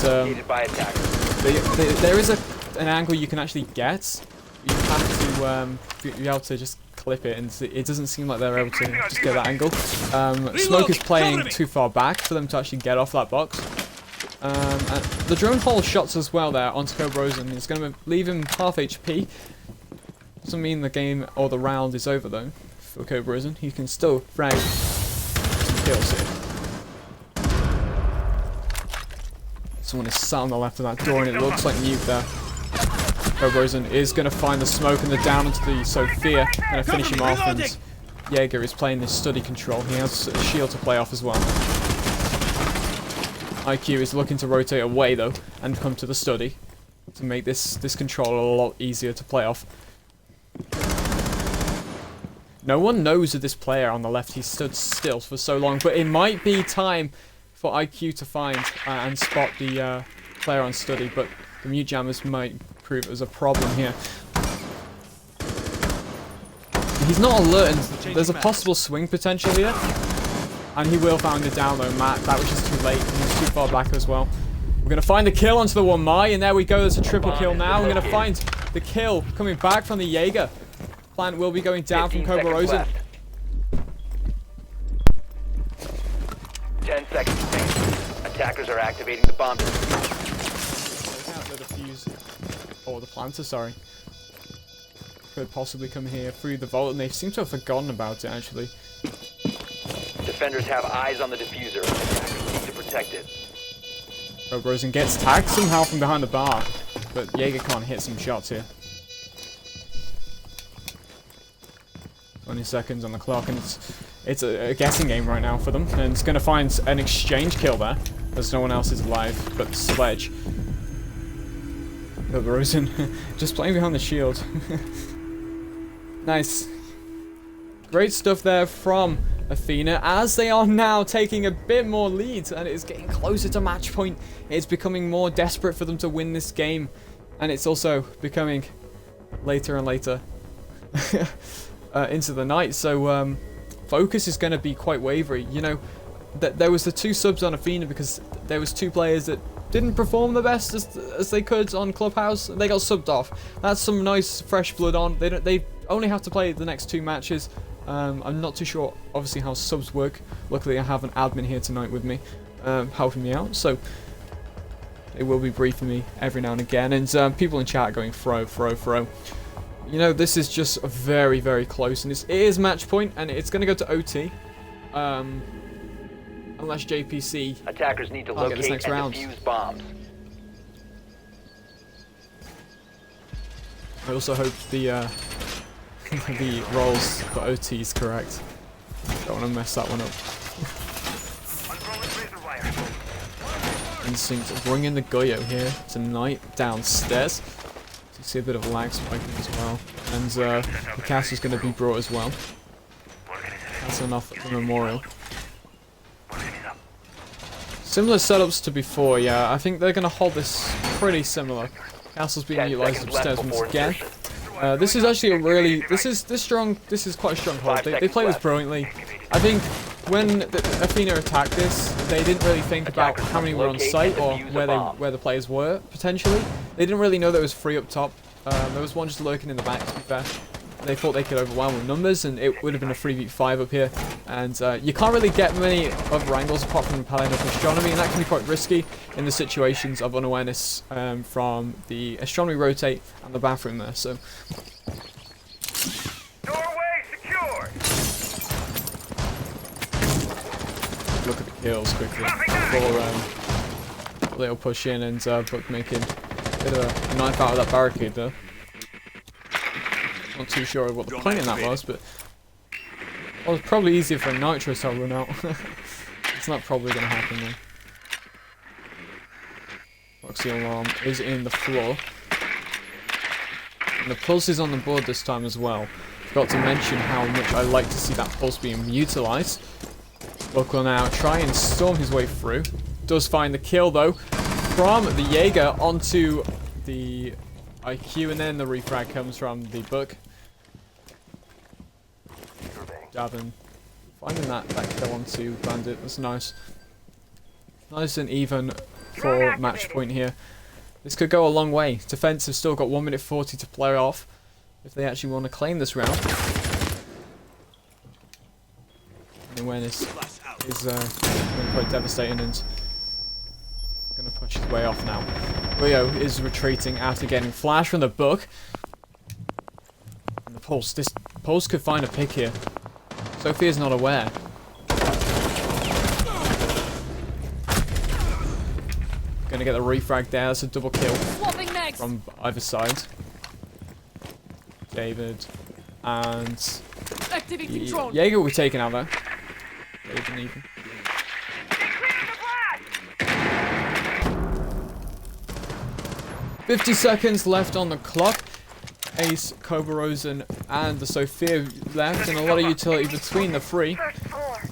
there is an angle you can actually get. You have to be able to just clip it, and it doesn't seem like they're able to just get that angle. Smoke is playing too far back for them to actually get off that box. And the drone hole shots as well there onto Cobra Rosen. It's going to leave him half HP. Doesn't mean the game or the round is over though for Cobra Rosen. He can still frag some kills here. Someone is sat on the left of that door, and it looks like Mute there. Cobra Rosen is going to find the smoke and the down into the Sophia, going to finish him off, and Jaeger is playing this study control. He has a shield to play off as well. IQ is looking to rotate away though and come to the study to make this control a lot easier to play off. No one knows of this player on the left. He stood still for so long, but it might be time for IQ to find and spot the player on study, but the mute jammers might prove as a problem here. He's not alert, and there's a possible swing potential here. And he will find it down though, Matt. That was just too late. He was too far back as well. We're going to find the kill onto the 1-my, and there we go. There's a triple kill now. We're going to find the kill coming back from the Jaeger. Plant will be going down from Cobra Rosen. 10 seconds remaining. Attackers are activating the bomb. Taking out the defuse, or the planter, sorry. Could possibly come here through the vault, and they seem to have forgotten about it, actually. Defenders have eyes on the diffuser. Attackers need to protect it. Cobra Rosen gets tagged somehow from behind the bar, but Jaeger can't hit some shots here. 20 seconds on the clock, and it's a guessing game right now for them, and it's going to find an exchange kill there, as no one else is alive but Sledge. Cobra Rosen just playing behind the shield. Nice. Great stuff there from Athena, as they are now taking a bit more lead, and it's getting closer to match point. It's becoming more desperate for them to win this game, and it's also becoming later and later into the night, so focus is going to be quite wavery. You know, there was the 2 subs on Athena because there was 2 players that didn't perform the best as they could on Clubhouse. They got subbed off. That's some nice fresh blood on. They only have to play the next 2 matches. I'm not too sure, obviously, how subs work. Luckily, I have an admin here tonight with me, helping me out. So they will be briefing me every now and again. And people in chat are going throw. You know, this is just very, very close, and it is match point, and it's going to go to OT. Unless JPC attackers need to locate and defuse bombs. I also hope the the rolls for OT is correct. Don't want to mess that one up. Instinct bringing the Goyo here tonight downstairs. You see a bit of lag spiking as well, and the castle's going to be brought as well. That's enough at the memorial. Similar setups to before, yeah. I think they're going to hold this pretty similar. Castle's being utilized upstairs once again. This is actually a really this is quite a strong hold. They play this brilliantly. I think when Athena attacked this, they didn't really think about how many were on site or where the players were potentially. They didn't really know there was 3 up top. There was one just lurking in the back, to be fair. They thought they could overwhelm with numbers, and it would have been a 3v5 up here. And you can't really get many other angles apart from Paladin of Astronomy, and that can be quite risky in the situations of unawareness from the Astronomy rotate and the bathroom there. So. Doorway secured. Look at the kills quickly before they'll push in, and Buck making a bit of a knife out of that barricade there. Not too sure what the plan in that was, but well, it's probably easier for a Nitro to run out. It's not probably going to happen then. Proxy alarm is in the floor. And the pulse is on the board this time as well. Forgot to mention how much I like to see that pulse being utilised. Buck will now try and storm his way through. Does find the kill though from the Jaeger onto the IQ, and then the refrag comes from the Buck. Davin finding that kill onto Bandit. That's nice. Nice and even for match point here. This could go a long way. Defense have still got 1 minute 40 to play off if they actually want to claim this round. And awareness is quite devastating and going to push his way off now. Rio is retreating after getting flash from the Buck. And the Pulse. This Pulse could find a pick here. Sophia's not aware. Gonna get the refrag there. That's a double kill from either side. David and Jaeger will be taken out there. David and Ethan. 50 seconds left on the clock. Ace, Cobra Rosen, and the Sophia left, and a lot of utility between the 3.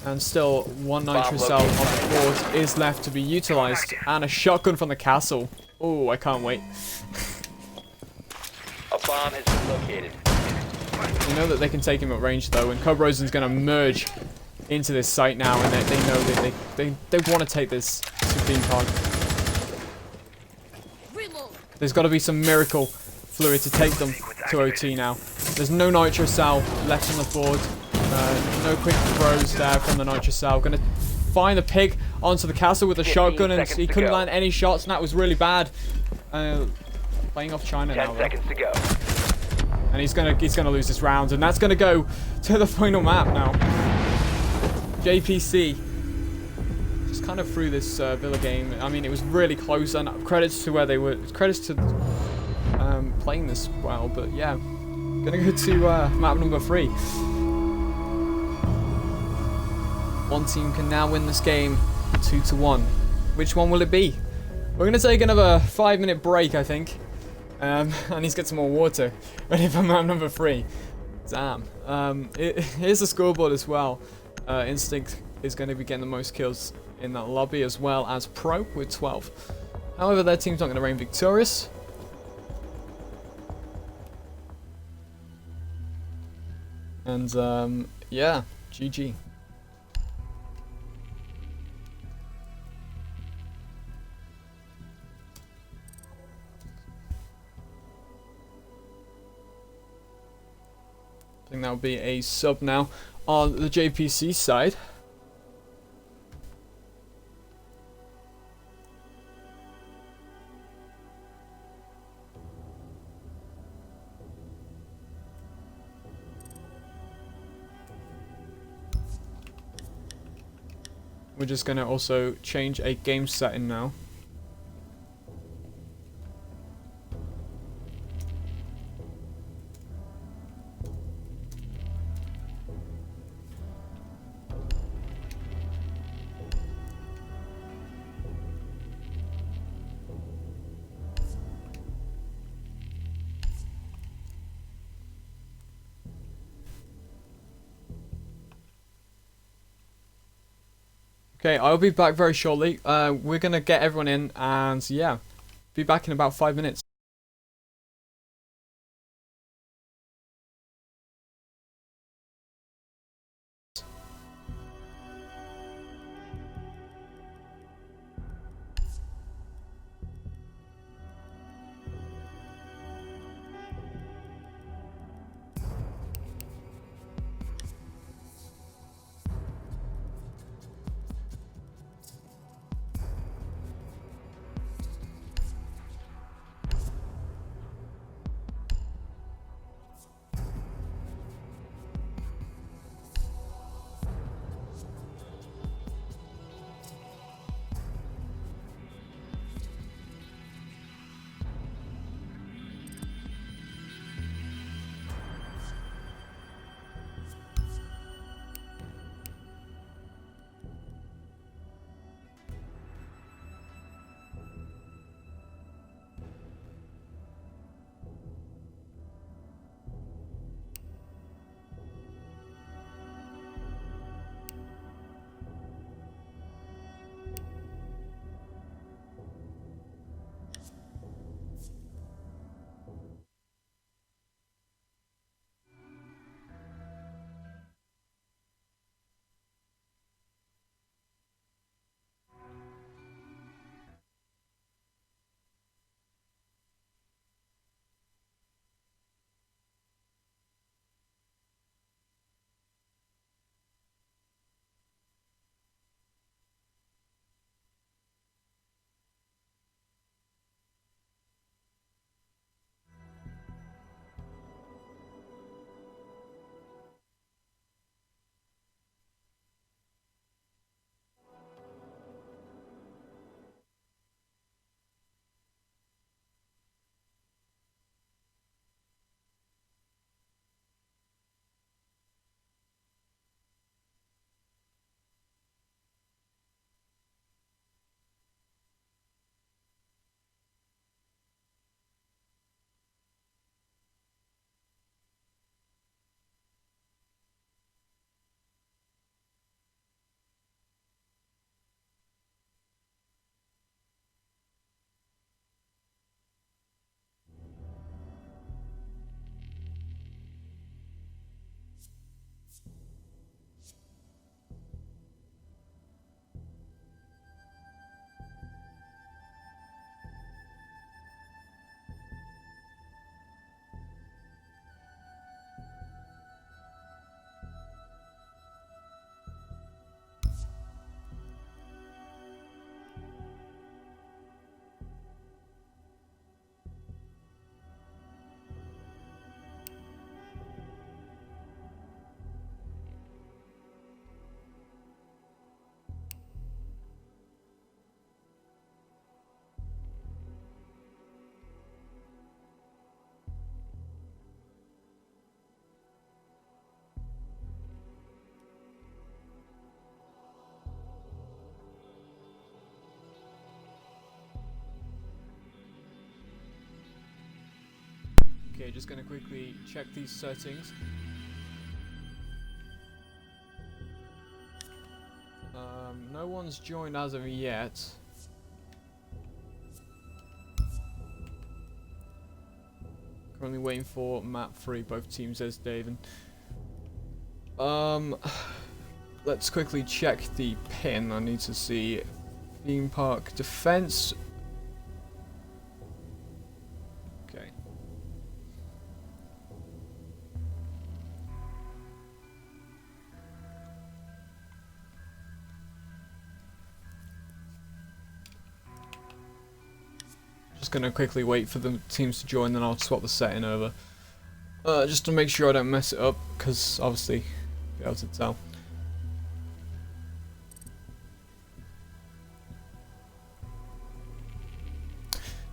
And still, 1 Nitro cell on the board is left to be utilized, and a shotgun from the castle. Oh, I can't wait. A bomb has been located. You know that they can take him at range though, and Cobra Rosen's going to merge into this site now, and they know that they want to take this to beacon. Reload. There's got to be some miracle fluid to take them to OT now. There's no nitro cell left on the board. No quick throws there from the nitro cell. Gonna find the pig onto the castle with a shotgun, and he couldn't land any shots, and that was really bad. Playing off China 10 now, though. seconds to go. And he's gonna lose this round, and that's gonna go to the final map now. JPC just kind of threw this Villa game. I mean, it was really close, and credits to where they were. Credits to playing this well, but yeah, gonna go to map number 3. One team can now win this game 2-1. Which one will it be? We're gonna take another 5-minute break, I think. I need to get some more water ready for map number 3. Damn. Here's the scoreboard as well. Instinct is going to be getting the most kills in that lobby, as well as Pro with 12. However, their team's not going to reign victorious. And yeah, GG. I think that would be a sub now on the JPC side. We're just going to also change a game setting now. Okay, I'll be back very shortly. We're going to get everyone in, and yeah, be back in about 5 minutes. Okay, just gonna quickly check these settings. No one's joined as of yet. Currently waiting for map 3, both teams, says David. Let's quickly check the pin. I need to see theme park defense. Okay. Just gonna quickly wait for the teams to join, then I'll swap the setting over. Just to make sure I don't mess it up, because obviously, be able to tell.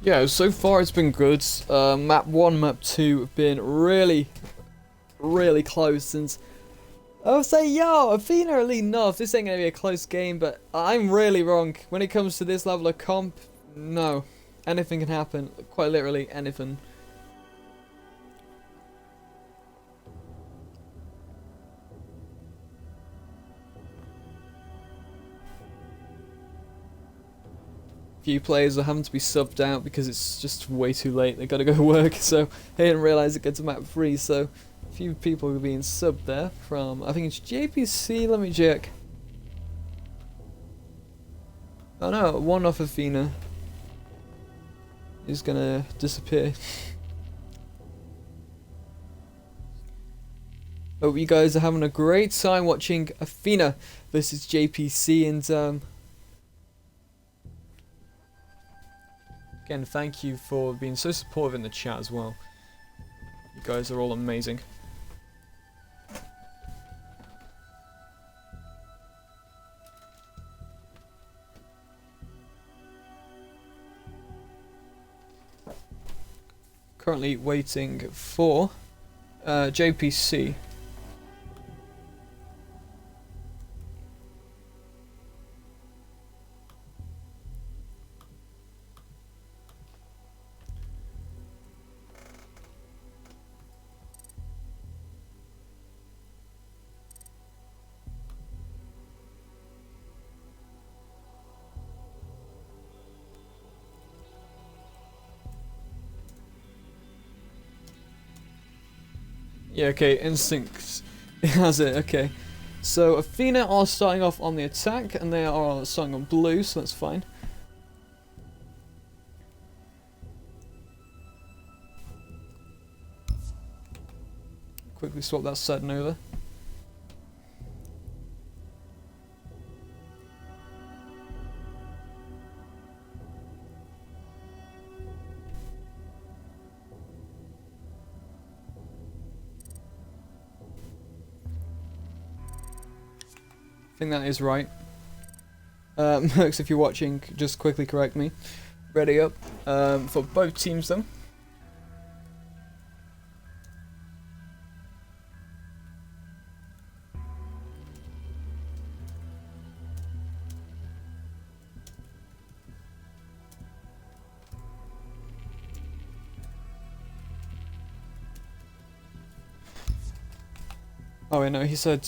Yeah, so far it's been good. Map 1, map 2 have been really close, and I would say, yo, Athena are leading off. This ain't gonna be a close game, but I'm really wrong. When it comes to this level of comp, no. Anything can happen. Quite literally, anything. Few players are having to be subbed out because it's just way too late. They gotta go to work, so they didn't realise it gets to map 3, so a few people are being subbed there from, I think it's JPC, let me check. Oh no, one off Athena is gonna disappear. Hope you guys are having a great time watching Athena versus JPC, and again, thank you for being so supportive in the chat as well. You guys are all amazing. Currently waiting for JPC. Yeah, okay, Instinct has it, okay. So Athena are starting off on the attack, and they are starting on blue, so that's fine. Quickly swap that setting over. I think that is right. Mercs, if you're watching, just quickly correct me. Ready up for both teams then. Oh wait, no, he said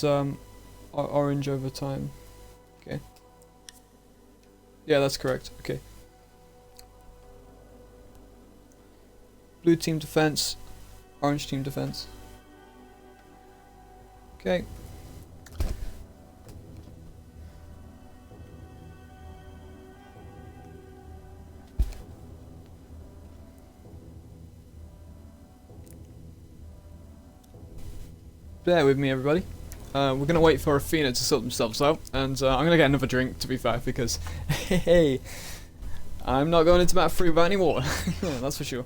orange over time. Okay. Yeah, that's correct. Okay. Blue team defense, orange team defense. Okay. Bear with me, everybody. We're going to wait for Athena to sort themselves out, and I'm going to get another drink, to be fair, because, hey, I'm not going into map 3 without any water. That's for sure.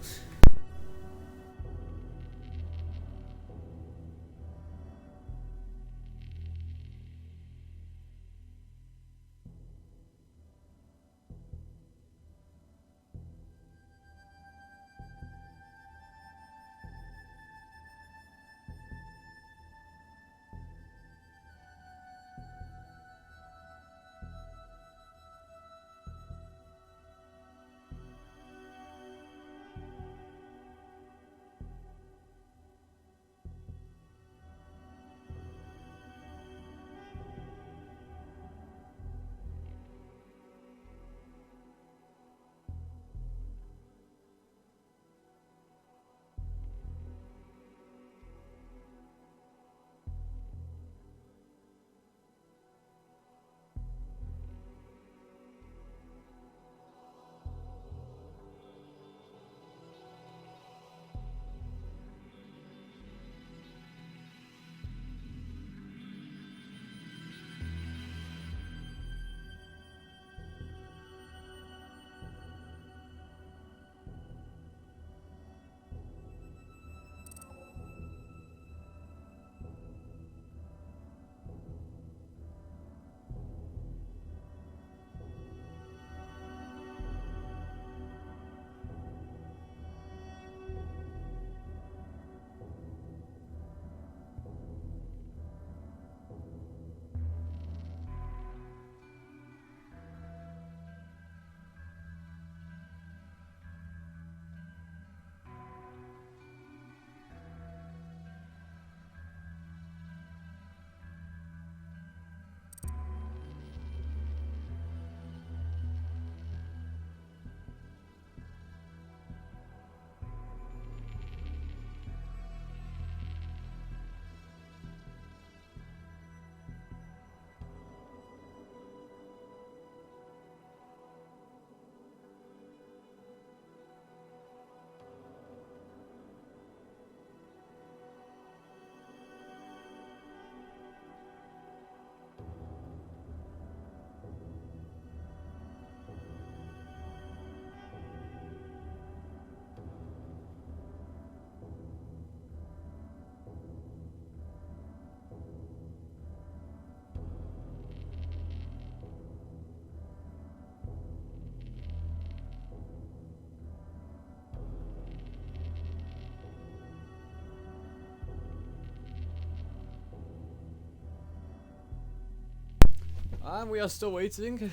And we are still waiting.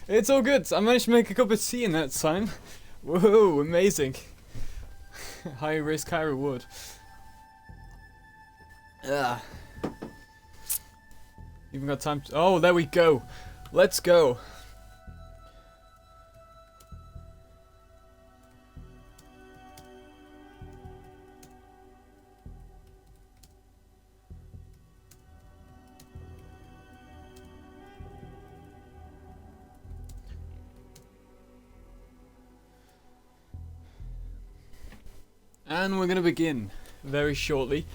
It's all good. I managed to make a cup of tea in that time. Whoa, amazing. High risk, high reward. Ah. Even got time to... Oh, there we go. Let's go. And we're going to begin very shortly.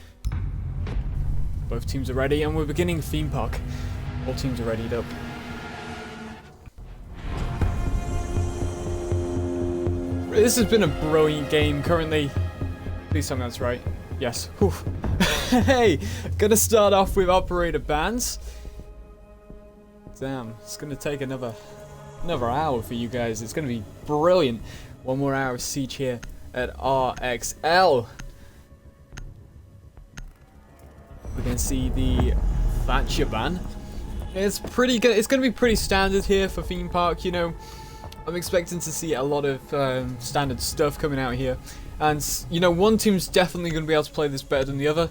Both teams are ready, and we're beginning theme park. All teams are readied up. This has been a brilliant game currently. Please tell me that's right. Yes. Whew. Hey, gonna start off with operator bans. Damn, it's gonna take another hour for you guys. It's gonna be brilliant. One more hour of siege here at RXL. We're gonna see the Thatcher ban. It's pretty good. It's gonna be pretty standard here for theme park. You know, I'm expecting to see a lot of standard stuff coming out here, and you know, one team's definitely gonna be able to play this better than the other.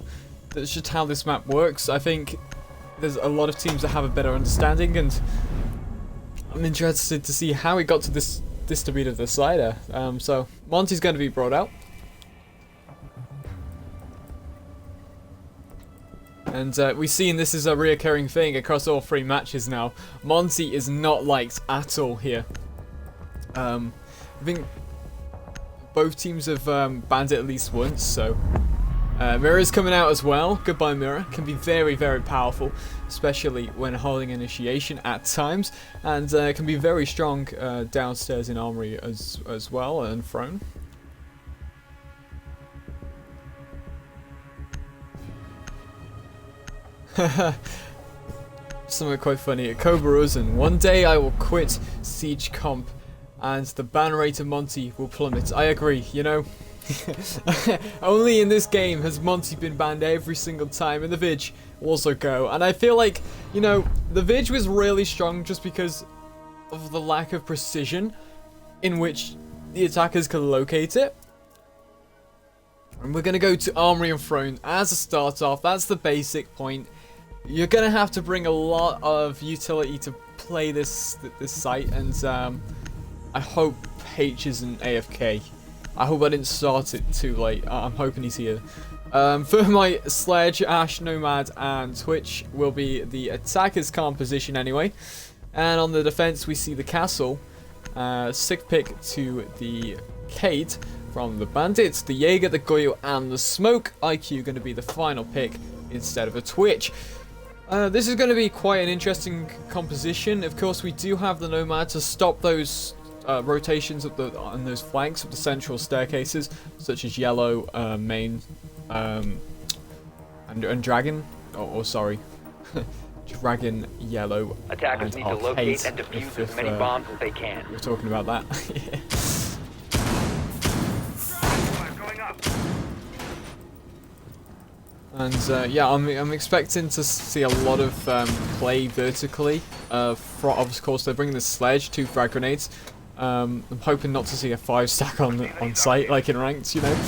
That's just how this map works. I think there's a lot of teams that have a better understanding, and I'm interested to see how it got to this distributed of the slider. So Monty's going to be brought out. And we've seen this is a reoccurring thing across all 3 matches now. Monty is not liked at all here. I think both teams have banned it at least once, so... Mirror's coming out as well. Goodbye Mirror. Can be very, very powerful, especially when holding initiation at times, and can be very strong downstairs in Armory as well, and Throne. Something quite funny. At Cobra Uzen, one day I will quit Siege Comp and the ban rate of Monty will plummet. I agree, you know. Only in this game has Monty been banned every single time, and the Vidge will also go. And I feel like, you know, the Vidge was really strong just because of the lack of precision in which the attackers can locate it. And we're going to go to Armory and Throne as a start off. That's the basic point. You're going to have to bring a lot of utility to play this site, and I hope H isn't AFK. I hope I didn't start it too late. I'm hoping he's here. For my Sledge, Ash, Nomad, and Twitch will be the attacker's calm position anyway. And on the defense, we see the Castle. Sick pick to the Kate from the Bandits, the Jaeger, the Goyo, and the Smoke. IQ going to be the final pick instead of a Twitch. This is going to be quite an interesting composition. Of course, we do have the Nomad to stop those rotations of on those flanks of the central staircases, such as Yellow, Main, and Dragon. Or sorry, Dragon, Yellow. Attackers need to locate and defuse as many bombs as they can. We're talking about that. And yeah, I'm expecting to see a lot of play vertically. Of course, they're bringing the Sledge, 2 frag grenades. I'm hoping not to see a 5-stack on site like in ranked, you know.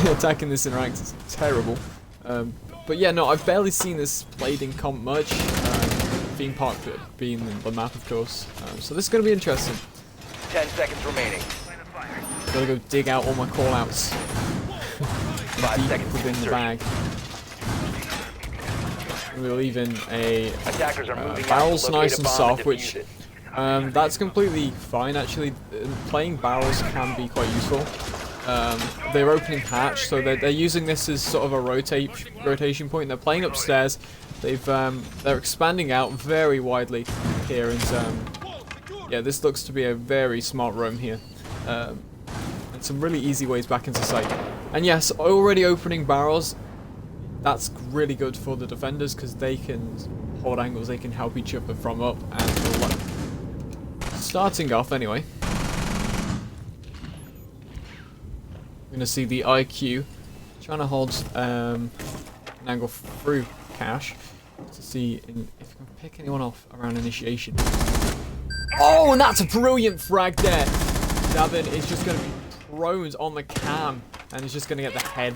Attacking this in ranked is terrible. But yeah, no, I've barely seen this played in comp much. Theme park being the map, of course. So this is going to be interesting. 10 seconds remaining. Gotta go dig out all my callouts. 5 seconds within the bag. We're leaving a barrels nice and soft, which that's completely fine actually. Playing barrels can be quite useful. They're opening hatch, so they're using this as sort of a rotation point. They're playing upstairs. They're expanding out very widely here, and yeah, this looks to be a very smart roam here, and some really easy ways back into sight. And yes, already opening barrels. That's really good for the defenders because they can hold angles, they can help each other from up and starting off anyway. We're going to see the IQ trying to hold an angle through Cash. to see if you can pick anyone off around initiation. Oh, and that's a brilliant frag there. Davin is just going to be prone on the cam, and he's just going to get the head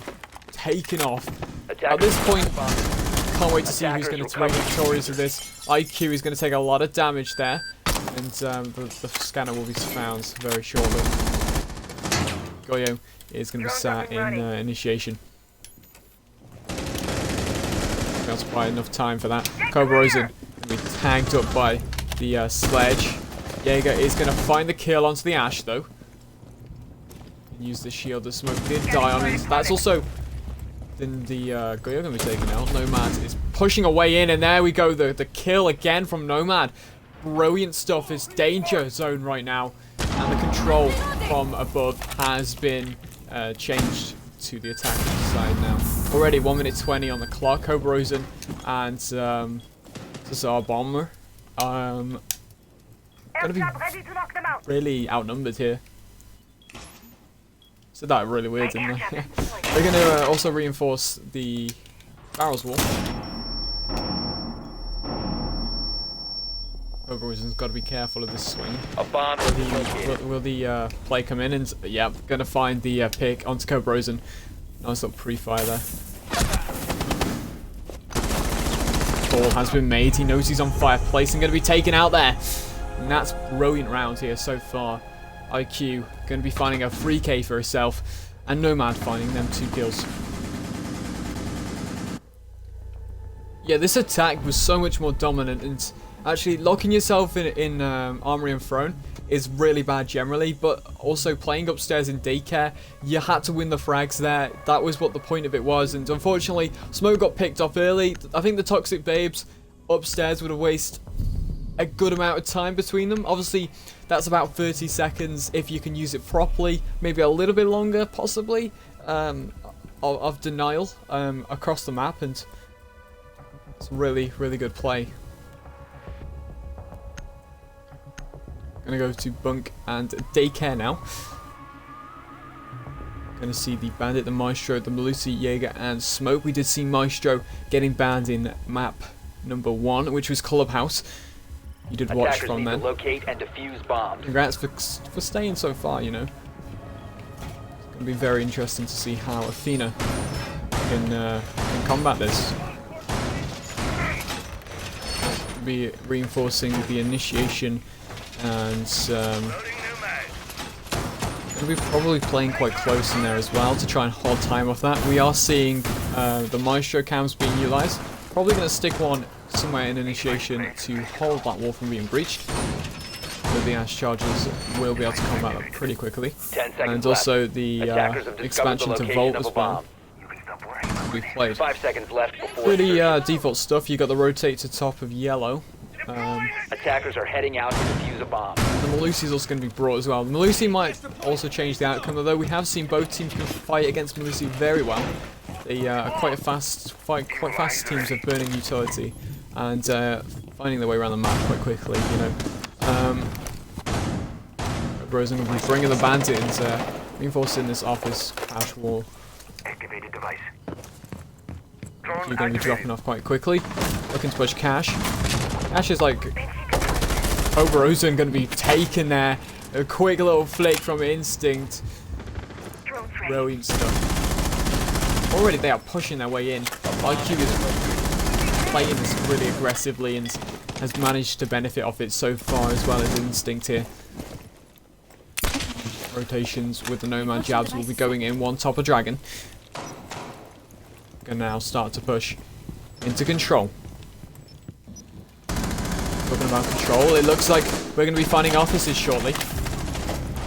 taken off. At this point, can't wait to see who's going to take victorious of this. IQ is going to take a lot of damage there, and the scanner will be found very shortly. Goyo is going to be sat in initiation. That's quite enough time for that. Cobra Rosen going to be tagged up by the sledge. Jaeger is going to find the kill onto the Ash, though. Use the shield. The smoke did die on it. That's also... Then the Goyo going to be taken out. Nomad is pushing away in, and there we go. The kill again from Nomad. Brilliant stuff. It's danger zone right now. And the control from above has been changed to the attacking side now. Already 1 minute 20 on the clock. Cobra Rosen and Cesar Bomber. Gonna be really outnumbered here. Said that really weird, didn't I? They're gonna also reinforce the barrels wall. Cobra Rosen's got to be careful of this swing. A bomb Will the play come in? And yeah, gonna find the pick onto Cobra Rosen. Nice little pre-fire there. Call has been made. He knows he's on fire. Place and gonna be taken out there. And that's brilliant round here so far. IQ going to be finding a 3k for herself, and Nomad finding them 2 kills. Yeah, this attack was so much more dominant, and actually locking yourself in Armory and Throne is really bad generally, but also playing upstairs in daycare, you had to win the frags there. That was what the point of it was, and unfortunately, Smoke got picked off early. I think the Toxic Babes upstairs would have wasted a good amount of time between them. Obviously, that's about 30 seconds if you can use it properly. Maybe a little bit longer, possibly, of denial across the map, and it's really, really good play. Gonna go to Bunk and Daycare now. Gonna see the Bandit, the Maestro, the Melusi, Jaeger, and Smoke. We did see Maestro getting banned in map number 1, which was Clubhouse. You did watch Attackers from need then. to locate and defuse bombs. Congrats for staying so far, you know. It's going to be very interesting to see how Athena can combat this. Be reinforcing the initiation, and going to be probably playing quite close in there as well to try and hold time off that. We are seeing the Maestro cams being utilized. Probably going to stick one somewhere in initiation to hold that wall from being breached. But the Ash charges will be able to combat that pretty quickly. 10 seconds And also left. the Attackers expansion have to discovered Vault the as location well. of a bomb. We played. 5 seconds left before Pretty insertion. default stuff. You got the rotate to top of yellow. Attackers are heading out to defuse a bomb. The Melusi's also going to be brought as well. Melusi might also change the outcome, although we have seen both teams can fight against Melusi very well. They are quite fast teams of burning utility and finding their way around the map quite quickly, you know. Rosen will be bringing the Bandit and reinforcing this office cash wall. Activated device. You're going to be dropping off quite quickly. Looking to push Cash. Cash is like Cobra Rosen going to be taken there. A quick little flick from Instinct. Brilliant stuff. Already they are pushing their way in. IQ is playing this really aggressively and has managed to benefit off it so far, as well as Instinct here. Rotations with the Nomad jabs will be going in. One top of Dragon. Gonna now start to push into control. Talking about control, it looks like we're going to be finding officers shortly.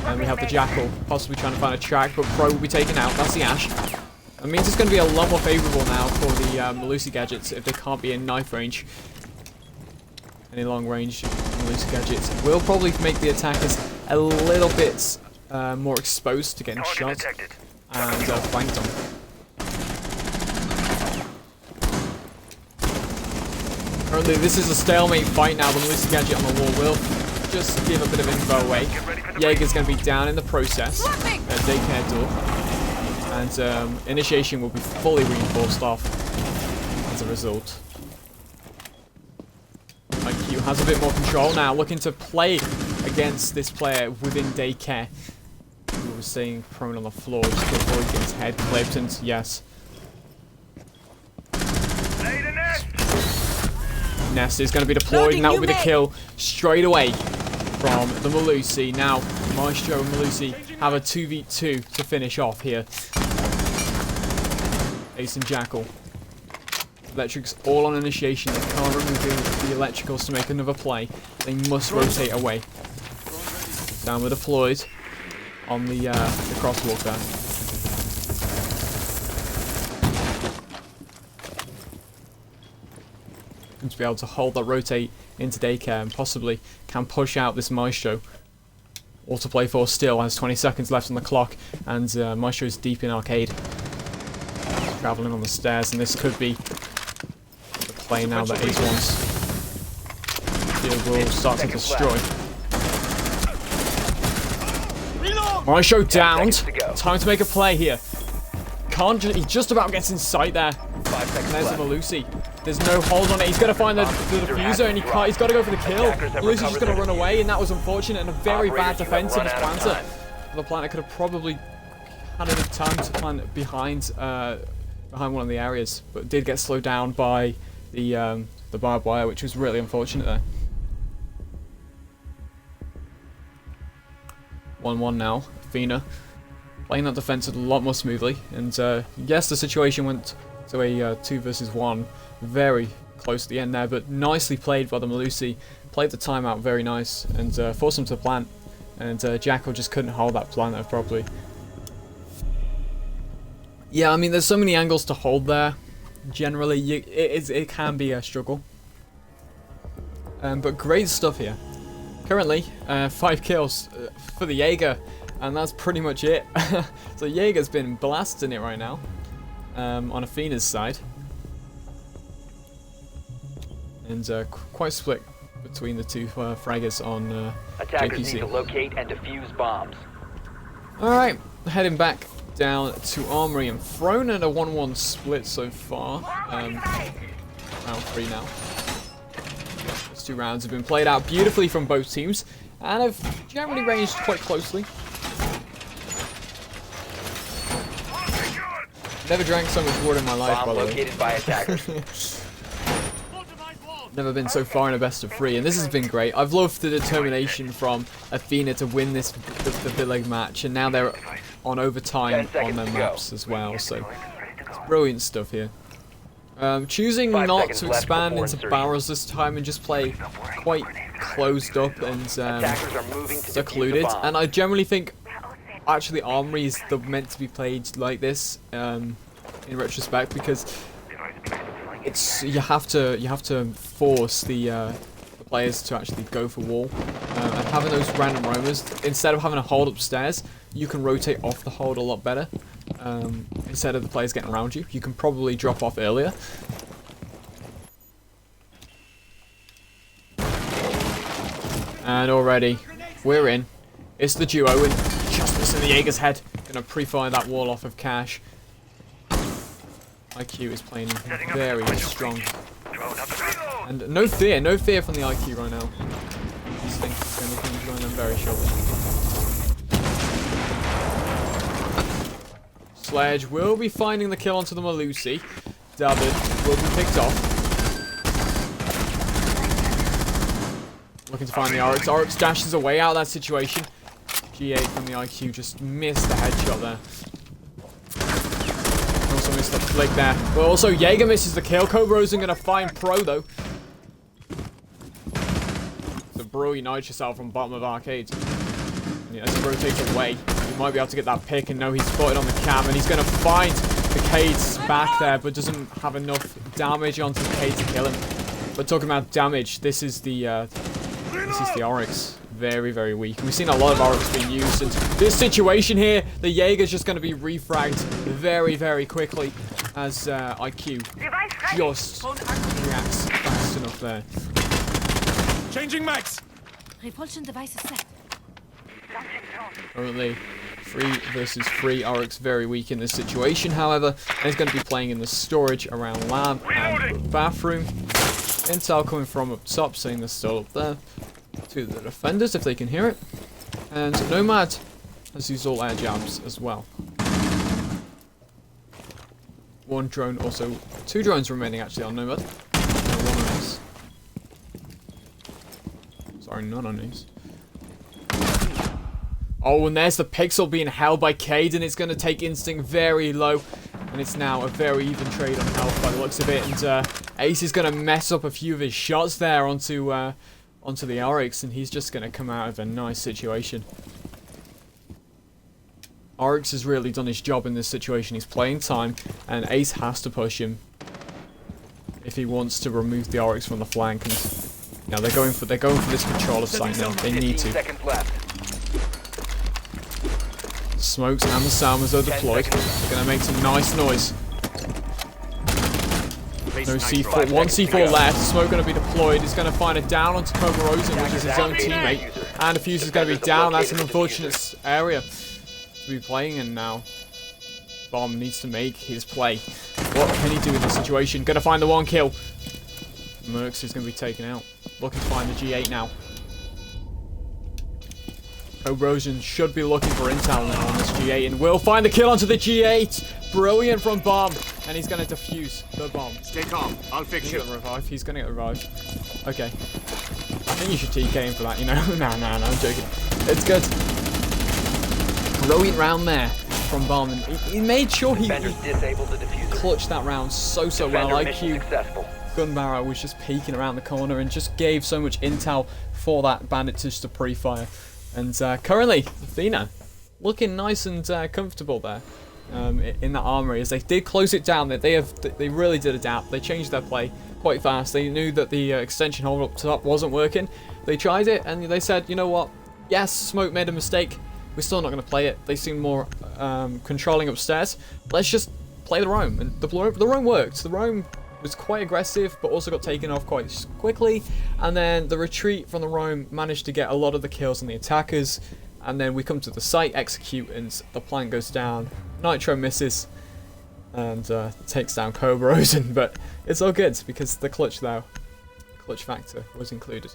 And we have the Jackal possibly trying to find a track, but Pro will be taken out. That's the Ash. That means it's going to be a lot more favourable now for the Melusi gadgets if they can't be in knife range. Any long range Melusi gadgets will probably make the attackers a little bit more exposed to getting shot and flanked on. Currently, this is a stalemate fight now. The Melusi gadget on the wall will just give a bit of info away. Jaeger's going to be down in the process. Daycare door. And initiation will be fully reinforced off as a result. has a bit more control now, looking to play against this player within daycare. We were seeing prone on the floor just to avoid getting his head clipped, and yes. Lay the nest. Nest is going to be deployed, and that will be the kill straight away from the Malusi. Now, Maestro and Malusi have a 2v2 to finish off here. Ace and Jackal. Electrics all on initiation. They can't remove the electricals to make another play. They must rotate away. Downward deployed on the crosswalk there. And to be able to hold that rotate into daycare and possibly can push out this Maestro. All to play for still, has 20 seconds left on the clock, and Maestro's deep in arcade. Travelling on the stairs, and this could be the play now that Ace wants. Field will start to destroy. Maestro downed. Time to make a play here. He just about gets in sight there. 5 seconds There's left. the Malusi. There's no hold on it. He's going to find the diffuser, and he's got to go for the kill. Malusi's just going to run away, and that was unfortunate, and a very bad defensive as planter. The planter could have probably had enough time to plant behind one of the areas, but did get slowed down by the barbed wire, which was really unfortunate there. 1-1 now. Athena playing that defense a lot more smoothly, and yes, the situation went to a 2 versus 1, very close to the end there, but nicely played by the Malusi. Played the timeout very nice, and forced him to plant, and Jackal just couldn't hold that planter properly. Yeah, I mean, there's so many angles to hold there. Generally, it can be a struggle. But great stuff here. Currently, 5 kills for the Jaeger, and that's pretty much it. So Jaeger's been blasting it right now on Athena's side. And quite split between the two fraggers on Attackers JPC. need to locate and defuse bombs. Alright, heading back down to Armory and thrown at a 1-1 split so far. Round 3 now. Those 2 rounds have been played out beautifully from both teams and have generally ranged quite closely. Never drank so much water in my life, Bomb by the way. located by attackers. Never been so far in a best of 3, and this has been great. I've loved the determination from Athena to win the Villeg match, and now they're on overtime on their maps as well, so it's brilliant stuff here. Choosing 5 not seconds to left expand before into insertion. barrels this time and just play quite closed up and Attackers are moving to defuse the secluded, bomb. and I generally think actually Armory is meant to be played like this in retrospect, because you have to force the players to actually go for wall, and having those random roamers, instead of having a hold upstairs, you can rotate off the hold a lot better. Instead of the players getting around you, you can probably drop off earlier. And already we're in. It's the duo, and just missing the Jaeger's head. Gonna pre-fire that wall off of Cash. IQ is playing very strong. And no fear from the IQ right now. These things are going to be joining them very shortly. Sledge will be finding the kill onto the Malusi. David will be picked off. Looking to find the RX. RX dashes away out of that situation. G8 from the IQ just missed the headshot there. Also missed the flick there. But also Jaeger misses the kill. Cobra isn't going to find Pro though. So Bro unites yourself from bottom of arcade. And as he rotates away, he might be able to get that pick, and no, he's spotted on the cam, and he's going to find the Cade's back there, but doesn't have enough damage onto the Cade to kill him. But talking about damage, this is the Oryx. Very, very weak. We've seen a lot of Oryx being used, and this situation here, the Jaeger's just going to be refragged very, very quickly as IQ just reacts fast enough there. Changing mags. Repulsion device is set. Currently 3 versus 3. Oryx very weak in this situation, however, and he's going to be playing in the storage around lab and bathroom. intel coming from up top saying they're still up there. To the defenders if they can hear it. And Nomad has used all air jabs as well. One drone, also 2 drones remaining actually on Nomad. And 1 on Ace. Sorry, none on Ace. Oh, and there's the pixel being held by Cade, and it's going to take Instinct very low. And it's now a very even trade on health by the looks of it. And Ace is going to mess up a few of his shots there onto the RX, and he's just going to come out of a nice situation. RX has really done his job in this situation. He's playing time, and Ace has to push him if he wants to remove the RX from the flank. And now they're going for this control of site now. They need to. Seconds left. Smokes and the Salmons are deployed. They're going to make some nice noise. No C4, 1 C4 left. Smoke going to be deployed. He's going to find it down onto Cobra Rosen, which is his own teammate. And the fuse is going to be down. That's an unfortunate area to be playing in now. Bomb needs to make his play. What can he do in this situation? Going to find the 1 kill. Mercs is going to be taken out. Looking to find the G8 now. Rosen should be looking for intel now on this G8 and will find the kill onto the G8. Brilliant from Bomb. And he's going to defuse the bomb. Stay calm. I'll fix you. Revive. He's going to get revived. Okay. I think you should TK him for that, you know. No, I'm joking. It's good. Brilliant round there from Bomb. And he made sure he disabled the diffuser. Clutched that round so well. IQ successful. gun barrel was just peeking around the corner and just gave so much intel for that bandit just to pre-fire. And currently, Athena looking nice and comfortable there in that armory, as they did close it down. They really did adapt. They changed their play quite fast. They knew that the extension hold up top wasn't working. They tried it and they said, you know what? Yes, Smoke made a mistake. We're still not going to play it. They seem more controlling upstairs. Let's just play the roam. And the roam worked. The roam was quite aggressive, but also got taken off quite quickly. And then the retreat from the roam managed to get a lot of the kills on the attackers. And then we come to the site, execute, and the plant goes down. Nitro misses and takes down Cobra Rosen, but it's all good because the clutch factor was included.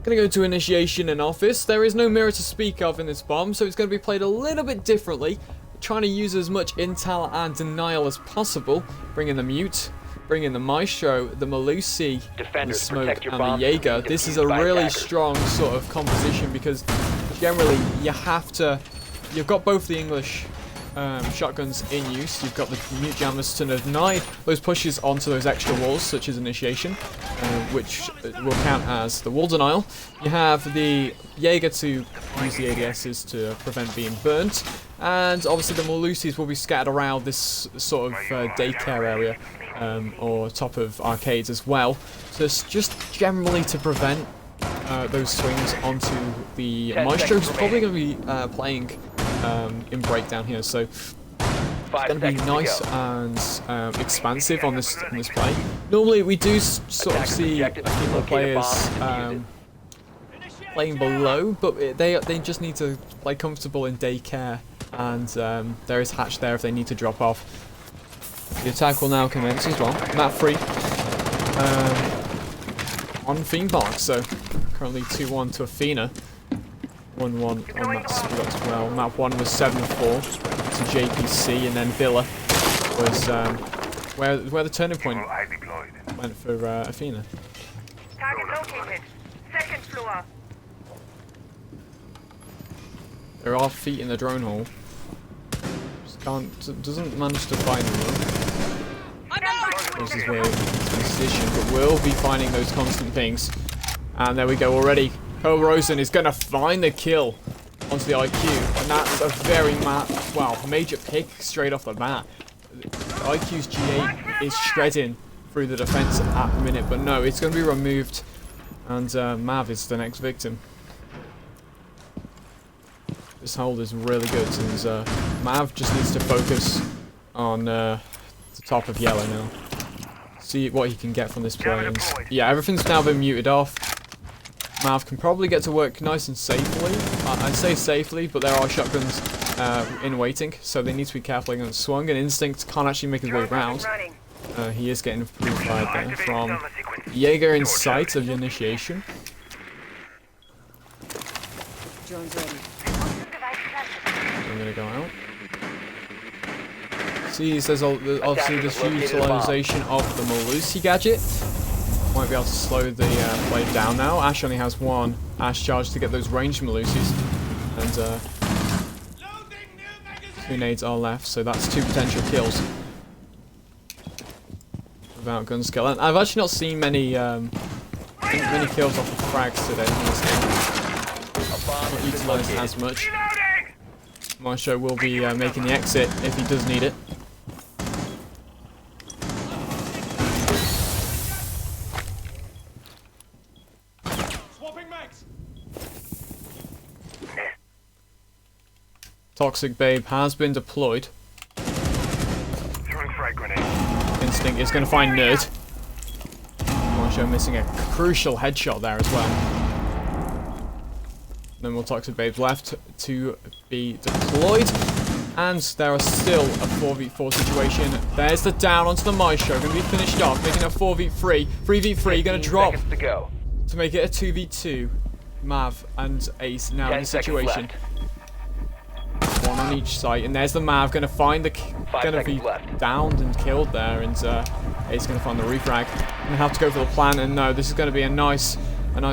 Gonna go to initiation and office. There is no mirror to speak of in this bomb, so it's going to be played a little bit differently. Trying to use as much intel and denial as possible. Bring in the mute, bring in the Maestro, the Malusi, the Smoke, and the Jaeger. This is a really strong sort of composition because generally you've got both the English shotguns in use. You've got the mute jammers to deny those pushes onto those extra walls, such as initiation, which will count as the wall denial. You have the Jaeger to use the ADSs to prevent being burnt, and obviously the Malusis will be scattered around this sort of daycare area or top of arcades as well. So it's just generally to prevent those swings onto the Maestro, who's probably going to be playing in breakdown here, so it's going to be nice and expansive on this play. Normally we do sort of see a few more players playing below, but they just need to play comfortable in daycare, and there is hatch there if they need to drop off. The attack will now commence as well. Map free on Fiendbark, so currently 2-1 to Athena. 1-1 on that split as well. Map 1 was 7-4 to JPC, and then Villa was where the turning point went for Athena. Target located. Second floor. There are feet in the drone hole. Just doesn't manage to find them. This is where position, but will be finding those constant pings. And there we go already. Cobra Rosen is going to find the kill onto the IQ, and that's a very major pick straight off the bat. IQ's G8 is shredding through the defense at the minute, but no, it's going to be removed, and Mav is the next victim. This hold is really good, and Mav just needs to focus on the top of yellow now. See what he can get from this play. And yeah, everything's now been muted off. Mav can probably get to work nice and safely. I say safely, but there are shotguns in waiting, so they need to be careful against swung, and Instinct can't actually make his way around. He is getting fired there from Jaeger in sight of the initiation. Drone's ready. I'm gonna go out. See, there's obviously this utilization of the Malusi gadget. Might be able to slow the play down now. Ash only has one Ash charge to get those ranged Malusis. And 2 nades are left, so that's 2 potential kills. Without gun skill. And I've actually not seen many kills off of frags today in this game. Not utilised as much. Marsho will be making the exit if he does need it. Toxic Babe has been deployed. Instinct is going to find Nerd. Marsho missing a crucial headshot there as well. No more Toxic Babes left to be deployed. And there are still a 4v4 situation. There's the down onto the Marsho. Going to be finished off, making a 4v3. 3v3 going to drop to make it a 2v2. Mav and Ace now in the situation. One on each site, and there's the Mav going to find the be downed and killed there, and Ace going to find the refrag. Gonna have to go for the plan, and no, this is going to be a nice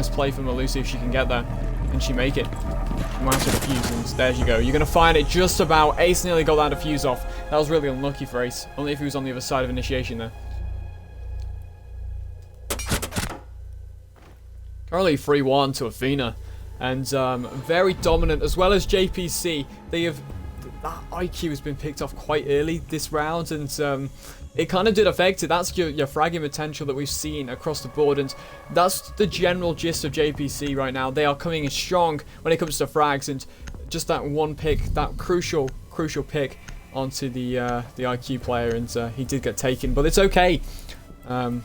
play for Malusi if she can get there, and she make it. She might have to defuse, and there you go. You're going to find it just about. Ace nearly got that defuse off. That was really unlucky for Ace, only if he was on the other side of initiation there. Currently 3-1 to Athena. And very dominant, as well as JPC. That IQ has been picked off quite early this round, and it kind of did affect it. That's your fragging potential that we've seen across the board, and that's the general gist of JPC right now. They are coming in strong when it comes to frags, and just that one pick, that crucial pick onto the IQ player, and he did get taken, but it's okay. Got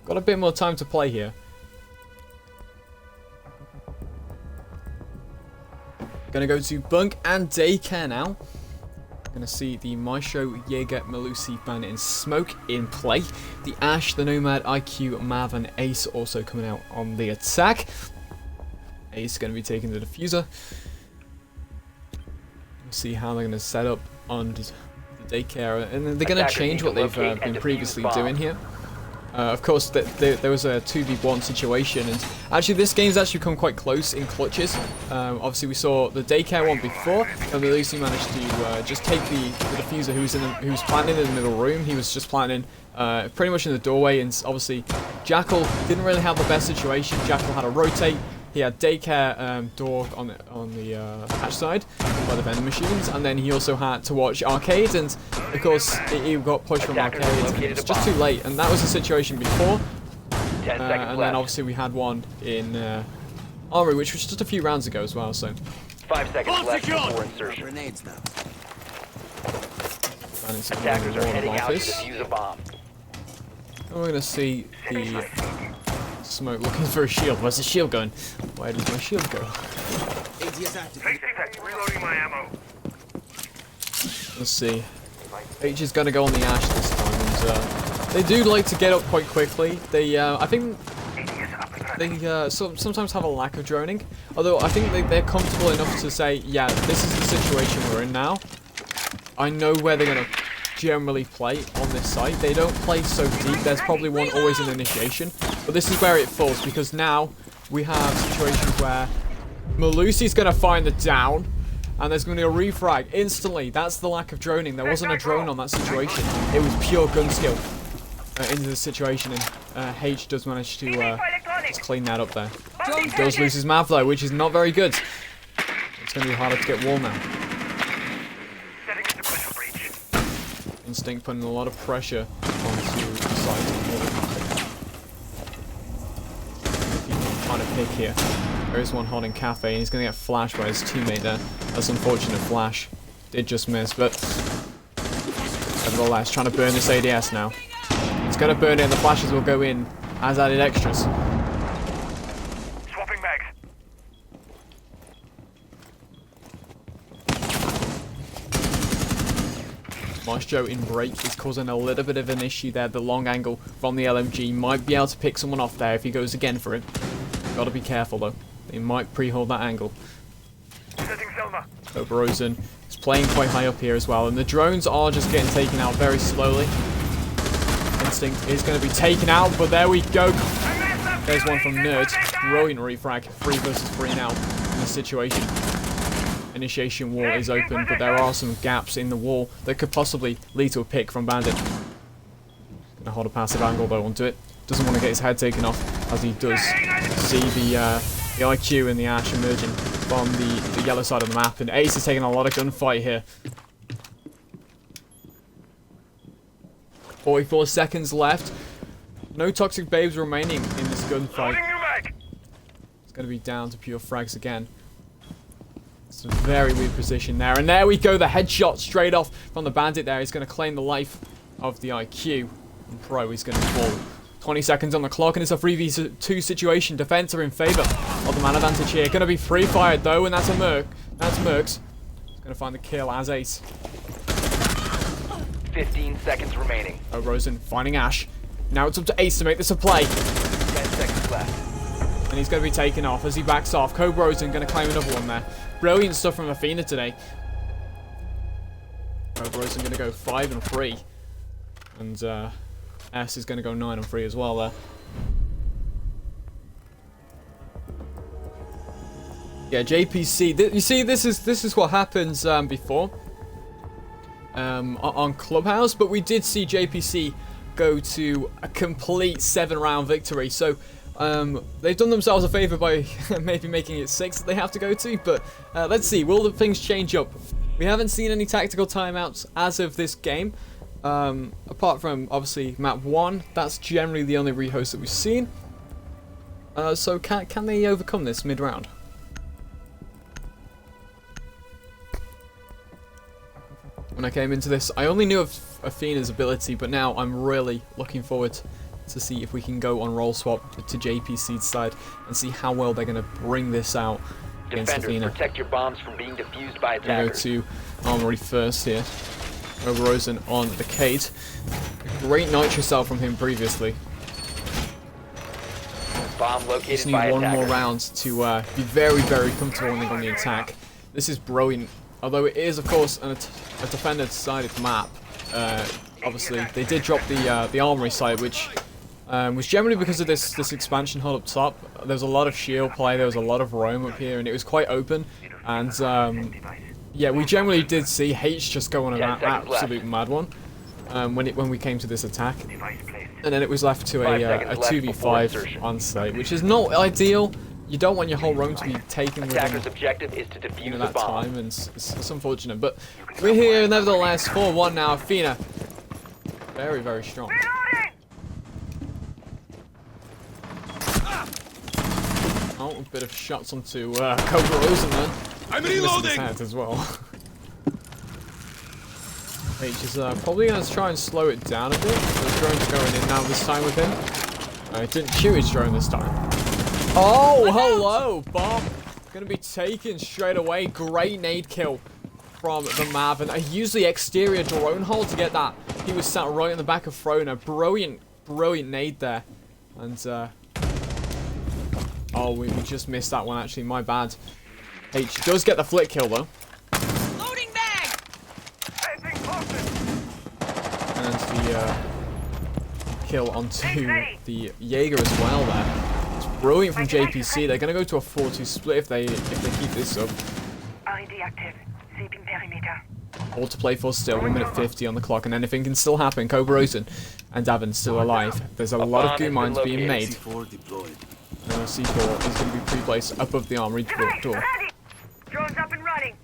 a bit more time to play here. Gonna go to Bunk and Daycare now. Gonna see the Marsho, Jaeger, Malusi, Bandit, and Smoke in play. The Ash, the Nomad, IQ, Mav, and Ace also coming out on the attack. Ace gonna be taking the diffuser. We'll see how they're gonna set up on the Daycare, and they're gonna change what they've been previously doing here. Of course, there was a 2v1 situation, and actually this game's actually come quite close in clutches. Obviously, we saw the Daycare one before, and Malusi managed to just take the diffuser who was planting in the middle room. He was just planting pretty much in the doorway, and obviously Jackal didn't really have the best situation. Jackal had to rotate. He had Daycare door on the hatch side by the vending machines, and then he also had to watch Arcade, and of course he got pushed from Arcade. It's just too late, and that was the situation before. And then obviously we had one in Armory, which was just a few rounds ago as well. So 5 seconds left before insertion. Grenades now. Attackers are heading out to defuse a bomb. And we're gonna see the Smoke looking for a shield. Where's the shield going? Where does my shield go? Reloading my ammo. Let's see. H is gonna go on the Ash this time, and they do like to get up quite quickly. They, I think, they sometimes have a lack of droning. Although I think they're comfortable enough to say, yeah, this is the situation we're in now. I know where they're gonna generally play on this site. They don't play so deep. There's probably one always in initiation, but this is where it falls, because now we have situations where Malusi's gonna find the down, and there's gonna be a refrag instantly. That's the lack of droning. There wasn't a drone on that situation. It was pure gun skill into the situation, and H does manage to just clean that up there. Does lose his Mav though, which is not very good. It's gonna be harder to get wall now. Instinct putting a lot of pressure onto the side. Trying to pick here. There is one holding Cafe, and he's going to get flashed by his teammate there. That's unfortunate. Flash did just miss, but nevertheless, trying to burn this ADS now. It's going to burn it, and the flashes will go in as added extras. Swapping bags. Fast Joe in break is causing a little bit of an issue there. The long angle from the LMG might be able to pick someone off there if he goes again for it. Gotta be careful though. They might pre-hold that angle. Setting Selma. Oberosen is playing quite high up here as well, and the drones are just getting taken out very slowly. Instinct is going to be taken out, but there we go. There's one from Nerd. Brilliant refrag. 3 versus 3 now in this situation. Initiation wall is open, but there are some gaps in the wall that could possibly lead to a pick from Bandit. Gonna hold a passive angle though onto it. Doesn't want to get his head taken off, as he does see the IQ and the Ash emerging from the yellow side of the map, and Ace is taking a lot of gunfight here. 44 seconds left. No toxic babes remaining in this gunfight. It's going to be down to pure frags again. It's a very weird position there, and there we go. The headshot straight off from the Bandit there. He's going to claim the life of the IQ. And Pro is going to fall. 20 seconds on the clock, and it's a 3v2 situation. Defense are in favor of the man advantage here. Going to be free fired though, and that's a Merc. That's Mercs. He's going to find the kill as Ace. 15 seconds remaining. Rosen finding Ash. Now it's up to Ace to make this a play. 10 seconds left. And he's going to be taken off as he backs off. Cobra Rosen going to claim another one there. Brilliant stuff from Athena today. Cobra Rosen going to go 5 and 3. And S is going to go 9 and 3 as well there. Yeah, JPC. You see, this is what happens before on Clubhouse, but we did see JPC go to a complete 7-round victory. So they've done themselves a favor by maybe making it 6 that they have to go to. But let's see, will the things change up? We haven't seen any tactical timeouts as of this game. Apart from, obviously, map 1, that's generally the only rehost that we've seen. So can they overcome this mid-round? When I came into this, I only knew of Athena's ability, but now I'm really looking forward to see if we can go on roll swap to JPC's side and see how well they're going to bring this out against Defenders, Athena. protect your bombs from being defused by We're going to attackers. go to Armory first here. Rosen on the Cade. Great nitro cell from him previously. Bomb Just located need by one attacker. more round to be very, very comfortable on the attack. This is brilliant. Although it is, of course, a defender-decided map. Obviously, they did drop the Armory side, which was generally because of this expansion hole up top. There was a lot of shield play, there was a lot of roam up here, and it was quite open. And yeah, we generally did see H just go on an absolute mad one when we came to this attack, and then it was left to a 2v5 on site, which is not ideal. You don't want your whole roam to be taken Attacker's within objective is to defuse the that bomb. time, and it's unfortunate. But we're here nevertheless. 4-1 now. Athena, very, very strong. Oh, a bit of shots onto Cobra Rosen then. I'm Missing his reloading. head as well. H is probably going to try and slow it down a bit. The drone's going in now this time with him. It didn't shoot his drone this time. Oh, hello! Bomb going to be taken straight away. Great nade kill from the Mav. And used the exterior drone hole to get that. He was sat right in the back of Frona. Brilliant, brilliant nade there. And, oh, we just missed that one actually. My bad. H does get the flick kill though. Loading bag. And the kill onto the Jaeger as well there. It's brilliant from JPC. They're going to go to a 4-2 split if they keep this up. RED active. Sweeping perimeter. All to play for still. 1 minute 50 on the clock, and anything can still happen. Cobra Rosen and Davin still alive. There's a lot of goo mines being made. C4 deployed. C4 is going to be pre-placed above the armory door. Ready. Drones up and running.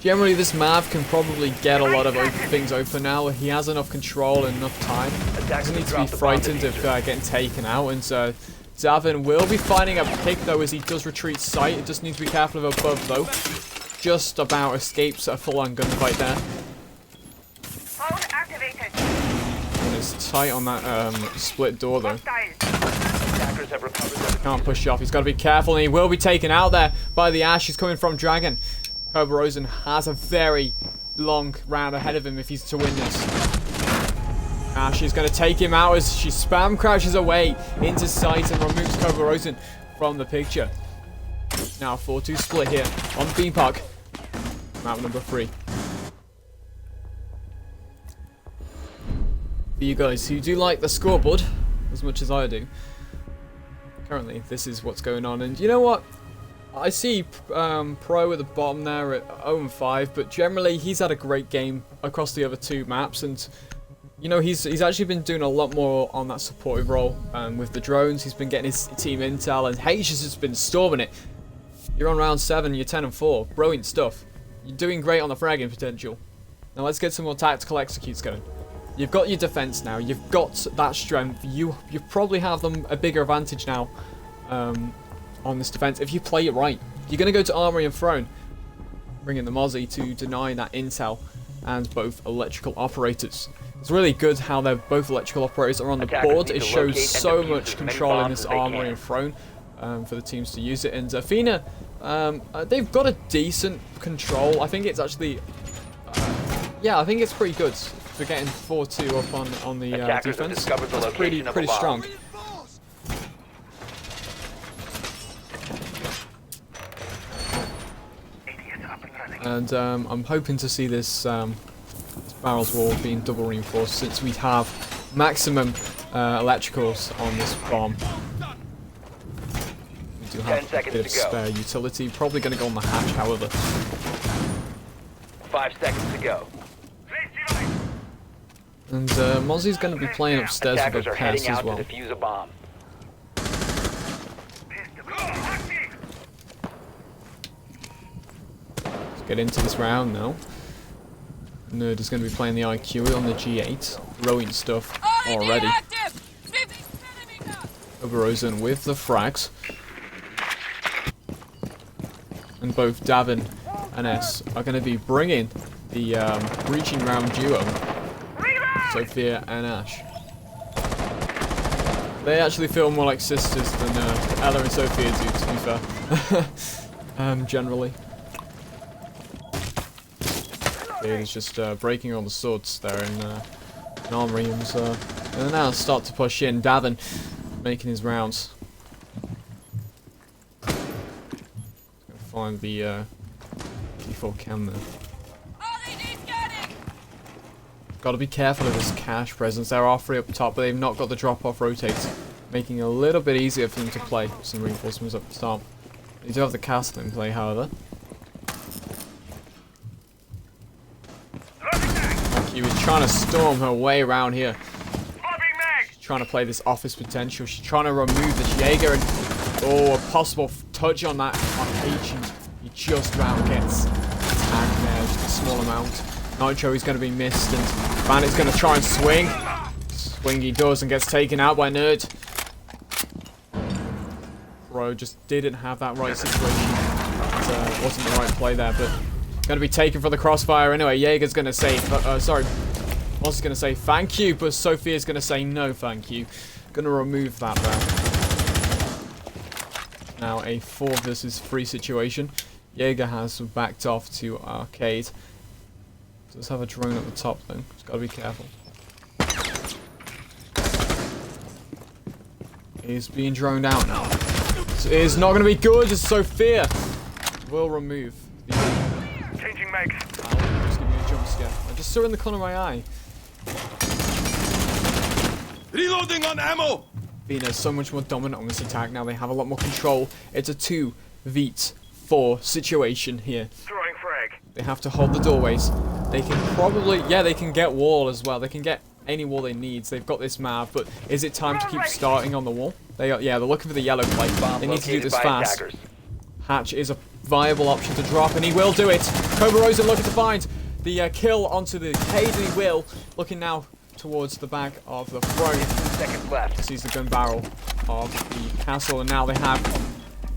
Generally, this Mav can probably get a lot of things open now. He has enough control and enough time. Doesn't need to be frightened of getting taken out. And so Davin will be finding a pick though as he does retreat sight. It just needs to be careful of above though. Just about escapes a full-on gunfight there. Phone activated. And it's tight on that split door though. Attackers have recovered their Can't push off. He's got to be careful, and he will be taken out there by the Ash. He's coming from Dragon. Cobra Rosen has a very, long round ahead of him if he's to win this. Ash is going to take him out as she spam crashes away into sight and removes Cobra Rosen from the picture. Now 4-2 split here on Theme Park. Map number 3. For you guys who do like the scoreboard as much as I do, currently this is what's going on. And you know what? I see Pro at the bottom there at 0-5, but generally he's had a great game across the other 2 maps, and you know, he's actually been doing a lot more on that supportive role with the drones. He's been getting his team intel, and H has just been storming it. You're on round 7, you're 10-4. Brilliant stuff. You're doing great on the fragging potential. Now let's get some more tactical executes going. You've got your defense now. You've got that strength. You probably have them a bigger advantage now on this defense if you play it right. You're going to go to Armory and Throne, bring in the Mozzie to deny that intel and both electrical operators. It's really good how they're both electrical operators are on the board. It shows so much control in this Armory and Throne for the teams to use it. And Athena, they've got a decent control. I think it's actually, yeah, I think it's pretty good for getting 4-2 up on the defense. That's pretty strong. And I'm hoping to see this barrels wall being double reinforced since we have maximum electricals on this bomb. We do have a bit of spare utility. Probably going to go on the hatch, however. 5 seconds to go. And Mozzie's going to be playing upstairs with a pass as well. Defuse a bomb. Let's get into this round now. Nerd is going to be playing the IQ on the G8. Brilliant stuff already. Rosen with the frags. And both Davin and S are going to be bringing the breaching round duo, Sophia and Ash. They actually feel more like sisters than Ella and Sophia do, to be fair. Generally. He's just breaking all the swords there in Armory, and now start to push in. Davin making his rounds. Gonna find the default cam there. Got to be careful of this cash presence. There are 3 up top, but they've not got the drop-off rotates, making it a little bit easier for them to play. Some reinforcements up the top. They do have the castle in play, however. She was trying to storm her way around here. She's trying to play this office potential. She's trying to remove this Jaeger, and a possible touch on that on H, and he just round gets tagged there, just a small amount. Nitro is going to be missed, and Bandit's going to try and swing. Swing he does and gets taken out by Nerd. Pro just didn't have that right situation. It wasn't the right play there, but going to be taken for the crossfire anyway. Jaeger's going to say, sorry, Moss is going to say thank you, but Sophia's going to say no thank you. Going to remove that there. Now a 4 versus 3 situation. Jaeger has backed off to arcade. Does have a drone at the top though. Just got to be careful. He's being droned out now. It is not going to be good as Sophia will remove the Changing mags. just give me a jump scare. I just saw it in the corner of my eye. Reloading on ammo! Athena's so much more dominant on this attack now. They have a lot more control. It's a 2v4 situation here. Throwing frag. They have to hold the doorways. They can probably, yeah, they can get wall as well. They can get any wall they need. They've got this map, but is it time to keep starting on the wall? They are, yeah, they're looking for the yellow plate. They need to do this fast. Hatch is a viable option to drop, and he will do it. Cobra Rosen looking to find the kill onto the cage, and he will. Looking now towards the back of the throne. 2 seconds left. Sees the gun barrel of the castle, and now they have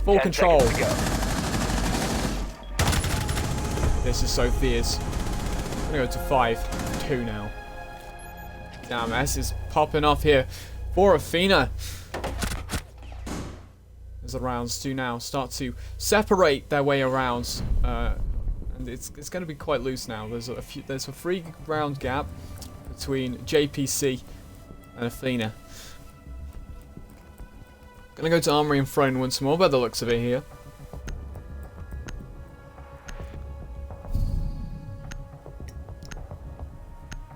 full control. This is Sophia's. I'm gonna go to 5-2 now. Damn, S is popping off here for Athena. As the rounds do now start to separate their way around. And and it's going to be quite loose now. There's a 3-round gap between JPC and Athena. Gonna go to Armory and Throne once more by the looks of it here.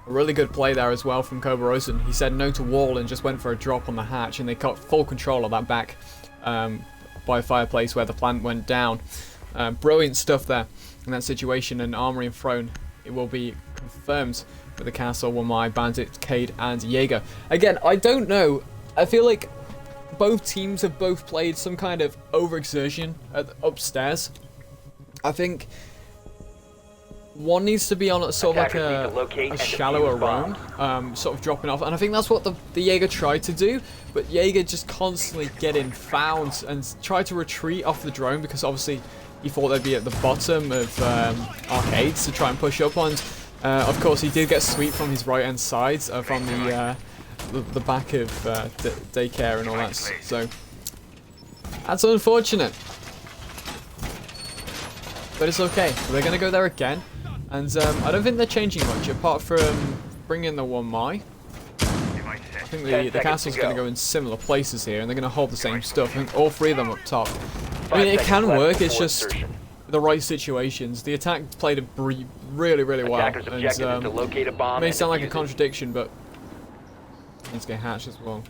A really good play there as well from Cobra Rosen. He said no to wall and just went for a drop on the hatch, and they got full control of that back by fireplace where the plant went down. Brilliant stuff there in that situation, and Armory and Throne, it will be confirmed with the Castle, Wamai, Bandit, Cade, and Jaeger. Again, I don't know. I feel like both teams have both played some kind of overexertion upstairs. I think one needs to be on sort of like a shallower roam, sort of dropping off, and I think that's what the Jaeger tried to do, but Jaeger just constantly getting found and tried to retreat off the drone because obviously he thought they'd be at the bottom of arcades to try and push up on. Of course, he did get sweep from his right hand side, from the back of daycare and all that, so that's unfortunate. But it's okay, they're going to go there again. And I don't think they're changing much, apart from bringing in the 1 I think the castle's going to go in similar places here, and they're going to hold the same stuff. I think all 3 of them up top. I mean, it can work, it's just the right situations. The attack played it really, really well. And it may sound like a contradiction, but it needs to get hatched as well.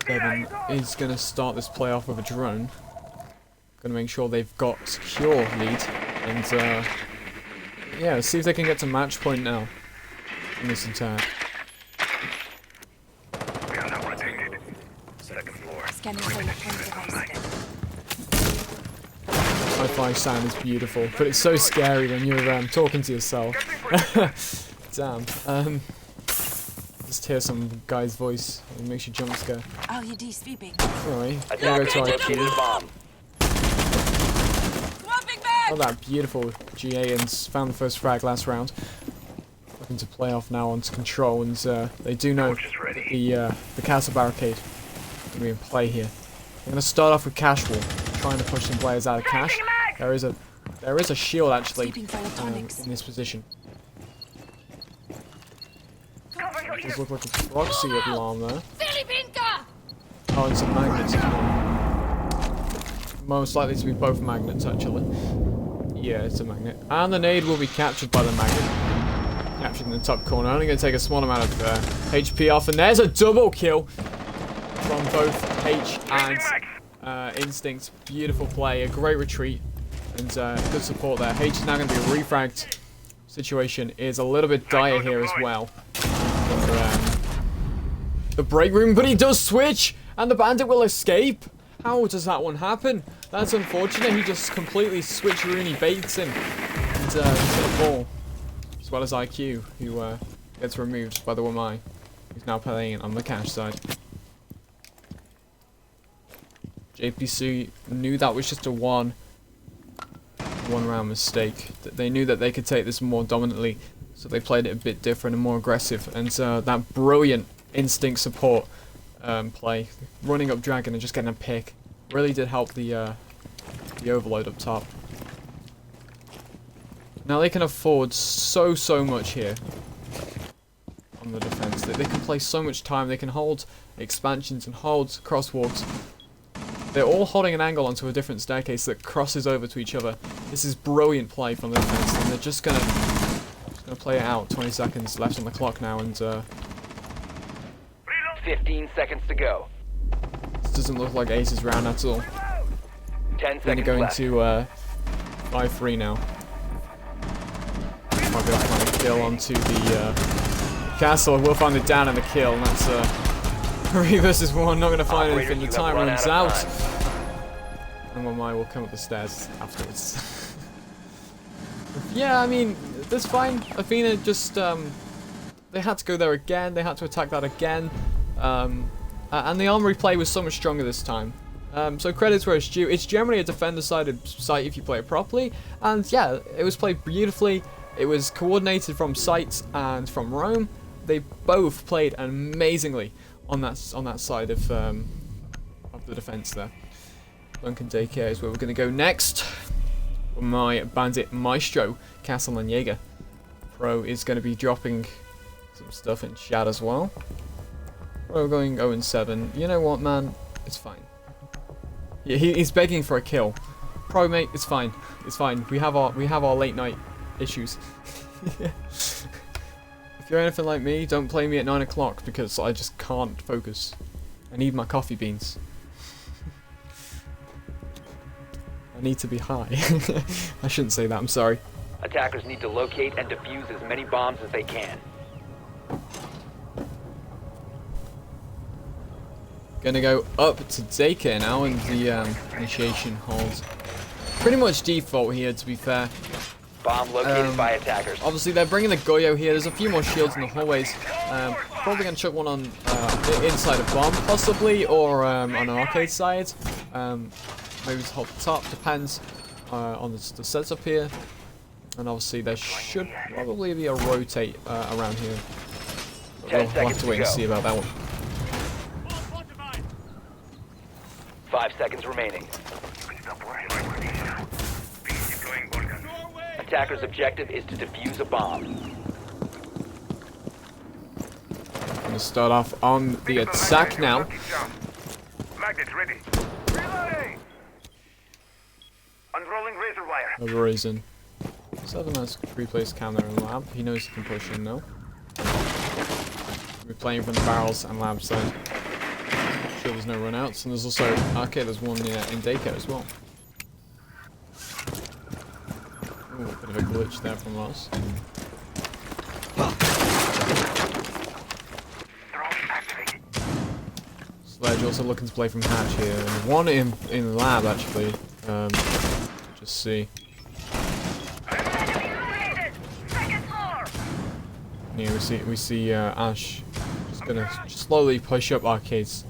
Devin is going to start this play off with a drone. Going to make sure they've got secure lead. And, yeah, see if they can get to match point now in this attack. We are now rotated. Second floor. Scanning for your point device. Hi-fi sound is beautiful, but it's so scary when you're talking to yourself. Damn. Just hear some guy's voice. It makes you jump scare. RUD sweeping. Anyway, gonna go to IQ. Oh, that beautiful GA, and found the first frag last round. Looking to play off now onto control, and they do know that the castle barricade will be in play here. They're going to start off with cash wall, trying to push some players out of cash. There is a shield actually in this position. Does look like a proxy alarm there. Oh, and some magnets as well. Most likely to be both magnets actually. Yeah, it's a magnet. And the nade will be captured by the magnet. Captured in the top corner. Only going to take a small amount of HP off, and there's a double kill from both H and Instinct. Beautiful play, a great retreat, and good support there. H is now going to be refragged. Situation is a little bit dire here as well. The break room, but he does switch, and the bandit will escape. How does that one happen? That's unfortunate. He just completely switcheroony baits him and to the ball, as well as IQ, who gets removed by the Wamai. He's now playing on the cash side. JPC knew that was just a one round mistake. They knew that they could take this more dominantly, so they played it a bit different and more aggressive. And that brilliant instinct support play, running up dragon and just getting a pick, really did help the overload up top. Now they can afford so much here on the defense. They can play so much time. They can hold expansions and hold crosswalks. They're all holding an angle onto a different staircase that crosses over to each other. This is brilliant play from the defense, and they're just gonna play it out. 20 seconds left on the clock now, and 15 seconds to go. this doesn't look like Ace's round at all. 10 They're seconds going left. to 5-3 now. Might be able to find a kill onto the castle. We'll find it down and the kill, and that's 3 versus 1. Not going to find Operators, anything. The you have time run runs out out. of time. And Wamai will come up the stairs afterwards. Yeah, I mean, that's fine. Athena just, they had to go there again. They had to attack that again. And the armory play was so much stronger this time. So credits where it's due. It's generally a defender-sided site if you play it properly. And yeah, it was played beautifully. It was coordinated from sight and from roam. they both played amazingly on that side of the defense there. Bunker Daycare is where we're going to go next. My Bandit Maestro, Castle and Jaeger. Pro is going to be dropping some stuff in chat as well. Pro going 0-7. You know what, man? It's fine. Yeah, he's begging for a kill. Pro, mate, it's fine. It's fine. We have our late night issues. If you're anything like me, don't play me at 9 o'clock because I just can't focus. I need my coffee beans. I need to be high. I shouldn't say that, I'm sorry. Attackers need to locate and defuse as many bombs as they can. Gonna go up to Daycare now in the initiation hold. Pretty much default here, to be fair. Bomb located by attackers. Obviously, they're bringing the Goyo here. There's a few more shields in the hallways. Probably going to chuck one on inside a bomb, possibly, or on an arcade side. Maybe to top, depends on the setup here. And obviously, there should probably be a rotate around here. But we'll have to wait and see about that one. 5 seconds remaining. Attacker's objective is to defuse a bomb. Gonna start off on the attack now. Magnets ready. Reloading. Unrolling razor wire. No reason. 7 has replaced camera and lab. He knows he can push in now. We're playing from the barrels and lab side. Sure, there's no runouts, and there's also there's one in Daycare as well. Ooh, a bit of a glitch there from us. Sledge also looking to play from hatch here. And one in lab actually. Just see. Yeah, we see Ash just gonna slowly push up arcades.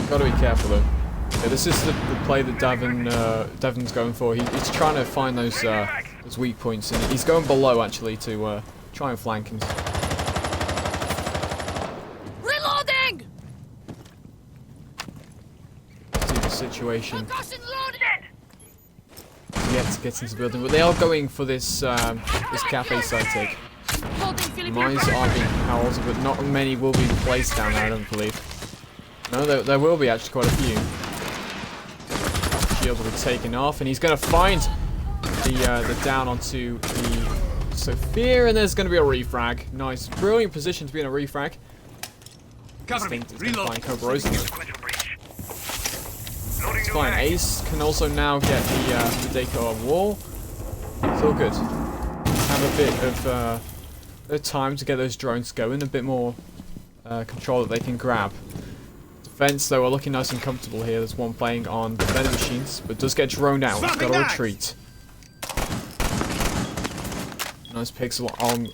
Gotta be careful though. Yeah, this is the play that Devon's going for. He's trying to find those weak points, and he's going below actually to try and flank him. Reloading! See the situation. Yet to get into the building, but they are going for this this cafe side take. Mines are being held, but not many will be placed down there, I don't believe. No, there will be actually quite a few. Shield will be taken off, and he's going to find the down onto the Sophia, and there's going to be a refrag. Nice, brilliant position to be in a refrag. Instinct is going to find Cobra Rose. It's fine. Ace can also now get the Deco wall. It's all good. Have a bit of time to get those drones going, a bit more control that they can grab. Defense, though, are looking nice and comfortable here. There's one playing on the vending machines, but does get droned out. It's got to retreat. Nice pixel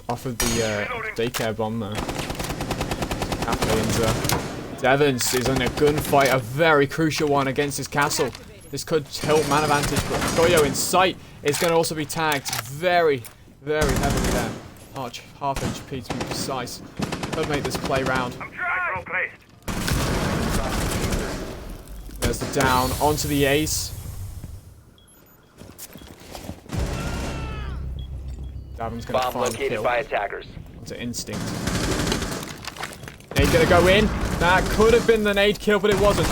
off of the Daycare bomb there. And Devons is in a gunfight, a very crucial one against his castle. This could tilt man advantage, but Goyo in sight is going to also be tagged very, very heavily there. Half HP to be precise. Could make this play round. There's the down onto the ace. Davon's going to find the kill. By attackers. Onto instinct. Nade going to go in. That could have been the nade kill, but it wasn't.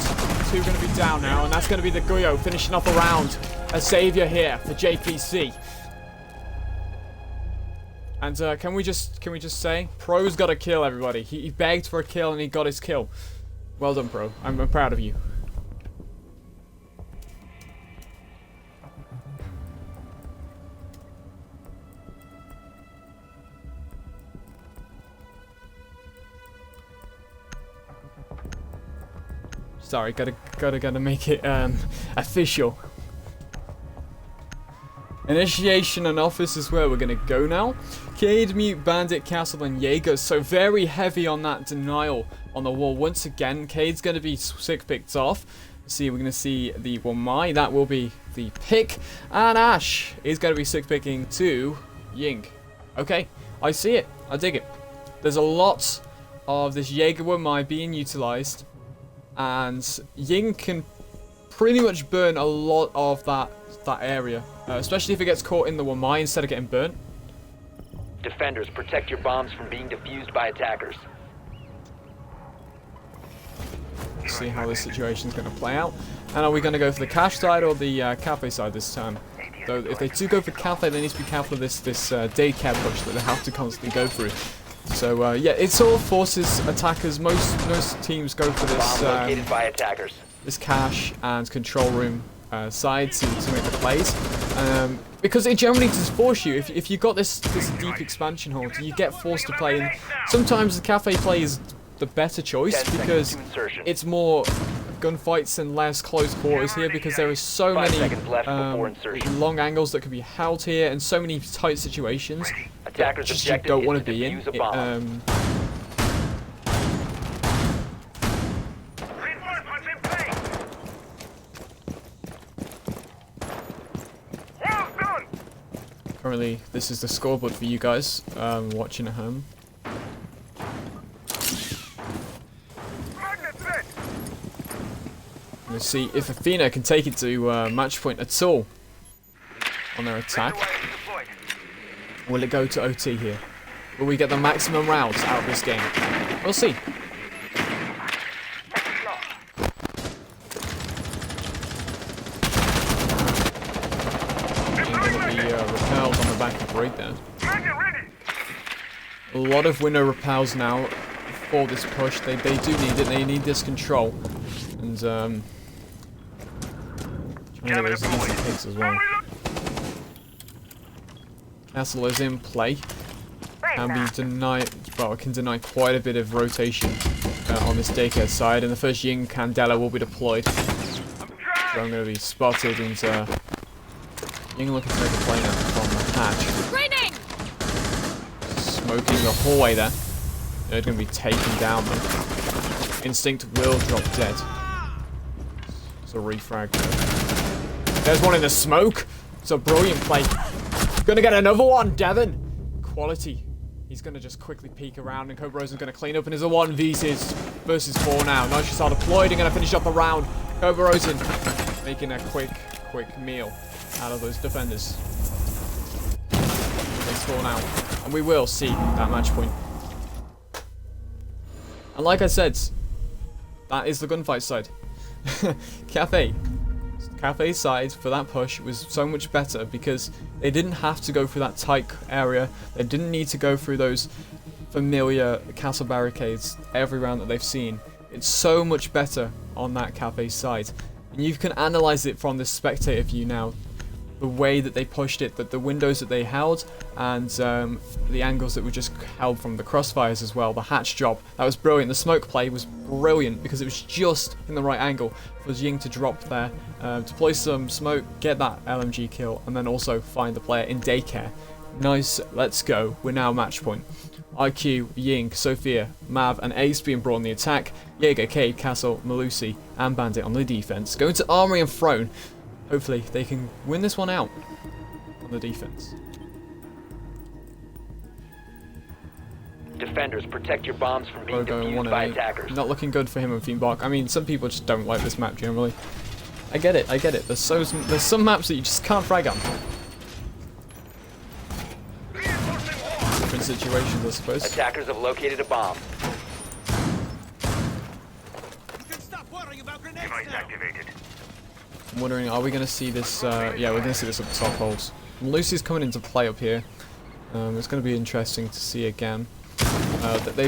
Two going to be down now, and that's going to be the Goyo finishing off a round. A savior here for JPC. And can we just say, Pro's got a kill, everybody. He begged for a kill and he got his kill. Well done, Pro. I'm proud of you. Sorry, gotta make it official. Initiation and office is where we're gonna go now. Cade, Mute, Bandit, Castle, and Jaeger. So very heavy on that denial on the wall. Once again, Cade's gonna be sick picked off. See, we're gonna see the Wamai. That will be the pick. And Ash is gonna be sick picking to Ying. Okay, I see it. I dig it. There's a lot of this Jägerwurmei being utilized, and Ying can pretty much burn a lot of that area, especially if it gets caught in the Wurmei instead of getting burnt. Defenders, protect your bombs from being defused by attackers. See how this situation is going to play out. And are we going to go for the cache side or the cafe side this time? Though if they do go for cafe, they need to be careful of this daycare push that they have to constantly go through. So yeah, it sort of forces attackers. Most teams go for Bomb located by attackers. this cache and control room side to make the plays. Because it generally does force you. If you've got this deep expansion hold, you get forced to play. And sometimes the cafe play is the better choice 10 because seconds to insertion. it's more gunfights and less close quarters here, because there is so 5 many seconds left before insertion. long angles that can be held here and so many tight situations that Attackers' just you objective don't is want to to be in. defuse a bomb. Reinforcements in place. Well done. Currently, this is the scoreboard for you guys watching at home. Magnet set. We'll see if Athena can take it to match point at all on their attack. Wire deployed. Will it go to OT here? Will we get the maximum rounds out of this game? We'll see. The repels on the back of Braid there. Magnet ready. A lot of window repels now for this push. They do need it. They need this control. And trying to get those easy picks as well. Castle is in play. Can be denied. Well, it can deny quite a bit of rotation on this daycare side. And the first Ying Candela will be deployed. So I'm going to be spotted, and Ying looking to make a play now from the hatch. Raining! Smoking the hallway there. They're going to be taken down though. Instinct will drop dead. It's a refrag there. There's one in the smoke. It's a brilliant play. Gonna get another one, Devon. Quality. He's gonna just quickly peek around, and Cobra Rosen's gonna clean up, and there's a 1v versus 4 now. Nitrous are deployed and gonna finish up the round. Cobra Rosen making a quick meal out of those defenders. They spawn out, and we will see that match point. And like I said, that is the gunfight side. Cafe's side for that push was so much better because they didn't have to go through that tight area. They didn't need to go through those familiar castle barricades every round that they've seen. It's so much better on that Cafe side. And you can analyze it from the spectator view now. The way that they pushed it, the windows that they held, and the angles that were just held from the crossfires as well. The hatch job, that was brilliant. The smoke play was brilliant because it was just in the right angle for Ying to drop there, deploy some smoke, get that LMG kill, and then also find the player in daycare. Nice, let's go. We're now match point. IQ, Ying, Sophia, Mav, and Ace being brought on the attack. Jaeger, Cade, Castle, Malusi, and Bandit on the defense. Going to Armory and Throne. Hopefully they can win this one out on the defense. Defenders, protect your bombs from being Going defused 1 by and 8. attackers. Not looking good for him and Fiendbach. I mean, some people just don't like this map generally. I get it. There's some maps that you just can't frag on. Different situations, I suppose. Attackers have located a bomb. Device activated. I'm wondering, are we going to see this? Yeah, we're going to see this at the top holds. Lucy's coming into play up here. It's going to be interesting to see again. That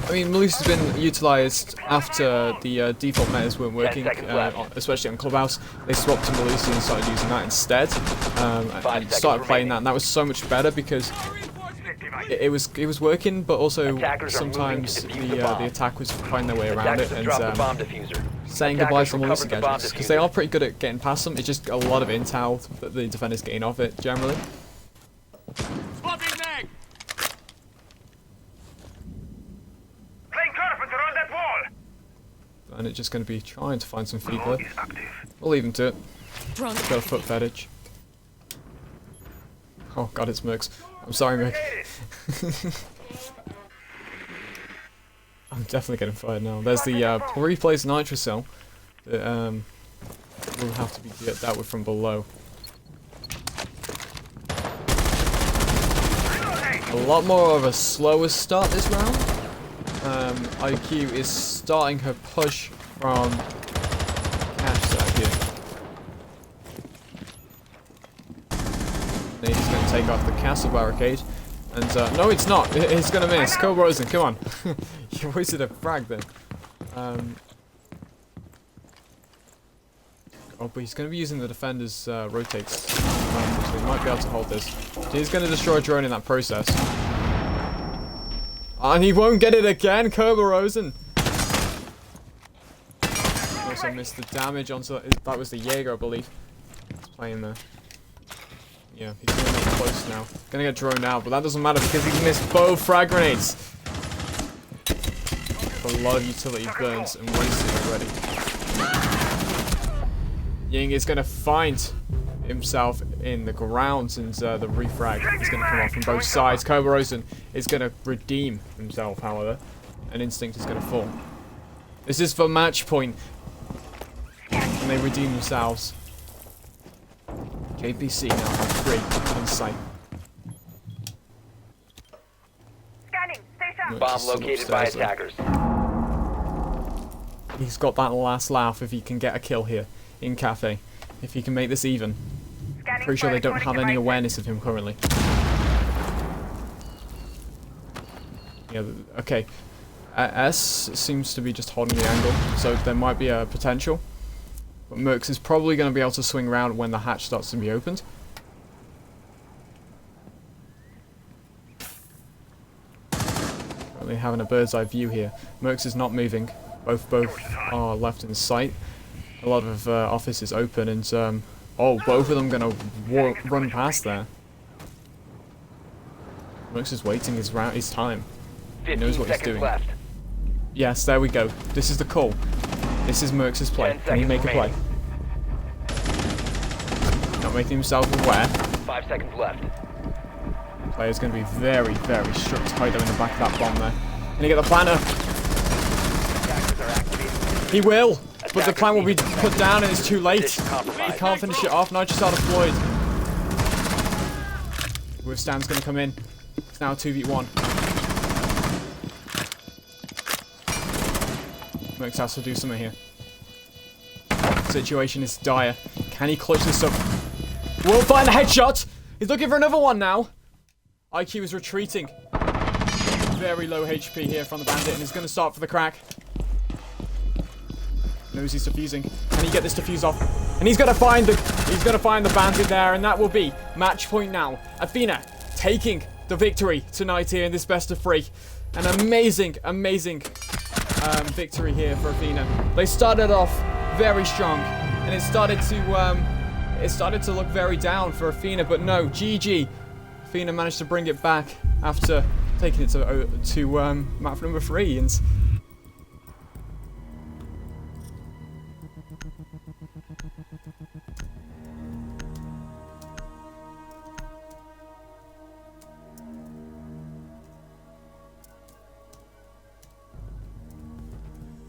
I mean, Malusi's been utilised after the default metas weren't working, especially on Clubhouse. They swapped to Malusi and started using that instead, and started playing that. And that was so much better because it was working, but also sometimes the attack was finding their way around it, and saying goodbye to Malusi gadgets, because they are pretty good at getting past them. It's just a lot of intel that the defenders gain off it generally. And it's just going to be trying to find some feed there. We'll leave him to it. Got a foot fetish. Oh god, it's Mercs. I'm sorry, Merc. I'm definitely getting fired now. There's the pre-placed nitrocell that will have to be dealt with from below. A lot more of a slower start this round. IQ is starting her push from cash side here. Nade's going to take off the castle barricade. And, no it's not. It's going to miss. Cobra Rosen, come on. You wasted a frag then. Oh, but he's going to be using the defender's rotates. So he might be able to hold this. He's going to destroy a drone in that process. And he won't get it again, Cobra Rosen. Also missed the damage onto that was the Jaeger, I believe. He's playing there. Yeah, he's going to get close now. Gonna get droned out, but that doesn't matter because he's missed both frag grenades. A lot of utility burns and wasted already. Ying is gonna find himself in the ground since the refrag is gonna come off from both sides. Cobra Rosen is gonna redeem himself, however, and Instinct is gonna fall. This is for match point. And they redeem themselves. JPC now have 3 on site. Scanning. Stay sharp. Bomb located by attackers. He's got that last laugh if he can get a kill here in Cafe. If he can make this even. Scanning. Pretty sure they don't have any devices. awareness of him currently. Yeah, okay. S seems to be just holding the angle, so there might be a potential. But Mercs is probably going to be able to swing around when the hatch starts to be opened. Currently having a bird's eye view here. Mercs is not moving. Both are left in sight. A lot of office is open and oh, both of them going to run past there. Mercs is waiting his time. He knows what he's doing. Left. Yes, there we go. This is the call. This is Mercs' play. Can he make a play? Not making himself aware. 5 seconds left. Player's going to be very, very struck tight in the back of that bomb there. Can he get the planter? Attackers are activated. He will! But the plan will be put down and it's too late. Position He compromised. can't finish it off. Nitrocell deployed. Withstand's going to come in. It's now 2v1. Mercs has to do something here. Situation is dire. Can he clutch this up? We'll find a headshot! He's looking for another one now. IQ is retreating. Very low HP here from the bandit and he's going to start for the crack. Knows he's defusing. Can he get this defuse off? And he's going to find the bandit there and that will be match point now. Athena taking the victory tonight here in this best of 3. An amazing, amazing victory here for Athena. They started off very strong, and it started to look very down for Athena, but no, GG. Athena managed to bring it back after taking it to map number 3, and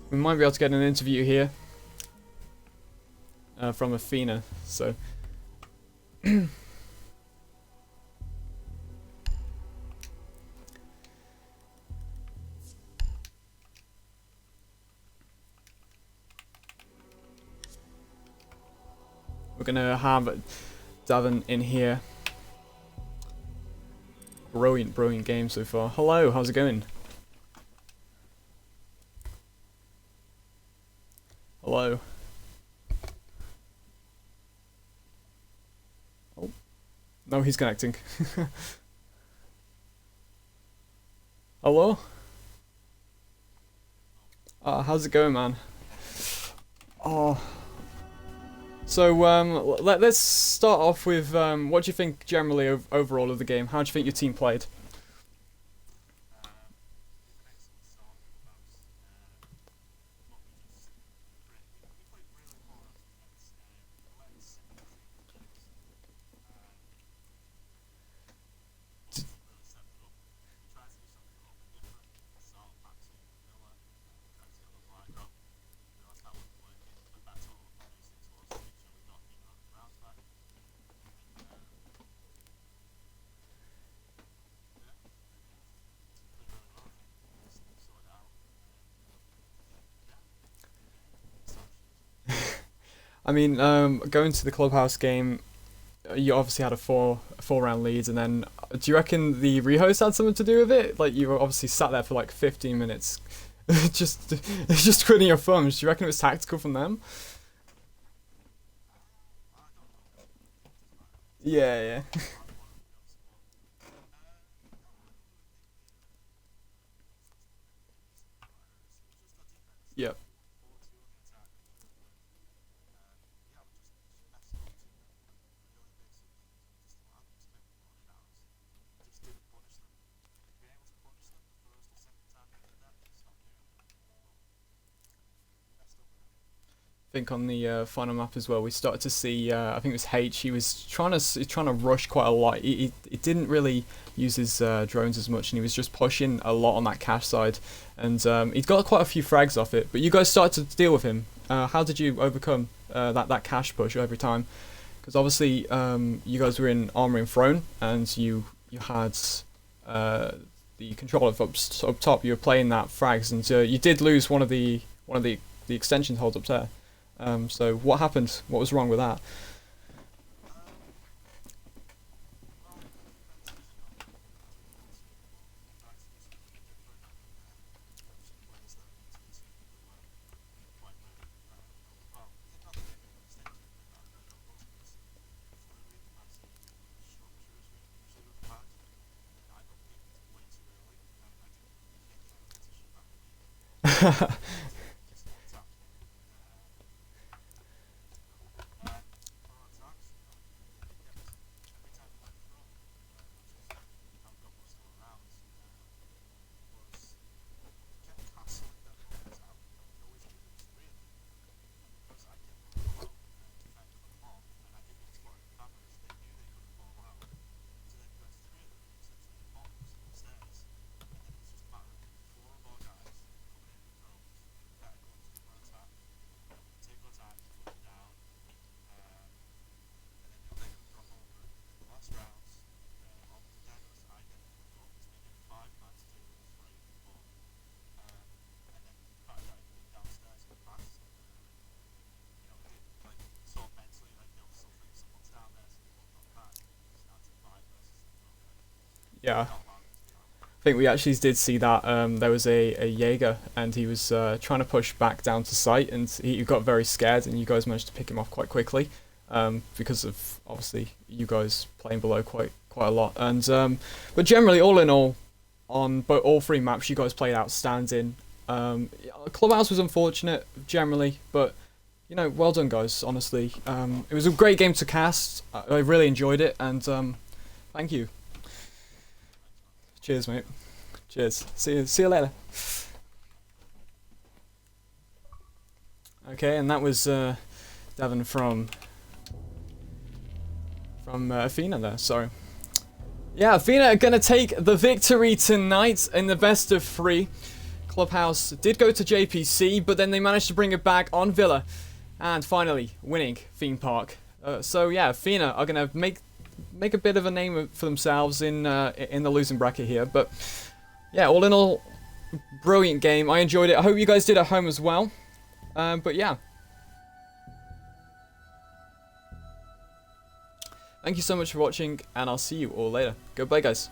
we might be able to get an interview here from Athena, so we're gonna have Davin in here. Brilliant game so far. Hello, how's it going? Hello. Oh. No, he's connecting. Hello? How's it going, man? Oh. So, let's start off with, what do you think generally overall of the game? How do you think your team played? I mean, going to the clubhouse game, you obviously had a four round lead, and then do you reckon the rehost had something to do with it? Like, you were obviously sat there for like 15 minutes, just twiddling your thumbs. Do you reckon it was tactical from them? Yeah, yeah. Yep. I think on the final map as well, we started to see. I think it was H. He was trying to rush quite a lot. He didn't really use his drones as much, and he was just pushing a lot on that cache side. And he'd got quite a few frags off it. But you guys started to deal with him. How did you overcome that cache push every time? Because obviously you guys were in armor and throne, and you had the controller up top. You were playing that frags, and you did lose one of the extension holds up there. So what happened? What was wrong with that? Yeah. I think we actually did see that there was a Jaeger, and he was trying to push back down to site, and he got very scared, and you guys managed to pick him off quite quickly because of obviously you guys playing below quite a lot. And but generally, all in all, on all three maps, you guys played outstanding. Clubhouse was unfortunate generally, but you know, well done, guys. Honestly, it was a great game to cast. I really enjoyed it, and thank you. Cheers, mate. Cheers. See you later. Okay, and that was Devon from Athena there. Sorry. Yeah, Athena are gonna take the victory tonight in the best of 3. Clubhouse did go to JPC, but then they managed to bring it back on Villa, and finally winning Theme Park. So yeah, Athena are gonna make a bit of a name for themselves in the losing bracket here. But yeah, all in all, brilliant game. I enjoyed it. I hope you guys did at home as well. But yeah, thank you so much for watching, and I'll see you all later. Goodbye, guys.